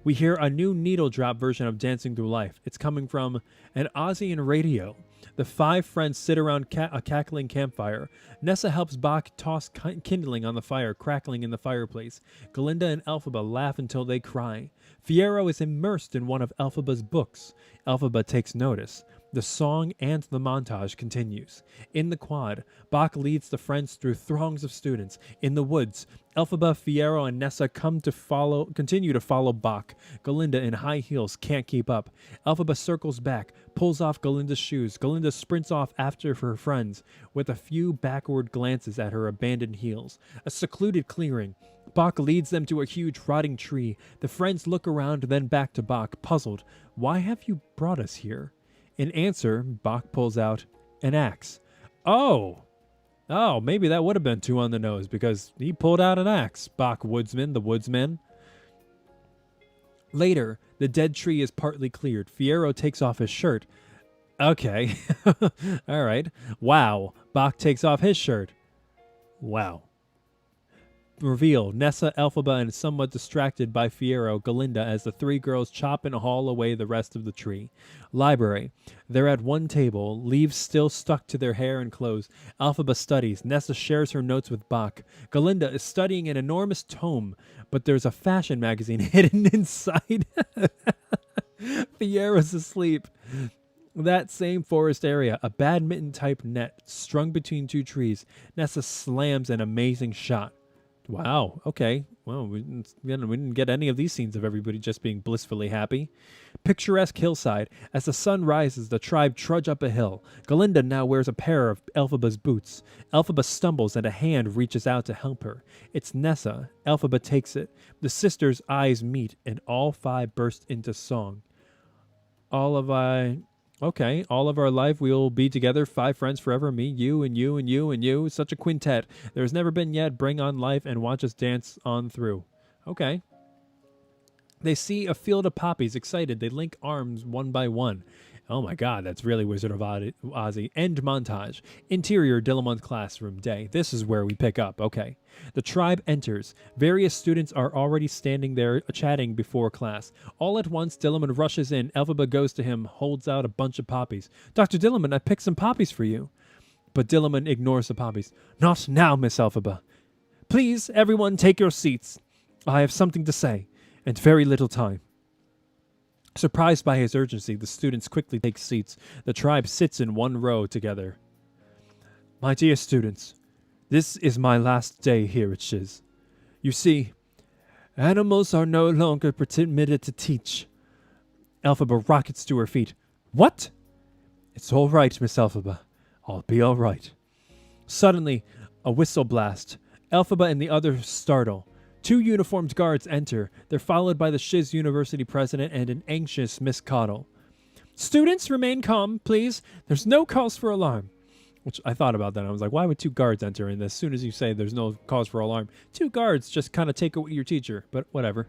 We hear a new needle drop version of Dancing Through Life. It's coming from an Ozian radio. The five friends sit around a cackling campfire. Nessa helps Bach toss kindling on the fire, crackling in the fireplace. Glinda and Elphaba laugh until they cry. Fiero is immersed in one of Elphaba's books. Elphaba takes notice. The song and the montage continues. In the quad, Bach leads the friends through throngs of students. In the woods, Elphaba, Fiero, and Nessa continue to follow Bach. Glinda, in high heels, can't keep up. Elphaba circles back, pulls off Glinda's shoes. Glinda sprints off after her friends, with a few backward glances at her abandoned heels. A secluded clearing. Bach leads them to a huge rotting tree. The friends look around, then back to Bach, puzzled. Why have you brought us here? In answer, Bach pulls out an axe. Oh, maybe that would have been too on the nose because he pulled out an axe. Bach the woodsman. Later, the dead tree is partly cleared. Fiero takes off his shirt. Okay. All right. Wow. Bach takes off his shirt. Wow. Reveal, Nessa, Elphaba, and somewhat distracted by Fiero, Glinda, as the three girls chop and haul away the rest of the tree. Library. They're at one table, leaves still stuck to their hair and clothes. Elphaba studies. Nessa shares her notes with Bach. Glinda is studying an enormous tome, but there's a fashion magazine hidden inside. Fiero's asleep. That same forest area, a badminton-type net strung between two trees. Nessa slams an amazing shot. Wow. Okay. Well, we didn't get any of these scenes of everybody just being blissfully happy. Picturesque hillside. As the sun rises, the tribe trudge up a hill. Glinda now wears a pair of Elphaba's boots. Elphaba stumbles and a hand reaches out to help her. It's Nessa. Elphaba takes it. The sisters' eyes meet and all five burst into song. All of our life we'll be together, five friends forever, me, you, and you, and you, and you. Such a quintet. There's never been yet. Bring on life and watch us dance on through. Okay. They see a field of poppies. Excited, they link arms one by one. Oh my god, that's really Wizard of Ozzy. End montage. Interior Dillamond classroom day. This is where we pick up. Okay. The tribe enters. Various students are already standing there chatting before class. All at once, Dillamond rushes in. Elphaba goes to him, holds out a bunch of poppies. Dr. Dillamond, I picked some poppies for you. But Dillamond ignores the poppies. Not now, Miss Elphaba. Please, everyone, take your seats. I have something to say, and very little time. Surprised by his urgency, the students quickly take seats. The tribe sits in one row together. My dear students, this is my last day here at Shiz. You see, animals are no longer permitted to teach. Elphaba rockets to her feet. What? It's all right, Miss Elphaba. I'll be all right. Suddenly, a whistle blast. Elphaba and the others startle. Two uniformed guards enter. They're followed by the Shiz University president and an anxious Miss Cottle. Students, remain calm, please. There's no cause for alarm. Which I thought about that. I was like, why would two guards enter? And as soon as you say there's no cause for alarm, two guards just kind of take away your teacher. But whatever.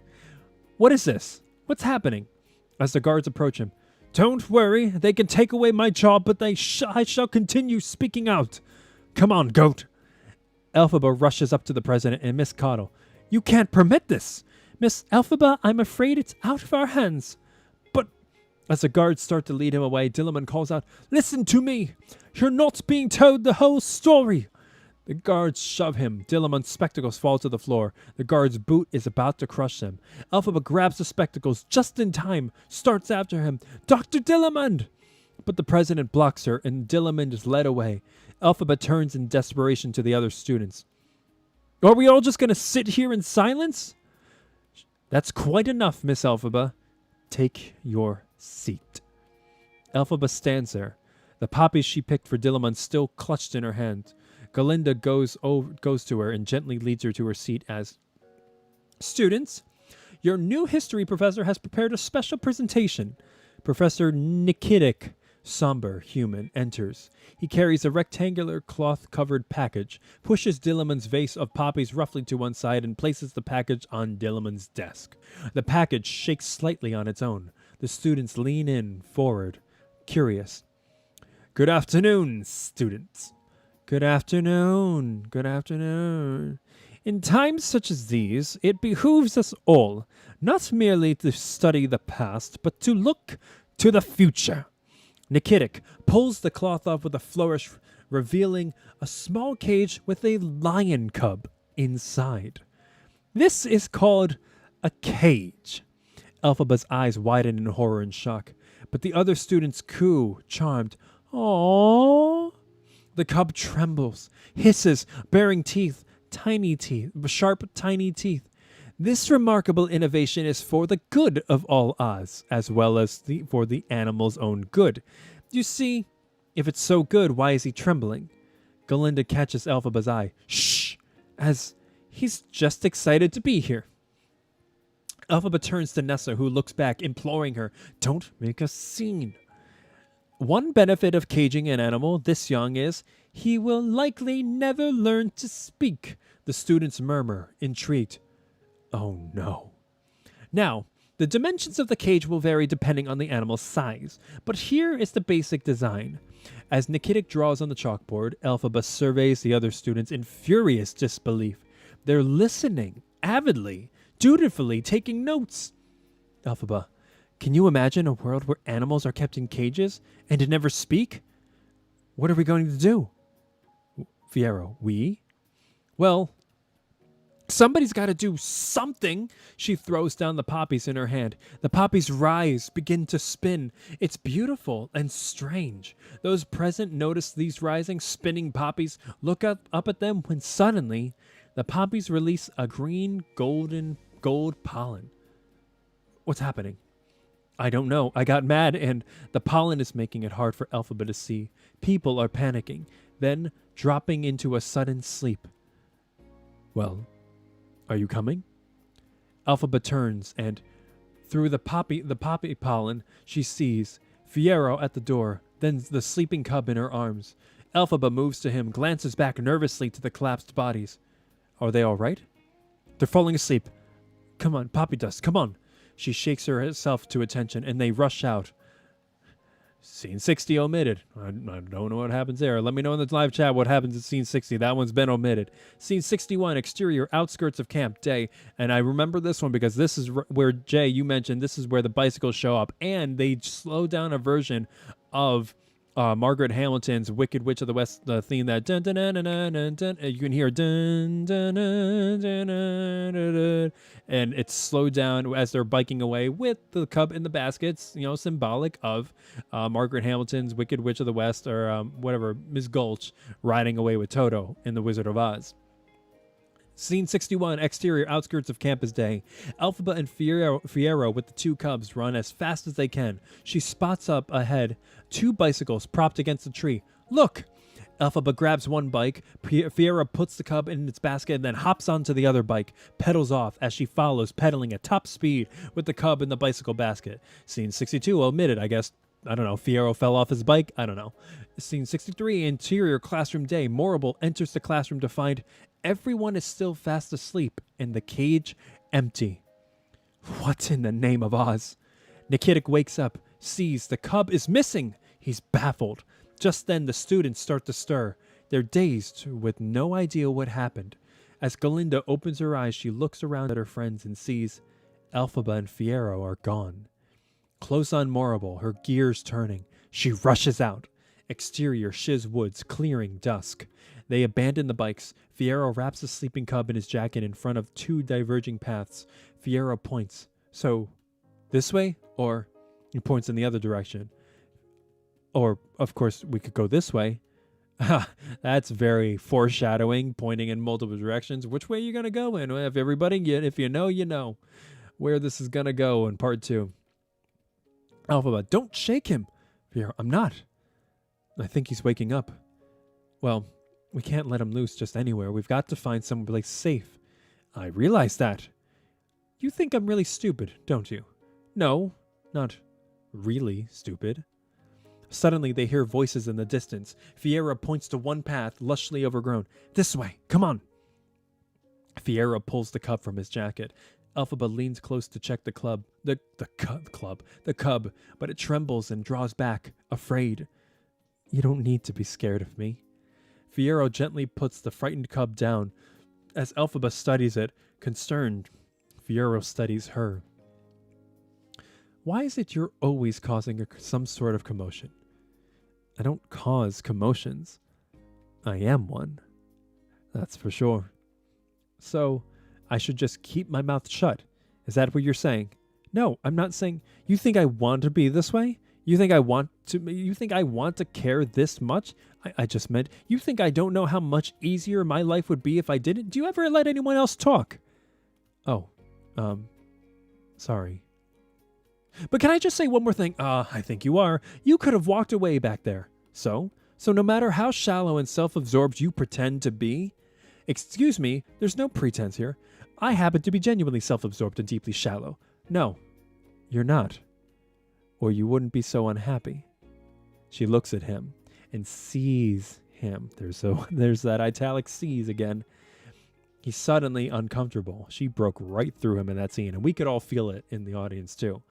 What is this? What's happening? As the guards approach him. Don't worry. They can take away my job, but I shall continue speaking out. Come on, goat. Elphaba rushes up to the president and Miss Cottle. You can't permit this. Miss Elphaba, I'm afraid it's out of our hands. But as the guards start to lead him away, Dillamond calls out, Listen to me. You're not being told the whole story. The guards shove him. Dillamond's spectacles fall to the floor. The guard's boot is about to crush him. Elphaba grabs the spectacles just in time, starts after him. Dr. Dillamond! But the president blocks her, and Dillamond is led away. Elphaba turns in desperation to the other students. Are we all just going to sit here in silence? That's quite enough, Miss Elphaba. Take your seat. Elphaba stands there. The poppies she picked for Dillamond still clutched in her hand. Glinda goes to her and gently leads her to her seat as... Students, your new history professor has prepared a special presentation. Professor Nikitic, somber human, enters. He carries a rectangular cloth-covered package, pushes Dillamond's vase of poppies roughly to one side, and places the package on Dillamond's desk. The package shakes slightly on its own. The students lean in, forward, curious. Good afternoon, students. Good afternoon. Good afternoon. In times such as these, it behooves us all not merely to study the past, but to look to the future. Nikitic pulls the cloth off with a flourish, revealing a small cage with a lion cub inside. This is called a cage. Elphaba's eyes widen in horror and shock, but the other students coo, charmed. Aww. The cub trembles, hisses, bearing teeth, sharp, tiny teeth. This remarkable innovation is for the good of all Oz, as well as for the animal's own good. You see, if it's so good, why is he trembling? Glinda catches Elphaba's eye. Shh! As he's just excited to be here. Elphaba turns to Nessa, who looks back, imploring her, Don't make a scene. One benefit of caging an animal this young is he will likely never learn to speak. The students murmur, intrigued. Oh no. Now, the dimensions of the cage will vary depending on the animal's size, but here is the basic design. As Nikitic draws on the chalkboard, Elphaba surveys the other students in furious disbelief. They're listening, avidly, dutifully taking notes. Elphaba, can you imagine a world where animals are kept in cages and to never speak? What are we going to do? Fiero, we? Well, somebody's got to do something. She throws down the poppies in her hand. The poppies rise, begin to spin. It's beautiful and strange. Those present notice these rising, spinning poppies, look up at them when suddenly The poppies release a green gold pollen. What's happening? I don't know. I got mad and the pollen is making it hard for Elphaba to see. People are panicking, then dropping into a sudden sleep. Well, are you coming? Elphaba turns and through the poppy pollen she sees Fiero at the door, then the sleeping cub in her arms. Elphaba moves to him, glances back nervously to the collapsed bodies. Are they all right? They're falling asleep. Come on, Poppy Dust, come on. She shakes herself to attention, and they rush out. Scene 60 omitted. I don't know what happens there. Let me know in the live chat what happens in scene 60. That one's been omitted. Scene 61, exterior, outskirts of camp, day. And I remember this one because this is where, Jay, you mentioned this is where the bicycles show up. And they slow down a version of Margaret Hamilton's Wicked Witch of the West, the theme that dun dun dun dun dun dun. You can hear dun dun dun dun dun dun dun, and it's slowed down as they're biking away with the cub in the baskets. You know, symbolic of Margaret Hamilton's Wicked Witch of the West, or whatever, Ms. Gulch riding away with Toto in The Wizard of Oz. Scene 61, exterior, outskirts of campus day. Elphaba and Fiero with the two cubs run as fast as they can. She spots up ahead 2 bicycles propped against a tree. Look! Elphaba grabs one bike. Fiero puts the cub in its basket and then hops onto the other bike, pedals off as she follows, pedaling at top speed with the cub in the bicycle basket. Scene 62, omitted, I guess. I don't know, Fiero fell off his bike? I don't know. Scene 63, interior classroom day. Morrible enters the classroom to find everyone is still fast asleep and the cage empty. What in the name of Oz? Nikitic wakes up, sees the cub is missing. He's baffled. Just then the students start to stir. They're dazed with no idea what happened. As Glinda opens her eyes, she looks around at her friends and sees Elphaba and Fiero are gone. Close on Morrible, her gears turning. She rushes out. Exterior, Shiz Woods, clearing, dusk. They abandon the bikes. Fiero wraps the sleeping cub in his jacket in front of 2 diverging paths. Fiero points. So, this way? Or, he points in the other direction. Or, of course, we could go this way. That's very foreshadowing, pointing in multiple directions. Which way are you going to go in? If if you know where this is going to go in part 2. Elphaba, don't shake him. Fiero, I'm not. I think he's waking up. Well, we can't let him loose just anywhere. We've got to find some place safe. I realize that. You think I'm really stupid, don't you? No, not really stupid. Suddenly, they hear voices in the distance. Fiero points to one path, lushly overgrown. This way, come on. Fiero pulls the cub from his jacket. Elphaba leans close to check the cub, but it trembles and draws back, afraid. You don't need to be scared of me. Fiero gently puts the frightened cub down. As Elphaba studies it, concerned, Fiero studies her. Why is it you're always causing some sort of commotion? I don't cause commotions. I am one. That's for sure. So, I should just keep my mouth shut. Is that what you're saying? No, I'm not saying. You think I want to be this way? You think I want to care this much? I just meant, you think I don't know how much easier my life would be if I didn't? Do you ever let anyone else talk? Oh, sorry. But can I just say one more thing? I think you are. You could have walked away back there. So no matter how shallow and self-absorbed you pretend to be, excuse me, there's no pretense here. I happen to be genuinely self-absorbed and deeply shallow. No, you're not. Or you wouldn't be so unhappy. She looks at him and sees him. There's that italic sees again. He's suddenly uncomfortable. She broke right through him in that scene, and we could all feel it in the audience too.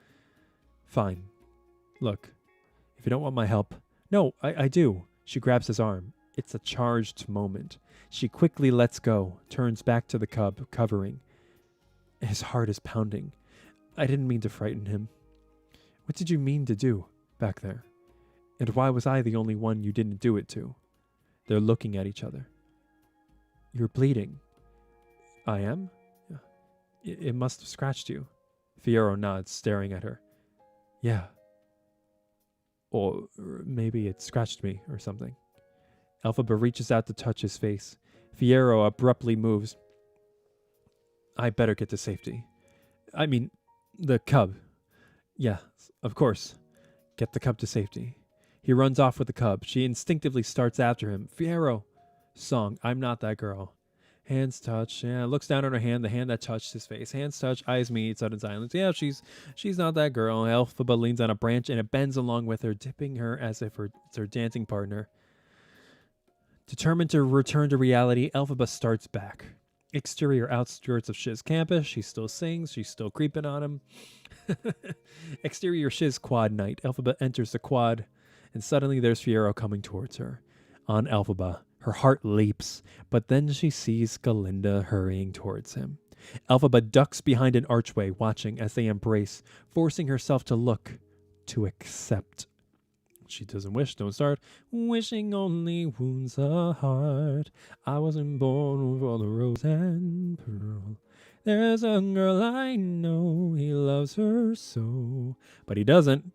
Fine. Look, if you don't want my help... No, I do. She grabs his arm. It's a charged moment. She quickly lets go, turns back to the cub, covering. His heart is pounding. I didn't mean to frighten him. What did you mean to do back there? And why was I the only one you didn't do it to? They're looking at each other. You're bleeding. I am? It must have scratched you. Fiero nods, staring at her. Yeah. Or maybe it scratched me or something. Elphaba reaches out to touch his face. Fiero abruptly moves. I better get to safety. I mean, the cub. Yeah, of course. Get the cub to safety. He runs off with the cub. She instinctively starts after him. Fiero. Song, I'm not that girl. Hands touch. Yeah, looks down at her hand, the hand that touched his face. Hands touch, eyes meet, sudden silence. Yeah, she's not that girl. Elphaba leans on a branch and it bends along with her, dipping her as if it's her dancing partner. Determined to return to reality, Elphaba starts back. Exterior outskirts of Shiz campus. She still sings. She's still creeping on him. Exterior Shiz quad night. Elphaba enters the quad, and suddenly there's Fiero coming towards her. On Elphaba, her heart leaps, but then she sees Glinda hurrying towards him. Elphaba ducks behind an archway, watching as they embrace, forcing herself to look, to accept. She doesn't wish, don't start. Wishing only wounds a heart. I wasn't born with all the rose and pearl. There's a girl I know, he loves her so. But he doesn't.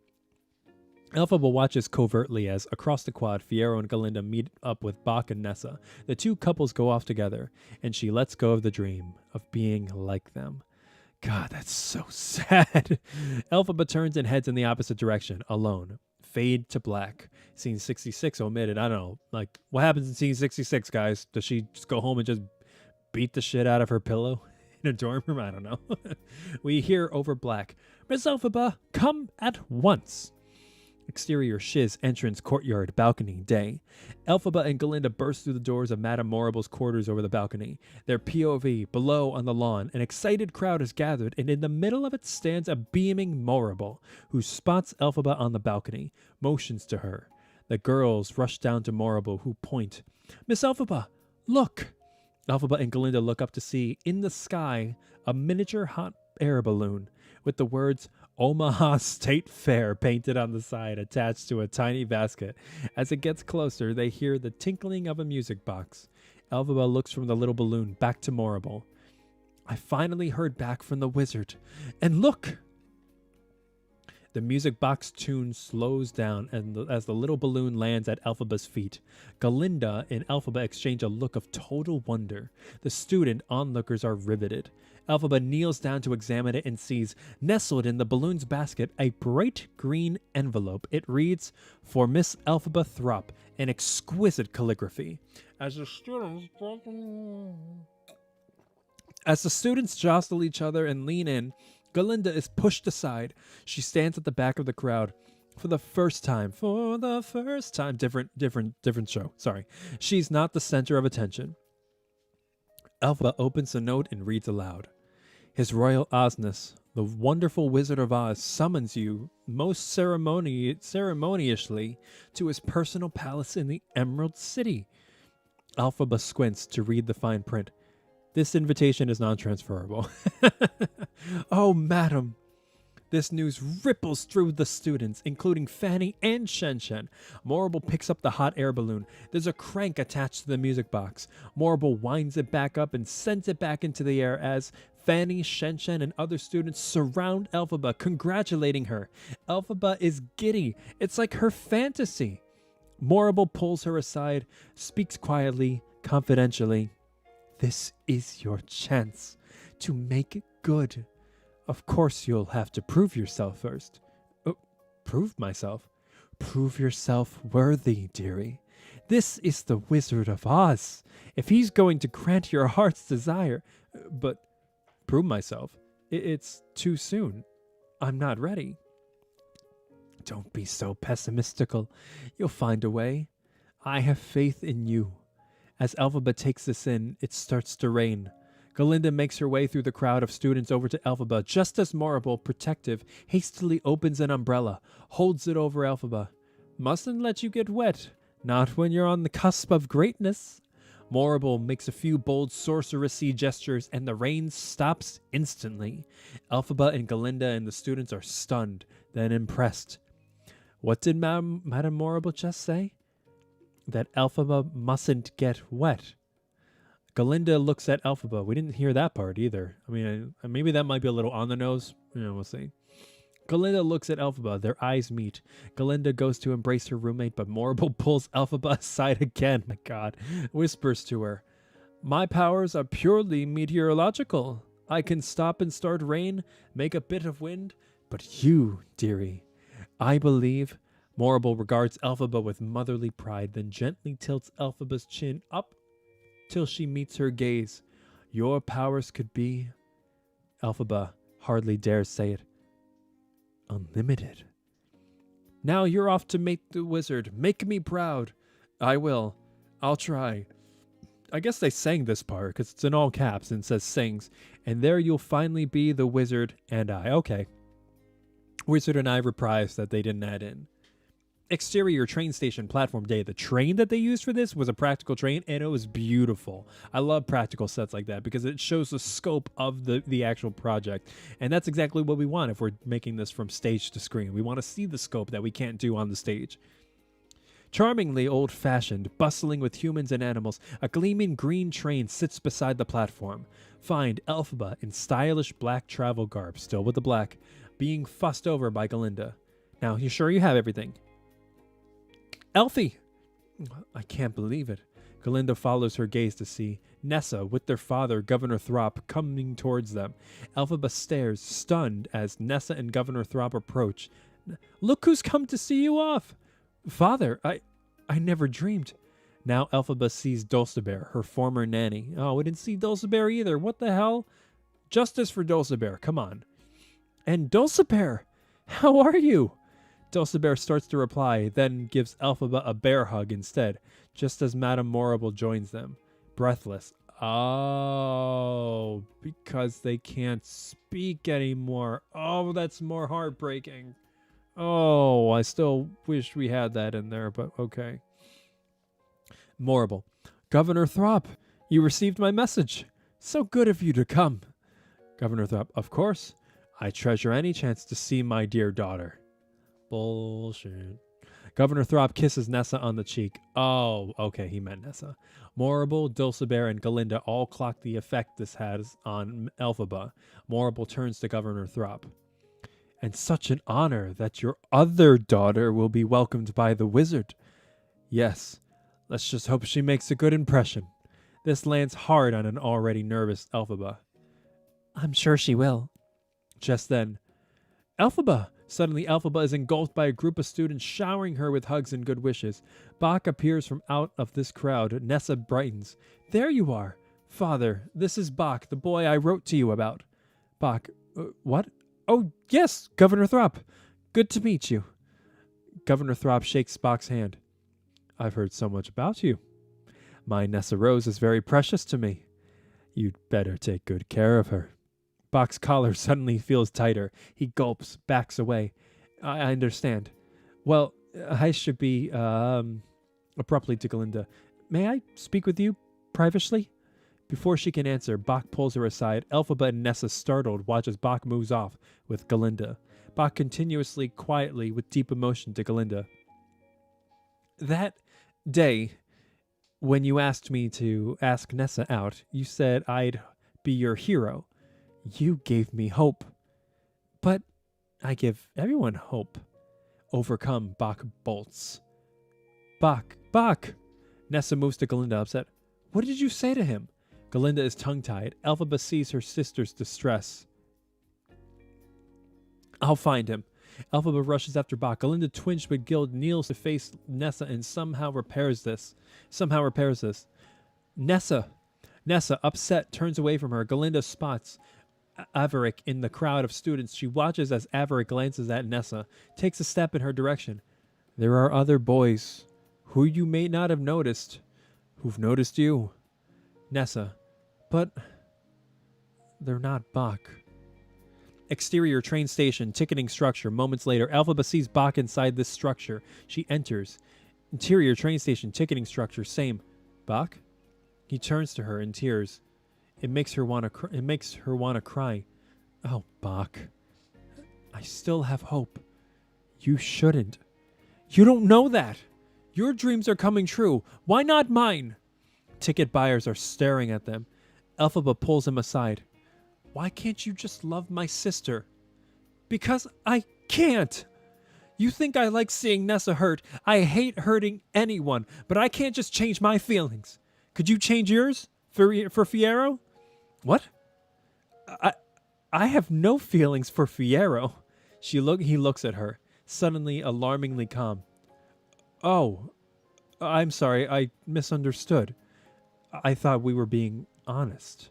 Elphaba watches covertly as, across the quad, Fiero and Glinda meet up with Bach and Nessa. The two couples go off together, and she lets go of the dream of being like them. God, that's so sad. Elphaba turns and heads in the opposite direction, alone. Fade to black. Scene 66 omitted. I don't know. Like, what happens in scene 66, guys? Does she just go home and just beat the shit out of her pillow in a dorm room? I don't know. We hear over black, Miss Elphaba, come at once. Exterior Shiz, entrance, courtyard, balcony, day. Elphaba and Glinda burst through the doors of Madame Morrible's quarters over the balcony. Their POV, below on the lawn, an excited crowd is gathered, and in the middle of it stands a beaming Morrible, who spots Elphaba on the balcony, motions to her. The girls rush down to Morrible, who point. Miss Elphaba, look! Elphaba and Glinda look up to see, in the sky, a miniature hot air balloon, with the words, Omaha State Fair painted on the side, attached to a tiny basket. As it gets closer, they hear the tinkling of a music box. Elphaba looks from the little balloon back to Morrible. I finally heard back from the wizard. And look! The music box tune slows down as the little balloon lands at Elphaba's feet. Glinda and Elphaba exchange a look of total wonder. The student onlookers are riveted. Elphaba kneels down to examine it and sees, nestled in the balloon's basket, a bright green envelope. It reads, For Miss Elphaba Throp, in exquisite calligraphy. As the students jostle each other and lean in, Glinda is pushed aside. She stands at the back of the crowd. For the first time, different show, sorry. She's not the center of attention. Elphaba opens the note and reads aloud. His Royal Osness, the wonderful Wizard of Oz, summons you most ceremoniously to his personal palace in the Emerald City. Elphaba squints to read the fine print. This invitation is non-transferable. Oh, madam. This news ripples through the students, including Fanny and Shen Shen. Morrible picks up the hot air balloon. There's a crank attached to the music box. Morrible winds it back up and sends it back into the air as Fanny, Shen Shen, and other students surround Elphaba, congratulating her. Elphaba is giddy. It's like her fantasy. Morrible pulls her aside, speaks quietly, confidentially. This is your chance to make it good. Of course you'll have to prove yourself first. Prove myself? Prove yourself worthy, dearie. This is the Wizard of Oz. If he's going to grant your heart's desire... But prove myself? It's too soon. I'm not ready. Don't be so pessimistical. You'll find a way. I have faith in you. As Elphaba takes this in, it starts to rain. Glinda makes her way through the crowd of students over to Elphaba, just as Morrible, protective, hastily opens an umbrella, holds it over Elphaba. Mustn't let you get wet, not when you're on the cusp of greatness. Morrible makes a few bold sorceresy gestures, and the rain stops instantly. Elphaba and Glinda and the students are stunned, then impressed. What did Madame Morrible just say? That Elphaba mustn't get wet. Glinda looks at Elphaba. We didn't hear that part either. I mean, maybe that might be a little on the nose. We'll see. Glinda looks at Elphaba. Their eyes meet. Glinda goes to embrace her roommate, but Morrible pulls Elphaba aside again. My God. Whispers to her. My powers are purely meteorological. I can stop and start rain, make a bit of wind, but you, dearie, I believe. Morrible regards Elphaba with motherly pride, then gently tilts Elphaba's chin up till she meets her gaze. Your powers could be, Elphaba hardly dares say it, unlimited. Now you're off to make the wizard. Make me proud. I will. I'll try. I guess they sang this part because it's in all caps and it says sings. And there you'll finally be the wizard and I. Okay. Wizard and I reprised that they didn't add in. Exterior train station platform day. The train that they used for this was a practical train and it was beautiful. I love practical sets like that because it shows the scope of the actual project. And that's exactly what we want if we're making this from stage to screen. We want to see the scope that we can't do on the stage. Charmingly old-fashioned, bustling with humans and animals, a gleaming green train sits beside the platform. Find Elphaba in stylish black travel garb, still with the black, being fussed over by Glinda. Now, you sure you have everything? Elfie! I can't believe it. Glinda follows her gaze to see Nessa with their father, Governor Throp, coming towards them. Elphaba stares, stunned, as Nessa and Governor Throp approach. Look who's come to see you off! Father, I never dreamed. Now Elphaba sees Dulcibert, her former nanny. Oh, we didn't see Dulcibert either. What the hell? Justice for Dulcibert, come on. And Dulcibert, how are you? Dulcibert starts to reply, then gives Elphaba a bear hug instead, just as Madame Morrible joins them, breathless. Oh, because they can't speak anymore. Oh, that's more heartbreaking. Oh, I still wish we had that in there, but okay. Morrible. Governor Throp, you received my message. So good of you to come. Governor Throp, of course. I treasure any chance to see my dear daughter. Bullshit. Governor Throp kisses Nessa on the cheek. Oh, okay, he meant Nessa. Morrible, Dulcibert, and Glinda all clock the effect this has on Elphaba. Morrible turns to Governor Throp. And such an honor that your other daughter will be welcomed by the wizard. Yes, let's just hope she makes a good impression. This lands hard on an already nervous Elphaba. I'm sure she will. Just then, Elphaba! Suddenly, Elphaba is engulfed by a group of students showering her with hugs and good wishes. Bach appears from out of this crowd. Nessa brightens. There you are. Father, this is Bach, the boy I wrote to you about. Bach, what? Oh, yes, Governor Throp. Good to meet you. Governor Throp shakes Bach's hand. I've heard so much about you. My Nessa Rose is very precious to me. You'd better take good care of her. Bach's collar suddenly feels tighter. He gulps, backs away. I understand. Well, I should be, abruptly to Glinda. May I speak with you privately? Before she can answer, Bach pulls her aside. Elphaba and Nessa, startled, watch as Bach moves off with Glinda. Bach continuously, quietly, with deep emotion to Glinda. That day, when you asked me to ask Nessa out, you said I'd be your hero. You gave me hope. But I give everyone hope. Overcome, Bach bolts. Bach! Nessa moves to Glinda, upset. What did you say to him? Glinda is tongue-tied. Elphaba sees her sister's distress. I'll find him. Elphaba rushes after Bach. Glinda, twinged with guilt, kneels to face Nessa and somehow repairs this. Nessa, upset, turns away from her. Glinda spots Averick in the crowd of students. She watches as Averick glances at Nessa, takes a step in her direction. There are other boys who you may not have noticed, who've noticed you. Nessa, but they're not Bach. Exterior train station, ticketing structure. Moments later, Elphaba sees Bach inside this structure. She enters. Interior train station, ticketing structure, same. Bach? He turns to her in tears. It makes her want to cry. Oh, Bach. I still have hope. You shouldn't. You don't know that. Your dreams are coming true. Why not mine? Ticket buyers are staring at them. Elphaba pulls him aside. Why can't you just love my sister? Because I can't. You think I like seeing Nessa hurt. I hate hurting anyone, but I can't just change my feelings. Could you change yours for Fiero? What? I, I have no feelings for Fiero. He looks at her, suddenly alarmingly calm. Oh, I'm sorry, I misunderstood. I thought we were being honest.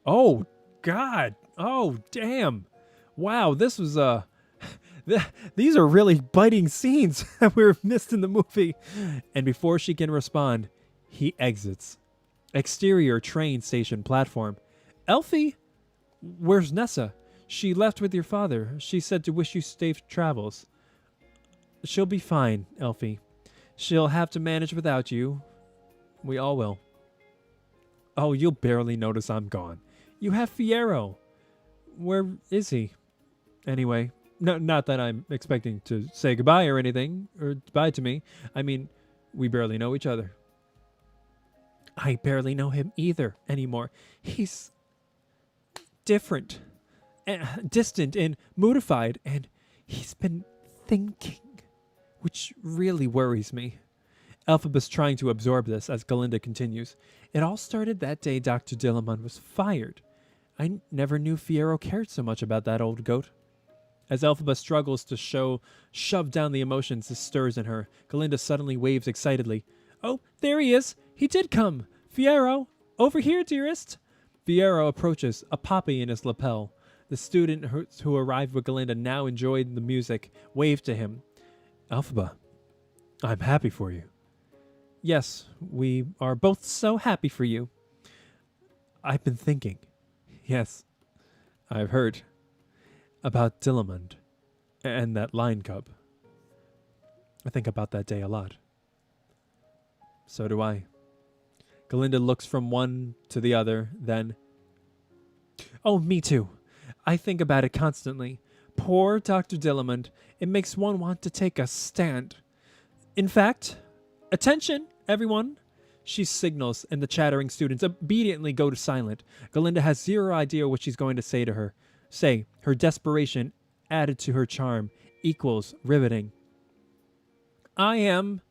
Oh, God. Oh, damn. Wow, this was these are really biting scenes that we were missed in the movie. And before she can respond, he exits. Exterior train station platform. Elfie? Where's Nessa? She left with your father. She said to wish you safe travels. She'll be fine, Elfie. She'll have to manage without you. We all will. Oh, you'll barely notice I'm gone. You have Fiero. Where is he? Anyway, no, not that I'm expecting to say goodbye or anything, or bye to me. I mean, we barely know each other. I barely know him either anymore. He's different, distant, and moodified, and he's been thinking, which really worries me. Elphaba's trying to absorb this as Glinda continues. It all started that day Dr. Dillamond was fired. I never knew Fiero cared so much about that old goat. As Elphaba struggles to shove down the emotions this stirs in her, Glinda suddenly waves excitedly. Oh, there he is! He did come! Fiero! Over here, dearest! Fiero approaches, a poppy in his lapel. The student who arrived with Glinda now enjoyed the music, waved to him. Elphaba, I'm happy for you. Yes, we are both so happy for you. I've been thinking. Yes, I've heard. About Dillamond and that lion cub. I think about that day a lot. So do I. Glinda looks from one to the other, then... Oh, me too. I think about it constantly. Poor Dr. Dillamond. It makes one want to take a stand. In fact, attention, everyone. She signals, and the chattering students obediently go to silent. Glinda has zero idea what she's going to say to her. Her desperation added to her charm equals riveting. I am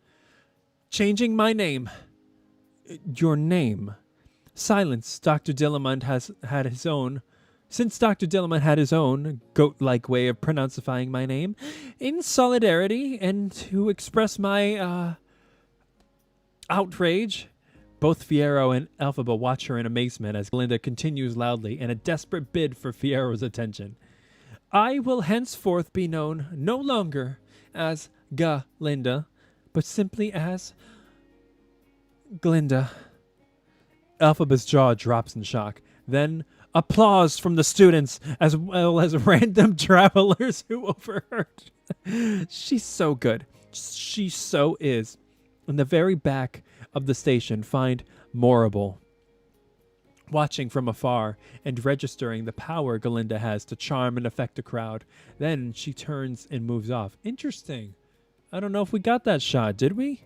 changing my name. Your name. Silence. Dr. Dillamond has had his own. Since Dr. Dillamond had his own goat-like way of pronouncifying my name, in solidarity and to express my outrage. Both Fiero and Elphaba watch her in amazement as Glinda continues loudly in a desperate bid for Fiero's attention. I will henceforth be known no longer as Glinda, but simply as Glinda. Elphaba's jaw drops in shock. Then applause from the students as well as random travelers who overheard. She's so good. She so is. In the very back of the station, find Morrible, watching from afar and registering the power Glinda has to charm and affect a crowd. Then she turns and moves off. Interesting. I don't know if we got that shot, did we?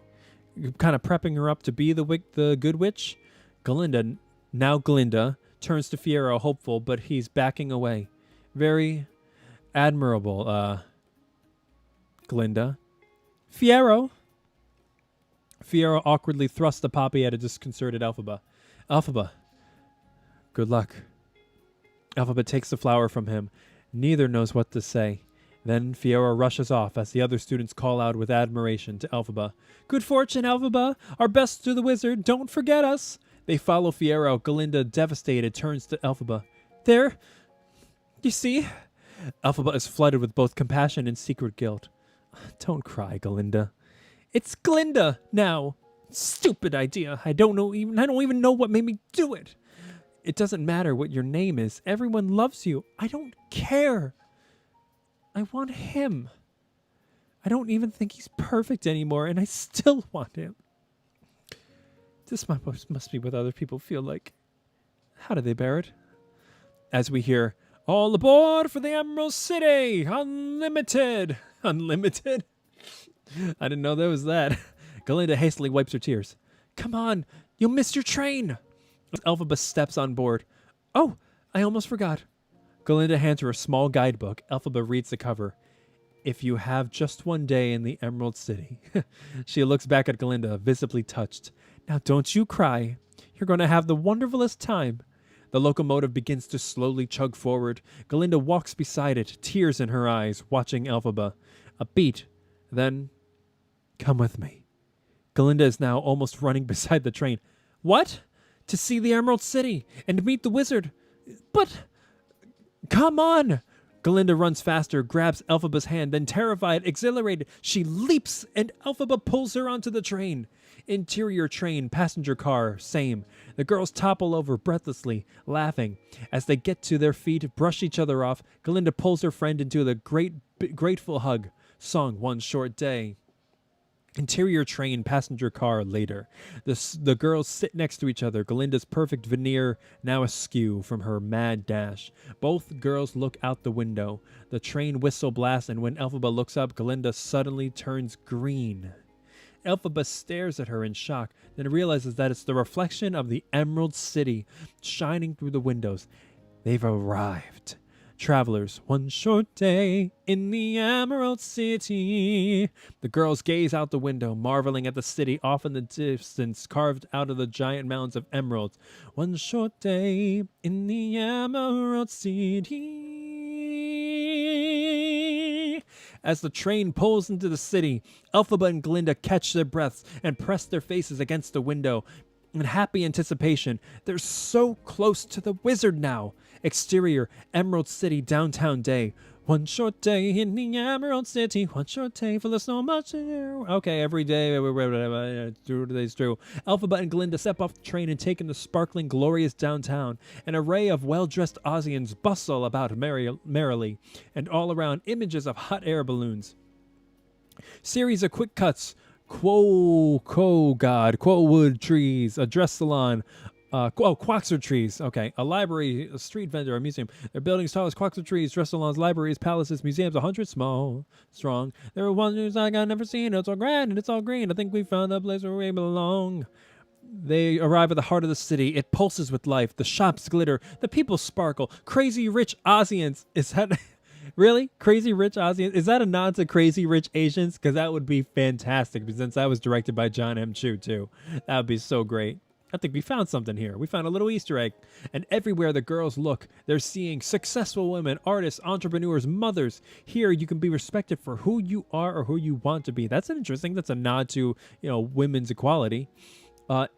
Kind of prepping her up to be the good witch. Glinda turns to Fiero, hopeful, but he's backing away. Very admirable, Glinda. Fiero awkwardly thrusts the poppy at a disconcerted Elphaba. Elphaba, good luck. Elphaba takes the flower from him. Neither knows what to say. Then Fiero rushes off as the other students call out with admiration to Elphaba. Good fortune, Elphaba! Our best to the wizard! Don't forget us! They follow Fiero. Glinda, devastated, turns to Elphaba. There! You see? Elphaba is flooded with both compassion and secret guilt. Don't cry, Glinda. It's Glinda now. Stupid idea. I don't even know what made me do it. It doesn't matter what your name is. Everyone loves you. I don't care. I want him. I don't even think he's perfect anymore, and I still want him. This must be what other people feel like. How do they bear it? As we hear, all aboard for the Emerald City! Unlimited! Unlimited? I didn't know there was that. Glinda hastily wipes her tears. Come on, you'll miss your train. Elphaba steps on board. Oh, I almost forgot. Glinda hands her a small guidebook. Elphaba reads the cover. If you have just one day in the Emerald City. She looks back at Glinda, visibly touched. Now don't you cry. You're going to have the wonderfulest time. The locomotive begins to slowly chug forward. Glinda walks beside it, tears in her eyes, watching Elphaba. A beat, then, come with me. Glinda is now almost running beside the train. What? To see the Emerald City and meet the wizard. But, come on! Glinda runs faster, grabs Elphaba's hand, then terrified, exhilarated, she leaps and Elphaba pulls her onto the train. Interior train, passenger car, same. The girls topple over breathlessly, laughing. As they get to their feet, brush each other off, Glinda pulls her friend into the grateful hug. Song, One Short Day. Interior train, passenger car, later. The girls sit next to each other, Glinda's perfect veneer now askew from her mad dash. Both girls look out the window. The train whistle blasts, and when Elphaba looks up, Glinda suddenly turns green. Elphaba stares at her in shock, then realizes that it's the reflection of the Emerald City shining through the windows. They've arrived. Travelers, one short day in the Emerald City. The girls gaze out the window, marveling at the city off in the distance, carved out of the giant mounds of emeralds. One short day in the Emerald City. As the train pulls into the city, Elphaba and Glinda catch their breaths and press their faces against the window. In happy anticipation, they're so close to the wizard now. Exterior, Emerald City, downtown day. One short day in the Emerald City. One short day full of so much to do. Okay, every day. It's true. Elphaba and Glinda step off the train and take in the sparkling, glorious downtown. An array of well-dressed Ozians bustle about merrily, and all around images of hot air balloons. Series of quick cuts. Quo wood trees, a dress salon, Quaxer trees. Okay, a library, a street vendor, a museum. Their buildings tall as Quaxer trees, dress salons, libraries, palaces, museums, 100 strong. There are wonders like I've never seen. It's all grand and it's all green. I think we found a place where we belong. They arrive at the heart of the city. It pulses with life. The shops glitter. The people sparkle. Crazy rich Ozians. Is that... Really? Crazy Rich Ozians? Is that a nod to Crazy Rich Asians? Because that would be fantastic, since that was directed by Jon M too. That would be so great. I think we found something here. We found a little Easter egg. And everywhere the girls look, they're seeing successful women, artists, entrepreneurs, mothers. Here, you can be respected for who you are or who you want to be. That's interesting. That's a nod to, women's equality. Elphaba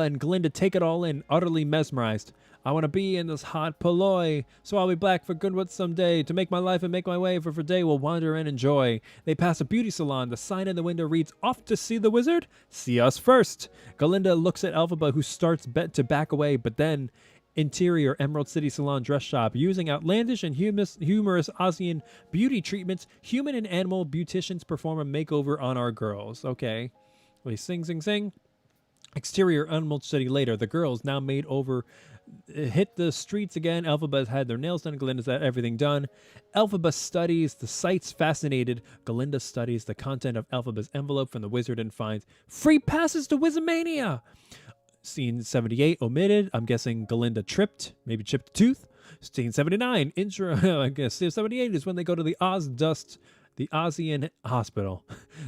and Glinda take it all in, utterly mesmerized. I want to be in this hot polloi, so I'll be back for Goodwood someday, to make my life and make my way, for day we'll wander and enjoy. They pass a beauty salon. The sign in the window reads, off to see the wizard? See us first. Glinda looks at Elphaba, who starts to back away, but then... Interior, Emerald City Salon dress shop. Using outlandish and humorous Ozian beauty treatments, human and animal beauticians perform a makeover on our girls. Okay. We sing. Exterior, Emerald City later. The girls, now made over... hit the streets again. Elphaba's had their nails done. Glinda's had everything done. Elphaba studies the sights, fascinated. Glinda studies the content of Elphaba's envelope from the wizard and finds free passes to Wizardmania. Scene 78 omitted. I'm guessing Glinda tripped, maybe chipped a tooth. Scene 79 intro. I guess 78 is when they go to the the Ozian Hospital.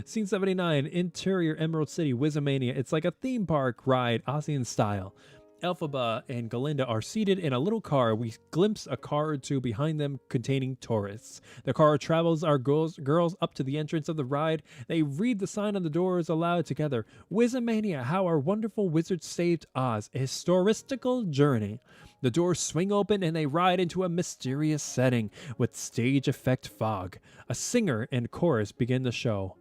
Scene 79 interior, Emerald City, Wizardmania. It's like a theme park ride, Ozian style. Elphaba and Glinda are seated in a little car. We glimpse a car or two behind them containing tourists. The car travels our girls up to the entrance of the ride. They read the sign on the doors aloud together. Wizardmania, how our wonderful wizard saved Oz. A historical journey. The doors swing open and they ride into a mysterious setting with stage effect fog. A singer and chorus begin the show.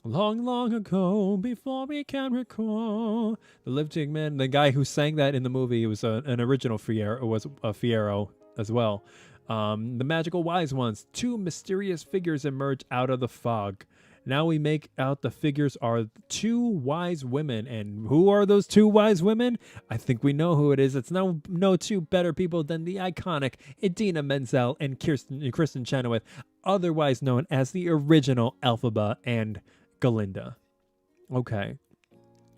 Long, long ago, before we can recall. The Living Man, the guy who sang that in the movie, was an original Fiero, was a Fiero as well. The magical wise ones, two mysterious figures emerge out of the fog. Now we make out the figures are two wise women. And who are those two wise women? I think we know who it is. It's no two better people than the iconic Idina Menzel and Kristen Chenoweth, otherwise known as the original Elphaba and Glinda. Okay.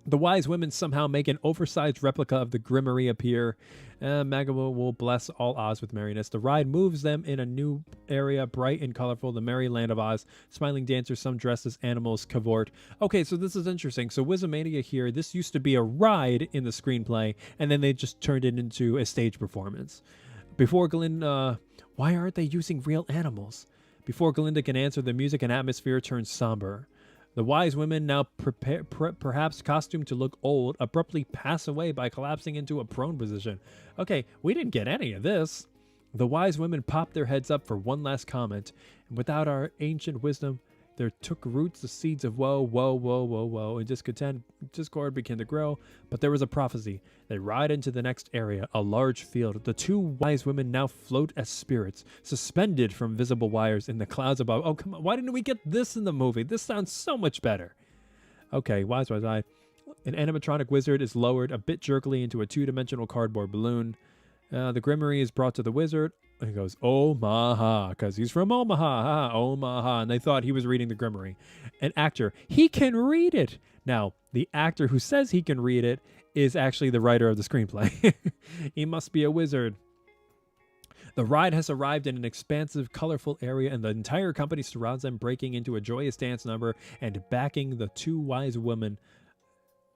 The wise women somehow make an oversized replica of the Grimmery appear. Makeover will bless all Oz with merriness. The ride moves them in a new area, bright and colorful, the merry land of Oz. Smiling dancers, some dressed as animals, cavort. Okay, so this is interesting. So Wizardmania here, this used to be a ride in the screenplay, and then they just turned it into a stage performance. Before Glinda, why aren't they using real animals? Before Glinda can answer, the music and atmosphere turns somber. The wise women, now perhaps costumed to look old, abruptly pass away by collapsing into a prone position. Okay, we didn't get any of this. The wise women pop their heads up for one last comment. And without our ancient wisdom, there took roots the seeds of woe, and discord began to grow. But there was a prophecy. They ride into the next area, a large field. The two wise women now float as spirits, suspended from visible wires in the clouds above. Oh, come on. Why didn't we get this in the movie? This sounds so much better. Okay, wise eye. An animatronic wizard is lowered a bit jerkily into a two-dimensional cardboard balloon. The Grimmery is brought to the wizard. And he goes, Omaha, because he's from Omaha, Omaha. And they thought he was reading the Grimmery. An actor, he can read it. Now, the actor who says he can read it is actually the writer of the screenplay. He must be a wizard. The ride has arrived in an expansive, colorful area, and the entire company surrounds them, breaking into a joyous dance number and backing the two wise women.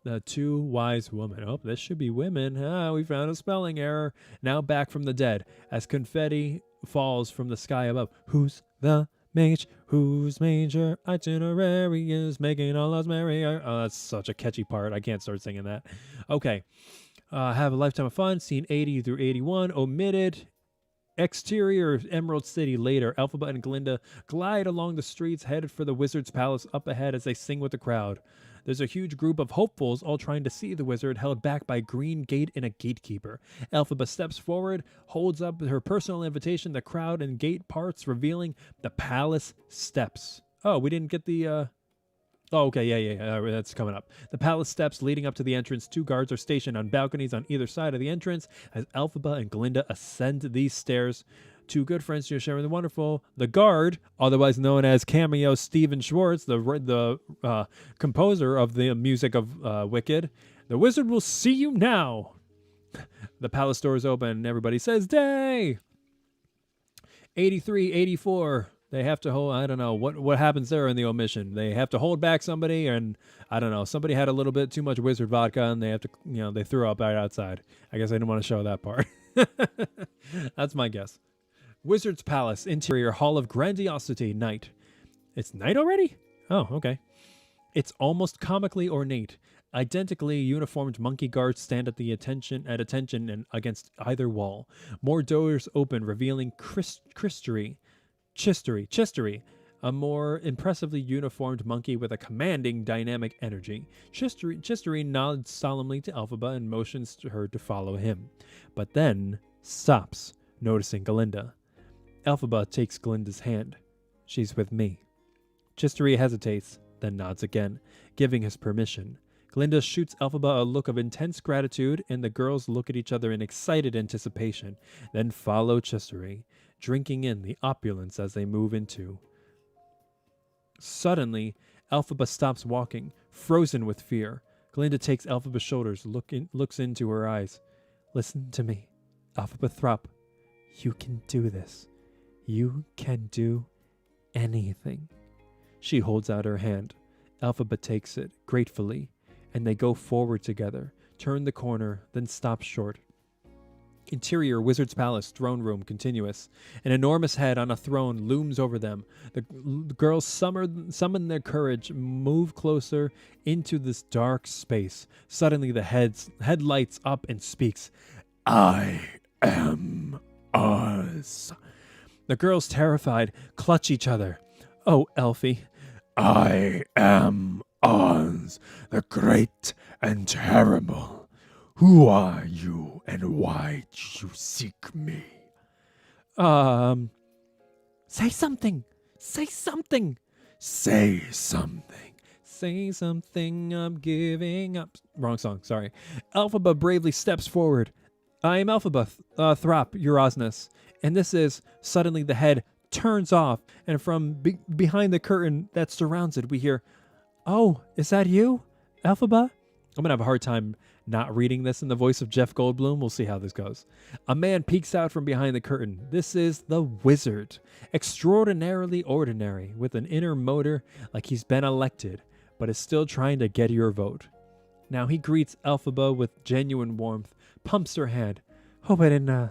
The two wise women. Oh, this should be women. We found a spelling error. Now back from the dead, as confetti falls from the sky above. Who's the mage? Whose major itinerary is making all us merry? Oh, that's such a catchy part. I can't start singing that. Okay. Have a lifetime of fun. Scene 80 through 81. Omitted. Exterior of Emerald City later. Elphaba and Glinda glide along the streets, headed for the Wizard's Palace up ahead as they sing with the crowd. There's a huge group of hopefuls all trying to see the wizard, held back by green gate and a gatekeeper. Elphaba steps forward, holds up her personal invitation. The crowd and gate parts, revealing the palace steps. Oh, we didn't get the... Oh, okay, yeah, that's coming up. The palace steps leading up to the entrance. Two guards are stationed on balconies on either side of the entrance as Elphaba and Glinda ascend these stairs. Two good friends to sharing the wonderful. The guard, otherwise known as Cameo Stephen Schwartz, the composer of the music of Wicked. The wizard will see you now. The palace doors open. Everybody says, day. 83, 84. They have to hold, I don't know, what happens there in the omission? They have to hold back somebody, and I don't know, somebody had a little bit too much wizard vodka, and they have to, they threw up right outside. I guess I didn't want to show that part. That's my guess. Wizard's Palace, interior, hall of grandiosity, night. It's night already? Oh, okay. It's almost comically ornate. Identically uniformed monkey guards stand at attention and against either wall. More doors open, revealing Chistery, a more impressively uniformed monkey with a commanding dynamic energy. Chistery nods solemnly to Elphaba and motions to her to follow him, but then stops, noticing Glinda. Elphaba takes Glinda's hand. She's with me. Chistery hesitates, then nods again, giving his permission. Glinda shoots Elphaba a look of intense gratitude, and the girls look at each other in excited anticipation, then follow Chistery, drinking in the opulence as they move into. Suddenly, Elphaba stops walking, frozen with fear. Glinda takes Elphaba's shoulders, looks into her eyes. Listen to me, Elphaba Throp. You can do this. You can do anything. She holds out her hand. Elphaba takes it, gratefully, and they go forward together, turn the corner, then stop short. Interior, Wizard's Palace, throne room, continuous. An enormous head on a throne looms over them. The girls summon their courage, move closer into this dark space. Suddenly the head lights up and speaks. I am Oz. The girls, terrified, clutch each other. Oh, Elfie. I am Oz, the great and terrible. Who are you and why do you seek me? Say something. Say something. Say something. Say something, I'm giving up. Wrong song, sorry. Elphaba bravely steps forward. I am Elphaba Throp, your Ozness. And this is, suddenly the head turns off, and from behind the curtain that surrounds it, we hear, oh, is that you, Elphaba? I'm going to have a hard time not reading this in the voice of Jeff Goldblum. We'll see how this goes. A man peeks out from behind the curtain. This is the wizard. Extraordinarily ordinary, with an inner motor like he's been elected, but is still trying to get your vote. Now he greets Elphaba with genuine warmth, pumps her hand. Hope I didn't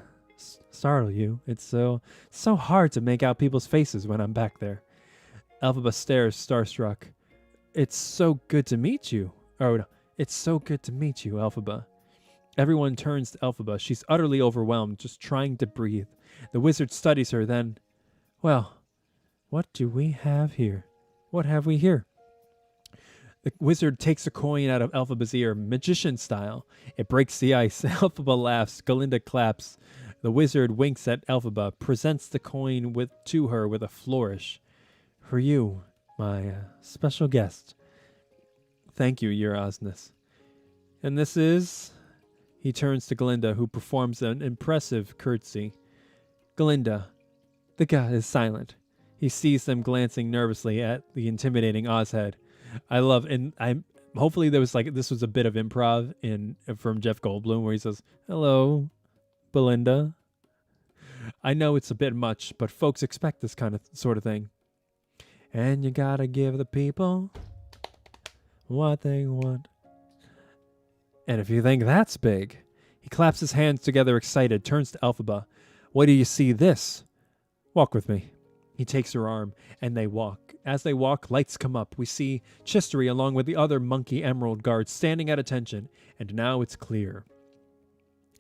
startle you. It's so hard to make out people's faces when I'm back there. Elphaba stares, starstruck. It's so good to meet you. Oh, no. It's so good to meet you, Elphaba. Everyone turns to Elphaba. She's utterly overwhelmed, just trying to breathe. The wizard studies her, then, well, what do we have here? What have we here? The wizard takes a coin out of Elphaba's ear, magician style. It breaks the ice. Elphaba laughs. Glinda claps. The wizard winks at Elphaba, presents the coin to her with a flourish. For you, my special guest. Thank you, Your Osness. And this is... He turns to Glinda, who performs an impressive curtsy. Glinda. The guy is silent. He sees them glancing nervously at the intimidating Ozhead. I love, and hopefully there was this was a bit of improv from Jeff Goldblum where he says, "Hello, Belinda." I know it's a bit much, but folks expect this sort of thing. And you gotta give the people what they want. And if you think that's big, he claps his hands together excited, turns to Elphaba. What do you see this? Walk with me. He takes her arm, and they walk. As they walk, lights come up. We see Chistery along with the other monkey emerald guards standing at attention, and now it's clear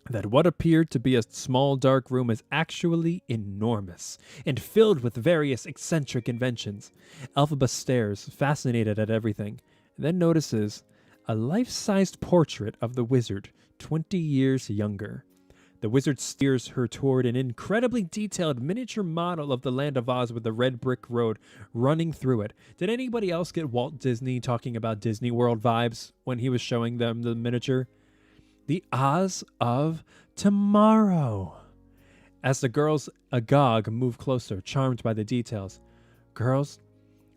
that what appeared to be a small dark room is actually enormous and filled with various eccentric inventions. Elphaba stares, fascinated at everything, and then notices a life-sized portrait of the wizard, 20 years younger. The wizard steers her toward an incredibly detailed miniature model of the Land of Oz with a red brick road running through it. Did anybody else get Walt Disney talking about Disney World vibes when he was showing them the miniature? The Oz of tomorrow. As the girls agog move closer, charmed by the details. Girls,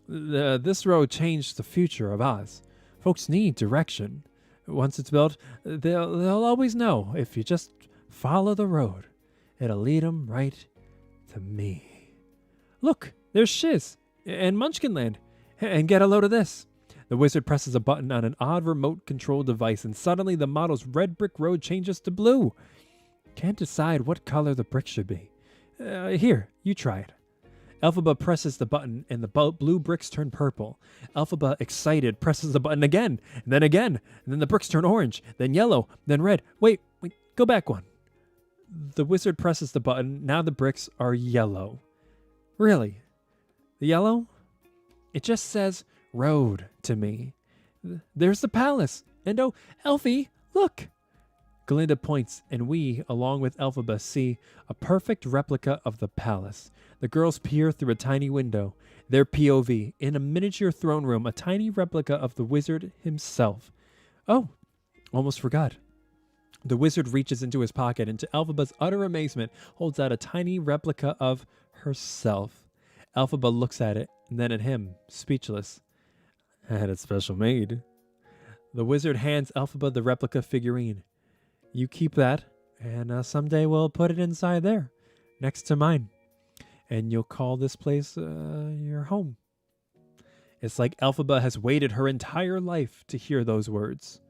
this road changed the future of Oz. Folks need direction. Once it's built, they'll always know. If you just follow the road, it'll lead them right to me. Look, there's Shiz and Munchkinland. And get a load of this. The wizard presses a button on an odd remote control device, and suddenly the model's red brick road changes to blue. Can't decide what color the brick should be. Here, you try it. Elphaba presses the button, and the blue bricks turn purple. Elphaba, excited, presses the button again, and then the bricks turn orange, then yellow, then red. Wait, go back one. The wizard presses the button. Now the bricks are yellow. Really? The yellow? It just says road to me. There's the palace. And oh, Elfie, look. Glinda points, and we, along with Elphaba, see a perfect replica of the palace. The girls peer through a tiny window. Their POV, in a miniature throne room, a tiny replica of the wizard himself. Oh, almost forgot. The wizard reaches into his pocket and, to Elphaba's utter amazement, holds out a tiny replica of herself. Elphaba looks at it, and then at him, speechless. I had it special made. The wizard hands Elphaba the replica figurine. You keep that, and someday we'll put it inside there, next to mine. And you'll call this place your home. It's like Elphaba has waited her entire life to hear those words.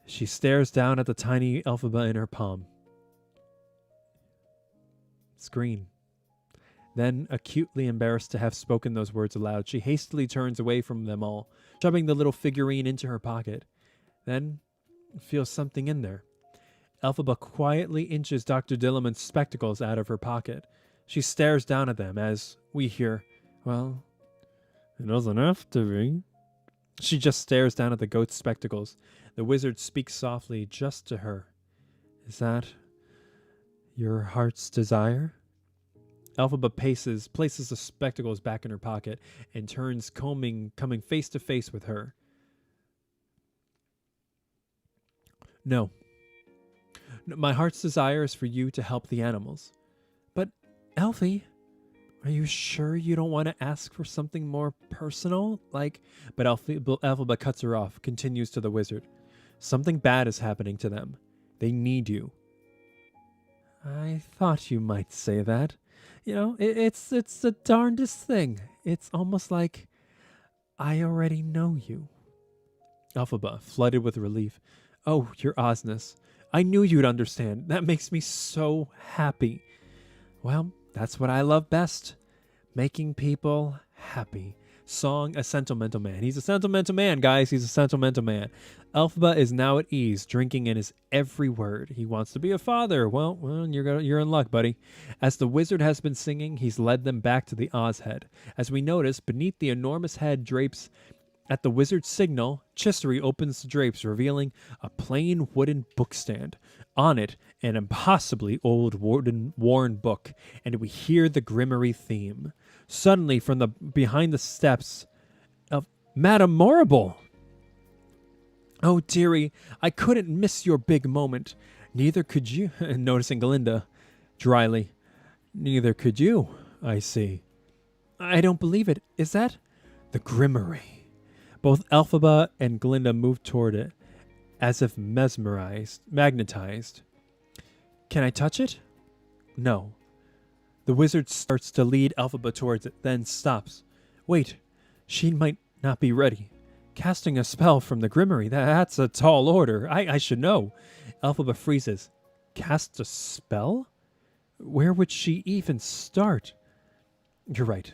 She stares down at the tiny Elphaba in her palm. It's green. Then, acutely embarrassed to have spoken those words aloud, she hastily turns away from them all, shoving the little figurine into her pocket. Then, feels something in there. Elphaba quietly inches Dr. Dillamond's spectacles out of her pocket. She stares down at them as we hear, well, it doesn't have to be. She just stares down at the goat's spectacles. The wizard speaks softly just to her. Is that your heart's desire? Elphaba places the spectacles back in her pocket, and turns coming face to face with her. No. My heart's desire is for you to help the animals. But, Elfie, Are you sure you don't want to ask for something more personal? But Elphaba cuts her off, continues to the wizard. Something bad is happening to them. They need you. I thought you might say that. It's the darndest thing. It's almost like I already know you. Elphaba, flooded with relief. Oh, your Osness. I knew you'd understand. That makes me so happy. Well, that's what I love best. Making people happy. Song, a sentimental man. He's a sentimental man, guys. He's a sentimental man. Elphaba is now at ease, drinking in his every word. He wants to be a father. Well, you're in luck, buddy. As the wizard has been singing, he's led them back to the Oz head. As we notice, beneath the enormous head drapes at the wizard's signal, Chistery opens the drapes, revealing a plain wooden bookstand. On it, an impossibly old worn book, and we hear the Grimmery theme. Suddenly, from behind the steps of Madame Morrible. Oh, dearie, I couldn't miss your big moment. Neither could you, noticing Glinda, dryly. Neither could you, I see. I don't believe it. Is that the Grimmery? Both Elphaba and Glinda moved toward it, as if magnetized. Can I touch it? No. The wizard starts to lead Elphaba towards it, then stops. Wait, she might not be ready. Casting a spell from the Grimmery, that's a tall order. I should know. Elphaba freezes. Cast a spell? Where would she even start? You're right.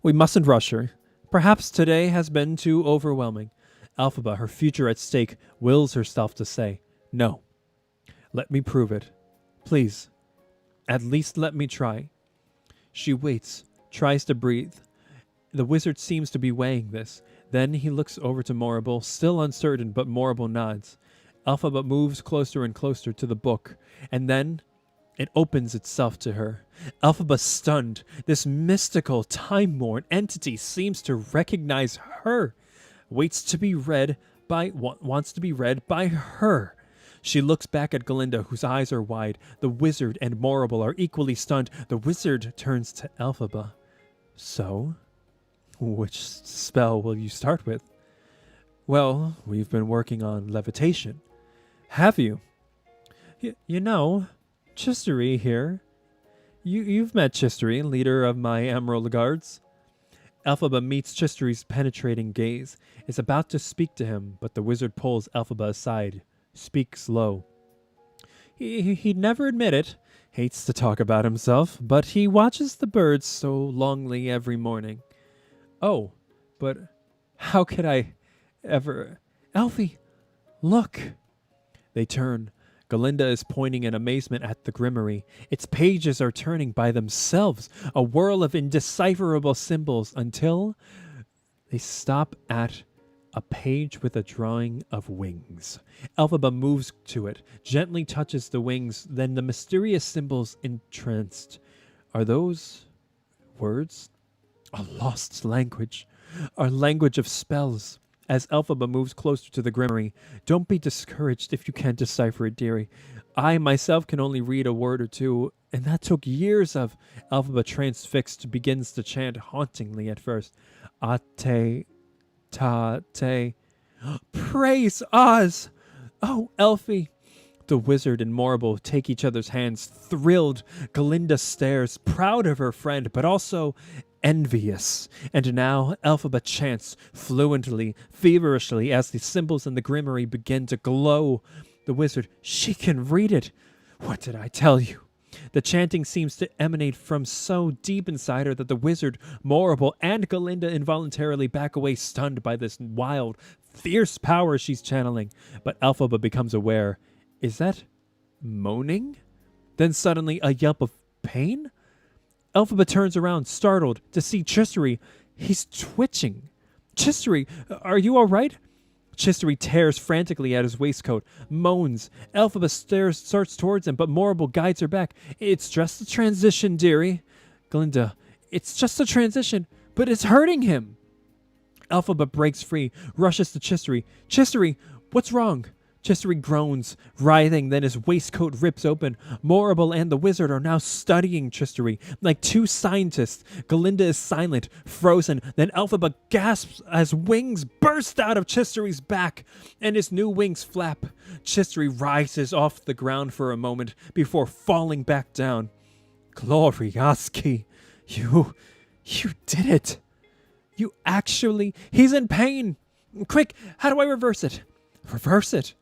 We mustn't rush her. Perhaps today has been too overwhelming. Elphaba, her future at stake, wills herself to say, no. Let me prove it. Please. At least let me try. She waits, tries to breathe. The wizard seems to be weighing this. Then he looks over to Morrible, still uncertain, but Morrible nods. Elphaba moves closer and closer to the book, and then it opens itself to her. Elphaba, stunned, this mystical, time-worn entity seems to recognize her. Wants to be read by her. She looks back at Glinda, whose eyes are wide. The wizard and Morrible are equally stunned. The wizard turns to Elphaba. So, which spell will you start with? Well, we've been working on levitation. Have you? You know, Chistery here. You've met Chistery, leader of my Emerald Guards. Elphaba meets Chistery's penetrating gaze, is about to speak to him, but the wizard pulls Elphaba aside, speaks low. He'd never admit it, hates to talk about himself, but he watches the birds so longly every morning. Oh, but how could I ever... Elfie, look! They turn. Glinda is pointing in amazement at the Grimmery. Its pages are turning by themselves, a whirl of indecipherable symbols, until they stop at a page with a drawing of wings. Elphaba moves to it, gently touches the wings, then the mysterious symbols entranced. Are those words? A lost language. Our language of spells. As Elphaba moves closer to the Grimmery, don't be discouraged if you can't decipher it, dearie. I myself can only read a word or two, and that took years of... Elphaba, transfixed, begins to chant hauntingly at first. Ate, ta, te. Praise Oz! Oh, Elfie! The wizard and Morrible take each other's hands, thrilled. Glinda stares, proud of her friend, but also envious. And now Elphaba chants fluently, feverishly, as the symbols in the Grimmery begin to glow. The wizard, she can read it. What did I tell you? The chanting seems to emanate from so deep inside her that the wizard, Morrible, and Glinda involuntarily back away, stunned by this wild, fierce power she's channeling. But Elphaba becomes aware. Is that moaning? Then suddenly a yelp of pain? Elphaba turns around, startled, to see Chistery. He's twitching. Chistery, are you all right? Chistery tears frantically at his waistcoat, moans. Elphaba starts towards him, but Morrible guides her back. It's just a transition, dearie. Glinda, it's just a transition, but it's hurting him. Elphaba breaks free, rushes to Chistery. Chistery, what's wrong? Chistery groans, writhing, then his waistcoat rips open. Morrible and the wizard are now studying Chistery like two scientists. Glinda is silent, frozen, then Elphaba gasps as wings burst out of Chistery's back, and his new wings flap. Chistery rises off the ground for a moment before falling back down. Glorioski, you did it. You actually, he's in pain. Quick, how do I reverse it? Reverse it?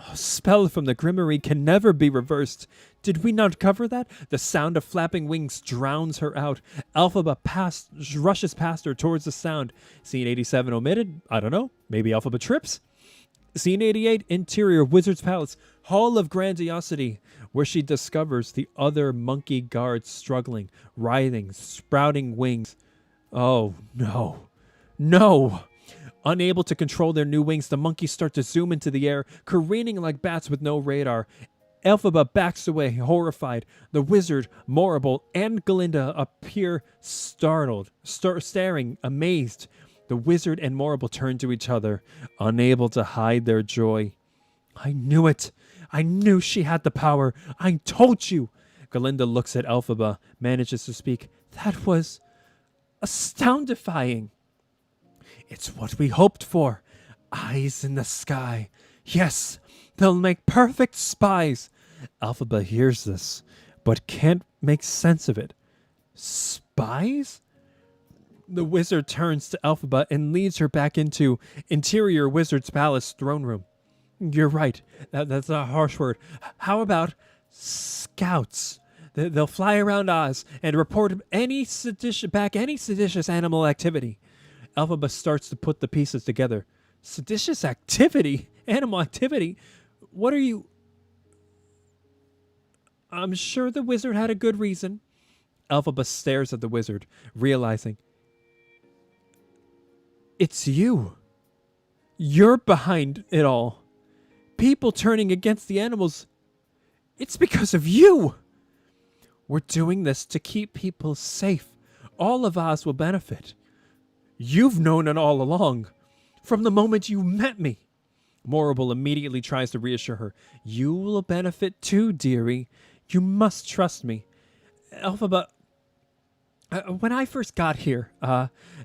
A spell from the Grimoire can never be reversed. Did we not cover that? The sound of flapping wings drowns her out. Elphaba rushes past her towards the sound. Scene 87 omitted? I don't know. Maybe Elphaba trips? Scene 88, interior Wizard's Palace, Hall of Grandiosity, where she discovers the other monkey guards struggling, writhing, sprouting wings. Oh, no. No! Unable to control their new wings, the monkeys start to zoom into the air, careening like bats with no radar. Elphaba backs away, horrified. The wizard, Morrible, and Glinda appear startled, staring, amazed. The wizard and Morrible turn to each other, unable to hide their joy. I knew it. I knew she had the power. I told you. Glinda looks at Elphaba, manages to speak. That was astoundifying. It's what we hoped for. Eyes in the sky. Yes, they'll make perfect spies. Elphaba hears this, but can't make sense of it. Spies? The wizard turns to Elphaba and leads her back into interior Wizard's Palace throne room. You're right. That's a harsh word. How about scouts? They'll fly around Oz and report any seditious animal activity. Elphaba starts to put the pieces together. Seditious activity? Animal activity? What are you... I'm sure the wizard had a good reason. Elphaba stares at the wizard, realizing... It's you. You're behind it all. People turning against the animals. It's because of you. We're doing this to keep people safe. All of Oz will benefit. You've known it all along, from the moment you met me. Morrible immediately tries to reassure her. You will benefit too, dearie. You must trust me. Elphaba, when I first got here,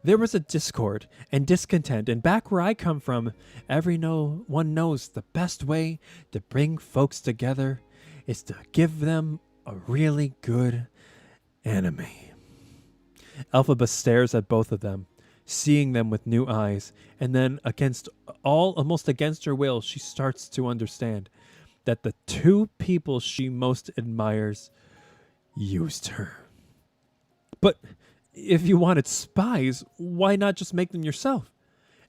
there was a discord and discontent, and back where I come from, one knows the best way to bring folks together is to give them a really good enemy. Elphaba stares at both of them, seeing them with new eyes, and then almost against her will, she starts to understand that the two people she most admires used her. But if you wanted spies, why not just make them yourself?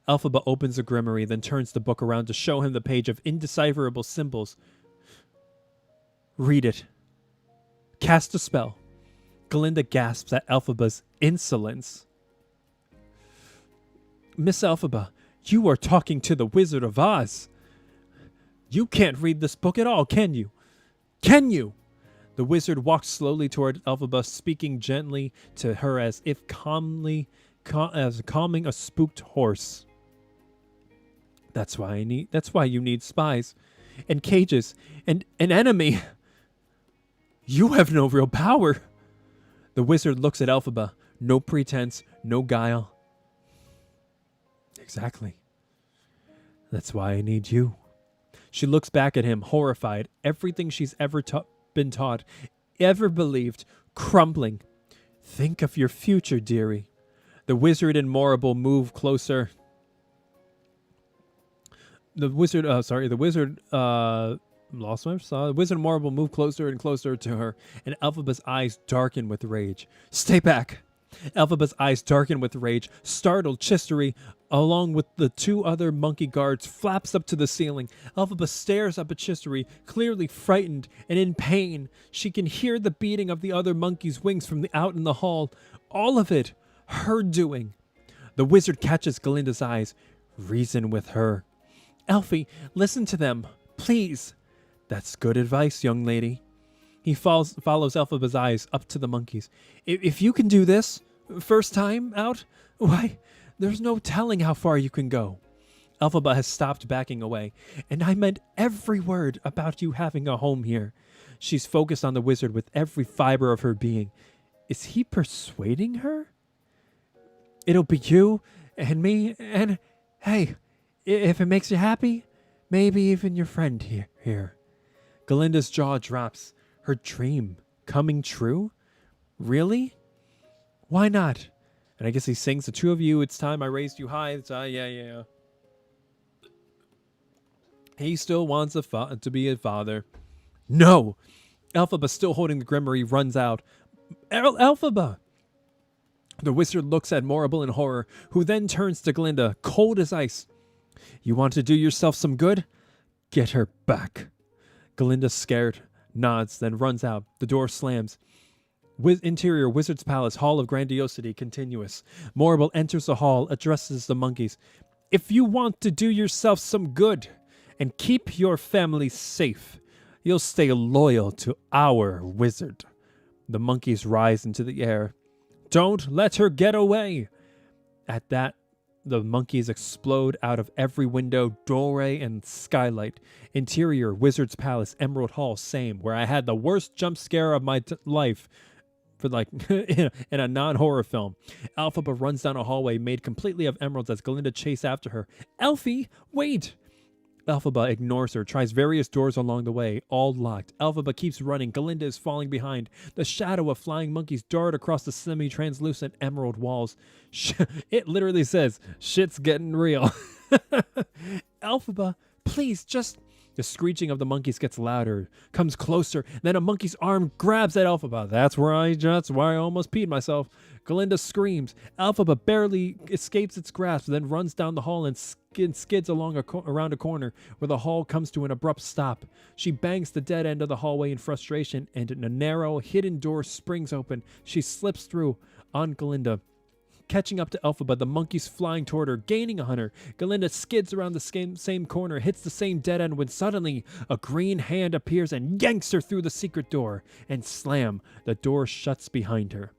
Elphaba opens a grimoire, then turns the book around to show him the page of indecipherable symbols. Read it. Cast a spell. Glinda gasps at Elphaba's insolence. Miss Elphaba, you are talking to the Wizard of Oz. You can't read this book at all, can you? Can you? The wizard walks slowly toward Elphaba, speaking gently to her as if calming a spooked horse. That's why you need spies and cages and an enemy. You have no real power. The wizard looks at Elphaba. No pretense, no guile. Exactly. That's why I need you. She looks back at him, horrified. Everything she's ever been taught, ever believed, crumbling. Think of your future, dearie. The wizard and Morrible move closer. The wizard and Morrible move closer and closer to her, and Elphaba's eyes darken with rage. Stay back! Elphaba's eyes darken with rage. Startled, Chistery, along with the two other monkey guards, flaps up to the ceiling. Elphaba stares up at Chistery, clearly frightened and in pain. She can hear the beating of the other monkey's wings from out in the hall. All of it, her doing. The wizard catches Glinda's eyes. Reason with her. Elfie, listen to them, please. That's good advice, young lady. He follows Elphaba's eyes up to the monkeys. If you can do this, first time out, why, there's no telling how far you can go. Elphaba has stopped backing away, and I meant every word about you having a home here. She's focused on the wizard with every fiber of her being. Is he persuading her? It'll be you and me and, hey, if it makes you happy, maybe even your friend here. Glinda's jaw drops. Her dream coming true? Really? Why not? And I guess he sings, the two of you, it's time I raised you high. It's, yeah. He still wants to be a father. No! Elphaba, still holding the grimoire, runs out. Elphaba! The wizard looks at Morrible in horror, who then turns to Glinda, cold as ice. You want to do yourself some good? Get her back. Glinda, scared, nods, then runs out. The door slams. Interior Wizard's Palace, Hall of Grandiosity, continuous. Morrible enters the hall, addresses the monkeys. If you want to do yourself some good and keep your family safe, you'll stay loyal to our wizard. The monkeys rise into the air. Don't let her get away! At that, the monkeys explode out of every window, doorway, and skylight. Interior, Wizard's Palace, Emerald Hall, same, where I had the worst jump scare of my life for in a non-horror film. Elphaba runs down a hallway made completely of emeralds as Glinda chases after her. Elfie, wait! Elphaba ignores her, tries various doors along the way, all locked. Elphaba keeps running. Glinda is falling behind. The shadow of flying monkeys dart across the semi-translucent emerald walls. It literally says, shit's getting real. Elphaba, please, just... The screeching of the monkeys gets louder, comes closer, then a monkey's arm grabs at Elphaba. That's where I almost peed myself. Glinda screams. Elphaba barely escapes its grasp, then runs down the hall and skids around a corner where the hall comes to an abrupt stop. She bangs the dead end of the hallway in frustration, and a narrow, hidden door springs open. She slips through on Glinda. Catching up to Elphaba, the monkeys flying toward her, gaining on her. Glinda skids around the same corner, hits the same dead end when suddenly a green hand appears and yanks her through the secret door. And slam, the door shuts behind her.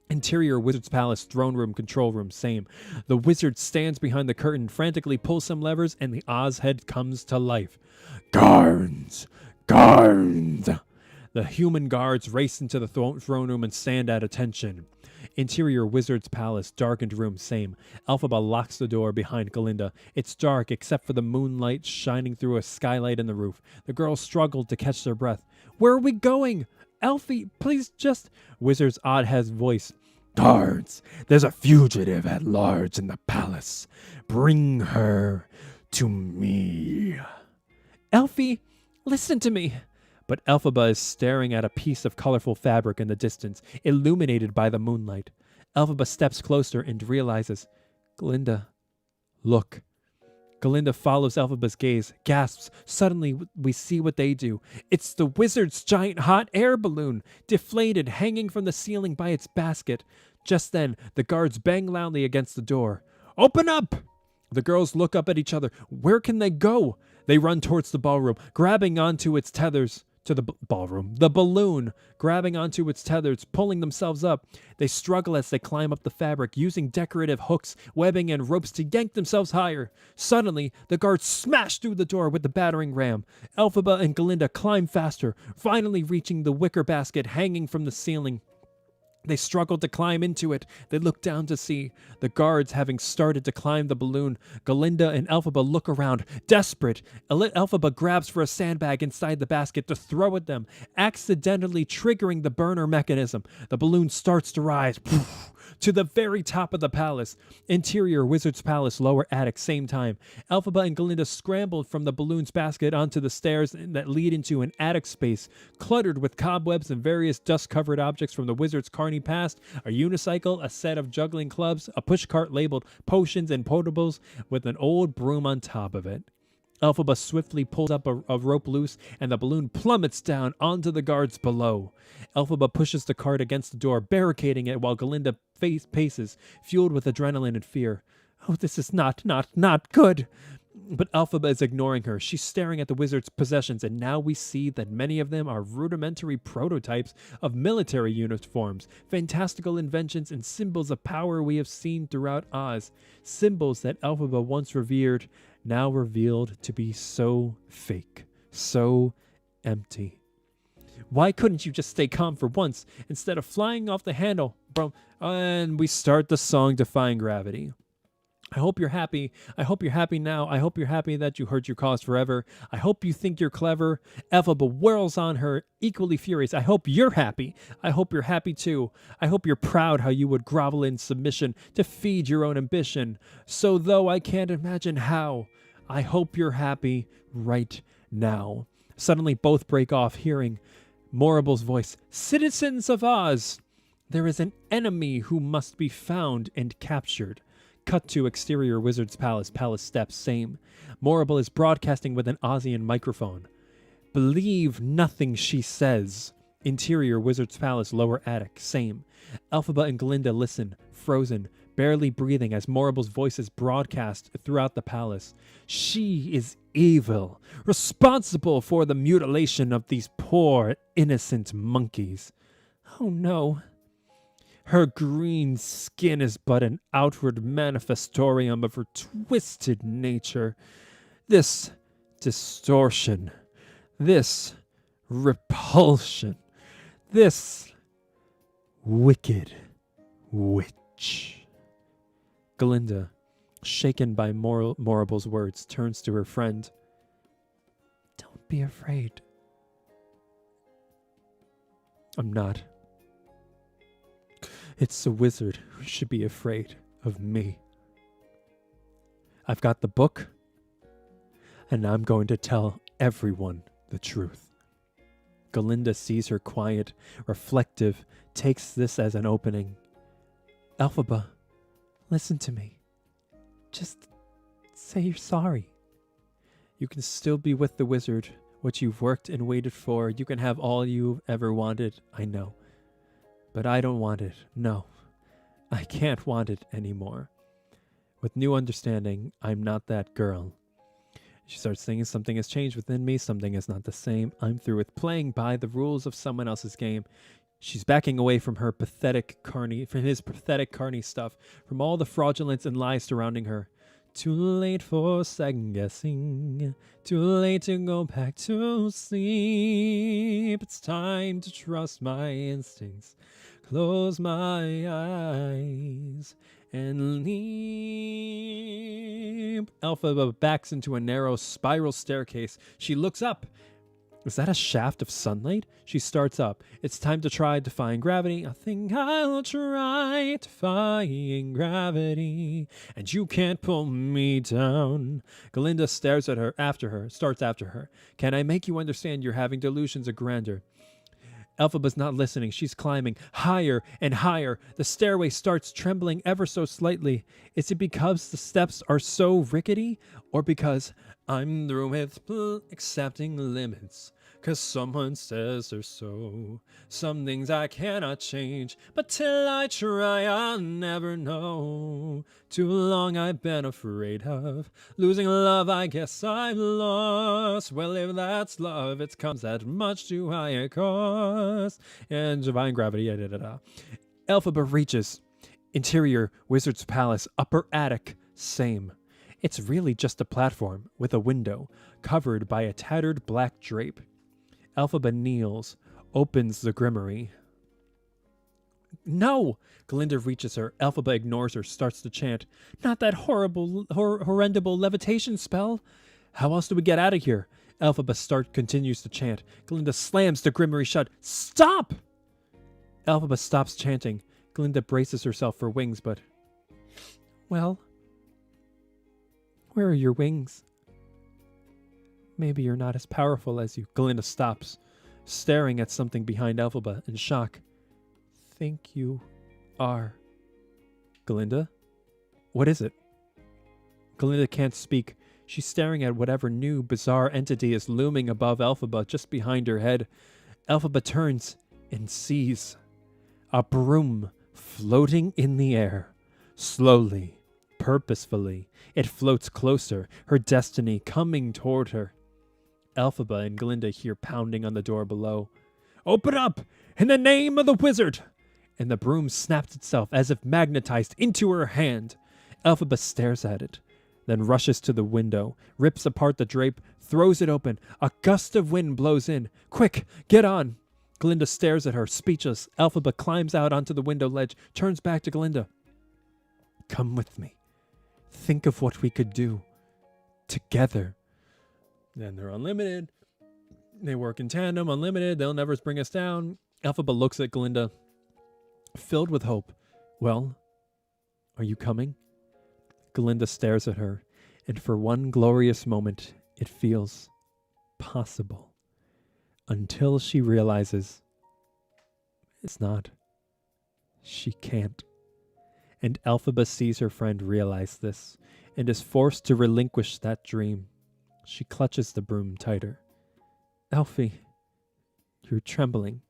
Interior Wizard's Palace, throne room, control room, same. The wizard stands behind the curtain, frantically pulls some levers, and the Oz head comes to life. Guards! Guards! The human guards race into the throne room and stand at attention. Interior Wizard's Palace, darkened room, same. Elphaba locks the door behind Glinda. It's dark except for the moonlight shining through a skylight in the roof. The girls struggle to catch their breath. Where are we going? Elfie, please just... Wizard's odd has voice. Guards, there's a fugitive at large in the palace. Bring her to me. Elfie, listen to me. But Elphaba is staring at a piece of colorful fabric in the distance, illuminated by the moonlight. Elphaba steps closer and realizes, Glinda, look. Glinda follows Elphaba's gaze, gasps. Suddenly, we see what they do. It's the wizard's giant hot air balloon, deflated, hanging from the ceiling by its basket. Just then, the guards bang loudly against the door. Open up! The girls look up at each other. Where can they go? They run towards the ballroom, grabbing onto its tethers. To the ballroom. The balloon, grabbing onto its tethers, pulling themselves up. They struggle as they climb up the fabric, using decorative hooks, webbing, and ropes to yank themselves higher. Suddenly, the guards smash through the door with the battering ram. Elphaba and Glinda climb faster, finally reaching the wicker basket hanging from the ceiling. They struggle to climb into it. They look down to see. The guards having started to climb the balloon. Glinda and Elphaba look around, desperate. Elphaba grabs for a sandbag inside the basket to throw at them, accidentally triggering the burner mechanism. The balloon starts to rise to the very top of the palace. Interior Wizard's Palace, lower attic, same time. Elphaba and Glinda scrambled from the balloon's basket onto the stairs that lead into an attic space, cluttered with cobwebs and various dust-covered objects from the wizard's carny past, a unicycle, a set of juggling clubs, a pushcart labeled potions and potables with an old broom on top of it. Elphaba swiftly pulls up a rope loose, and the balloon plummets down onto the guards below. Elphaba pushes the cart against the door, barricading it while Glinda paces, fueled with adrenaline and fear. Oh, this is not good. But Elphaba is ignoring her. She's staring at the wizard's possessions, and now we see that many of them are rudimentary prototypes of military uniforms, fantastical inventions, and symbols of power we have seen throughout Oz. Symbols that Elphaba once revered, now revealed to be so fake, so empty. Why couldn't you just stay calm for once instead of flying off the handle, bro? And we start the song Defying Gravity. I hope you're happy. I hope you're happy now. I hope you're happy that you heard your cause forever. I hope you think you're clever. Elphaba whirls on her, equally furious. I hope you're happy. I hope you're happy too. I hope you're proud how you would grovel in submission to feed your own ambition. So though I can't imagine how, I hope you're happy right now. Suddenly both break off, hearing Morrible's voice. Citizens of Oz, there is an enemy who must be found and captured. Cut to exterior Wizard's Palace, palace steps, same. Morrible is broadcasting with an Ozian microphone. Believe nothing she says. Interior Wizard's Palace, lower attic, same. Elphaba and Glinda listen, frozen, barely breathing as Morrible's voice is broadcast throughout the palace. She is evil, responsible for the mutilation of these poor, innocent monkeys. Oh no. Her green skin is but an outward manifestorium of her twisted nature. This distortion, this repulsion, this wicked witch. Glinda, shaken by Morrible's words, turns to her friend. Don't be afraid. I'm not. It's the wizard who should be afraid of me. I've got the book, and I'm going to tell everyone the truth. Glinda sees her quiet, reflective, takes this as an opening. Elphaba, listen to me. Just say you're sorry. You can still be with the wizard, what you've worked and waited for. You can have all you've ever wanted, I know. But I don't want it. No, I can't want it anymore. With new understanding, I'm not that girl. She starts thinking something has changed within me. Something is not the same. I'm through with playing by the rules of someone else's game. She's backing away from his pathetic carny stuff, from all the fraudulence and lies surrounding her. Too late for second guessing. Too late to go back to sleep. It's time to trust my instincts. Close my eyes and leap. Elphaba backs into a narrow spiral staircase. She looks up. Is that a shaft of sunlight? She starts up. It's time to try Defying Gravity. I think I'll try Defying Gravity. And you can't pull me down. Glinda stares at her, starts after her. Can I make you understand you're having delusions of grandeur? Elphaba's not listening. She's climbing higher and higher. The stairway starts trembling ever so slightly. Is it because the steps are so rickety? Or because I'm through with accepting limits? 'Cause someone says they're so. Some things I cannot change, but till I try I'll never know. Too long I've been afraid of losing love, I guess I've lost. Well, if that's love, it comes at much too high a cost. And Defying Gravity, Elphaba reaches. Interior, Wizard's Palace, upper attic, same. It's really just a platform with a window covered by a tattered black drape. Elphaba kneels, opens the grimoire. No! Glinda reaches her. Elphaba ignores her, starts to chant. Not that horrendable levitation spell. How else do we get out of here? Elphaba continues to chant. Glinda slams the grimoire shut. Stop! Elphaba stops chanting. Glinda braces herself for wings, but... Well... Where are your wings? Maybe you're not as powerful as you. Glinda stops, staring at something behind Elphaba in shock. Think you are. Glinda? What is it? Glinda can't speak. She's staring at whatever new, bizarre entity is looming above Elphaba, just behind her head. Elphaba turns and sees a broom floating in the air. Slowly, purposefully, it floats closer, her destiny coming toward her. Elphaba and Glinda hear pounding on the door below. Open up! In the name of the wizard! And the broom snaps itself as if magnetized into her hand. Elphaba stares at it. then rushes to the window, rips apart the drape, throws it open. A gust of wind blows in. Quick, get on! Glinda stares at her, speechless. Elphaba climbs out onto the window ledge, turns back to Glinda. Come with me. Think of what we could do. Together. Then they're unlimited. They work in tandem, unlimited. They'll never bring us down. Elphaba looks at Glinda, filled with hope. Well, are you coming? Glinda stares at her, and for one glorious moment, it feels possible. Until she realizes it's not. She can't. And Elphaba sees her friend realize this, and is forced to relinquish that dream. She clutches the broom tighter. Elfie, you're trembling.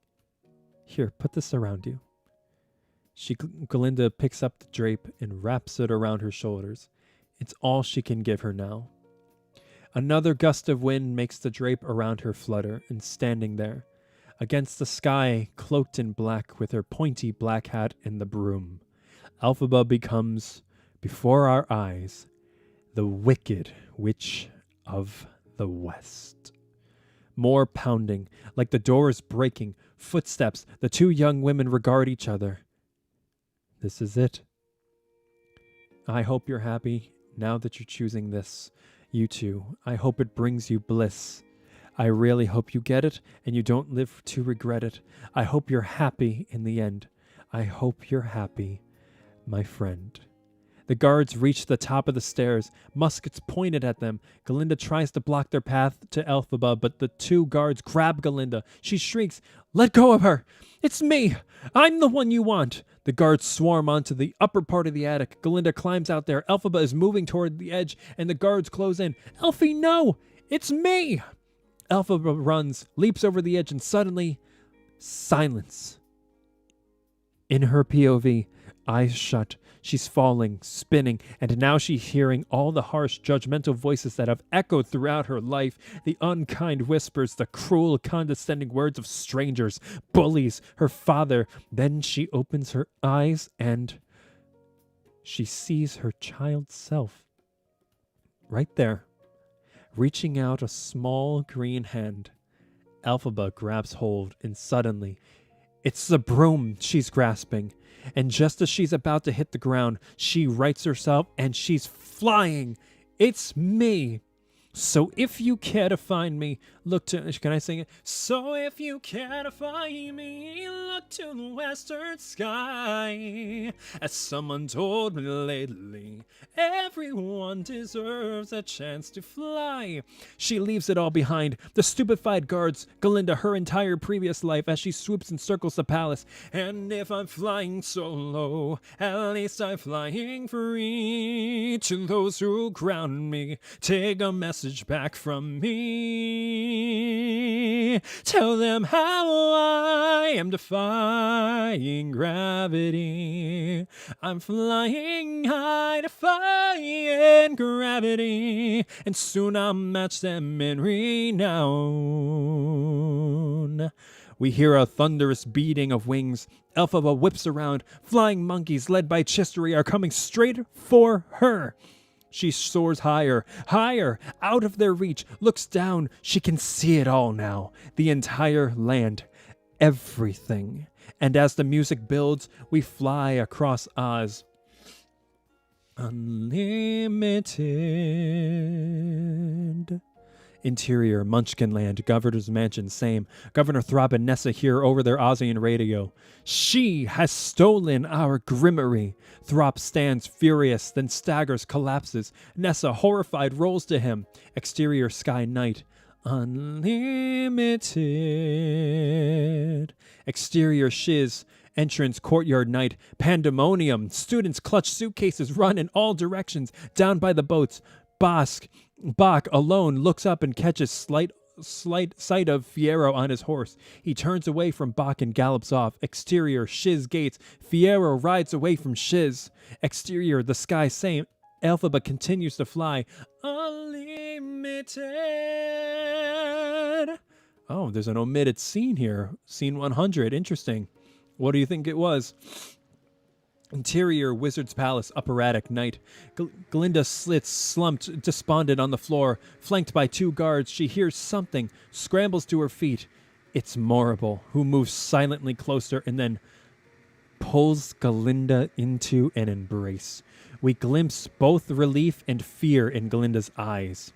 Here, put this around you. Glinda picks up the drape and wraps it around her shoulders. It's all she can give her now. Another gust of wind makes the drape around her flutter, and standing there, against the sky, cloaked in black with her pointy black hat and the broom, Elphaba becomes, before our eyes, the Wicked Witch of the West. More pounding, like the door is breaking, footsteps, the two young women regard each other. This is it. I hope you're happy now that you're choosing this. You two. I hope it brings you bliss. I really hope you get it and you don't live to regret it. I hope you're happy in the end. I hope you're happy, my friend. The guards reach the top of the stairs, muskets pointed at them. Glinda tries to block their path to Elphaba, but the two guards grab Glinda. She shrieks, "Let go of her! It's me! I'm the one you want!" The guards swarm onto the upper part of the attic. Glinda climbs out there. Elphaba is moving toward the edge, and the guards close in. "Elfie, no! It's me!" Elphaba runs, leaps over the edge, and suddenly, silence. In her POV, eyes shut, she's falling, spinning, and now she's hearing all the harsh, judgmental voices that have echoed throughout her life, the unkind whispers, the cruel, condescending words of strangers, bullies, her father. Then she opens her eyes and she sees her child self. Right there, reaching out a small green hand. Elphaba grabs hold, and suddenly, it's the broom she's grasping. And just as she's about to hit the ground, she rights herself and she's flying. It's me. So if you care to find me, look to... Can I sing it? So if you care to find me, look to the western sky. As someone told me lately, everyone deserves a chance to fly. She leaves it all behind. The stupefied guards, Glinda, her entire previous life, as she swoops and circles the palace. And if I'm flying so low, at least I'm flying free. To those who ground me, take a message back from me. Tell them how I am defying gravity. I'm flying high, defying gravity, and soon I'll match them in renown. We hear a thunderous beating of wings. Elphaba whips around. Flying monkeys led by Chistery are coming straight for her. She soars higher, higher, out of their reach, looks down. She can see it all now. The entire land. Everything. And as the music builds, we fly across Oz. Unlimited. Interior, Munchkinland, Governor's Mansion, same. Governor Throb and Nessa hear over their Ozian radio. She has stolen our grimory. Throb stands furious, then staggers, collapses. Nessa, horrified, rolls to him. Exterior, sky, night. Unlimited. Exterior, Shiz. Entrance, courtyard, night. Pandemonium. Students clutch suitcases, run in all directions, down by the boats. Bach, alone, looks up and catches slight sight of Fiero on his horse. He turns away from Bach and gallops off. Exterior, Shiz gates. Fiero rides away from Shiz. Exterior, the sky same. Elphaba continues to fly. Unlimited. Oh, there's an omitted scene here. Scene 100. Interesting. What do you think it was? Interior Wizard's Palace, upper attic, night. Glinda sits, slumped, despondent on the floor. Flanked by 2 guards, she hears something, scrambles to her feet. It's Morrible, who moves silently closer and then pulls Glinda into an embrace. We glimpse both relief and fear in Glinda's eyes.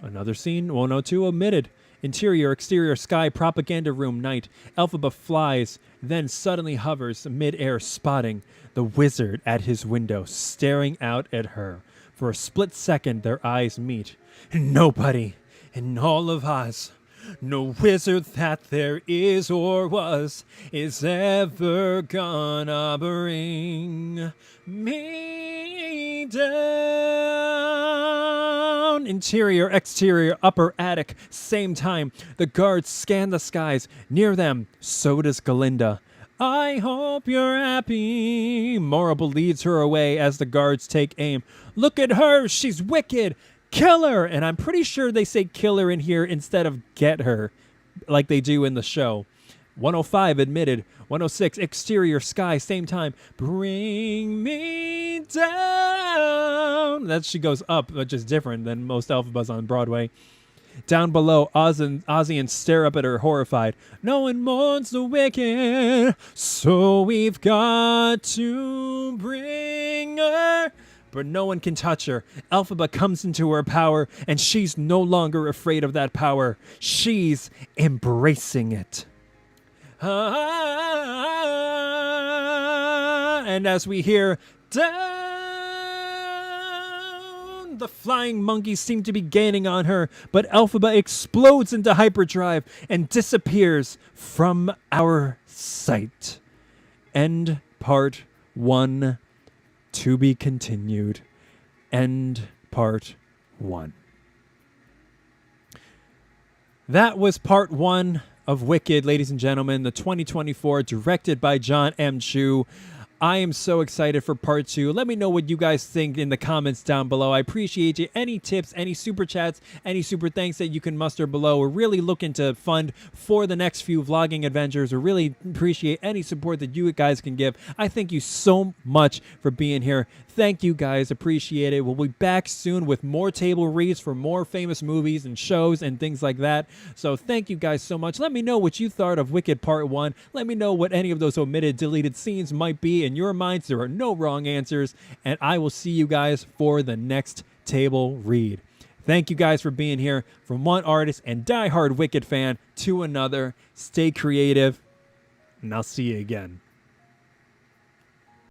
Another scene, 102 omitted. Interior, exterior, sky, propaganda room, night. Elphaba flies, then suddenly hovers mid-air, spotting the wizard at his window, staring out at her. For a split second, their eyes meet. Nobody in all of Oz, no wizard that there is or was, is ever gonna bring me down. Interior, exterior, upper attic, same time. The guards scan the skies. Near them, so does Glinda. I hope you're happy. Morrible leads her away as the guards take aim. Look at her, she's wicked. Kill her! And I'm pretty sure they say kill her in here instead of get her, like they do in the show. 105 admitted. 106 exterior, sky, same time. Bring me down. That she goes up, which is different than most Elphabas on Broadway. Down below, Ozians stare up at her horrified. No one mourns the wicked, so we've got to bring her. But no one can touch her. Elphaba comes into her power, and she's no longer afraid of that power. She's embracing it. And as we hear, down, the flying monkeys seem to be gaining on her, but Elphaba explodes into hyperdrive and disappears from our sight. End part 1. To be continued. End part 1. That was part 1 of Wicked, ladies and gentlemen, the 2024, directed by Jon M. I am so excited for part 2. Let me know what you guys think in the comments down below. I appreciate you. Any tips, any super chats, any super thanks that you can muster below. We're really looking to fund for the next few vlogging adventures. We really appreciate any support that you guys can give. I thank you so much for being here. Thank you guys. Appreciate it. We'll be back soon with more table reads for more famous movies and shows and things like that. So thank you guys so much. Let me know what you thought of Wicked Part 1. Let me know what any of those omitted, deleted scenes might be in your minds. There are no wrong answers. And I will see you guys for the next table read. Thank you guys for being here. From one artist and diehard Wicked fan to another. Stay creative, and I'll see you again.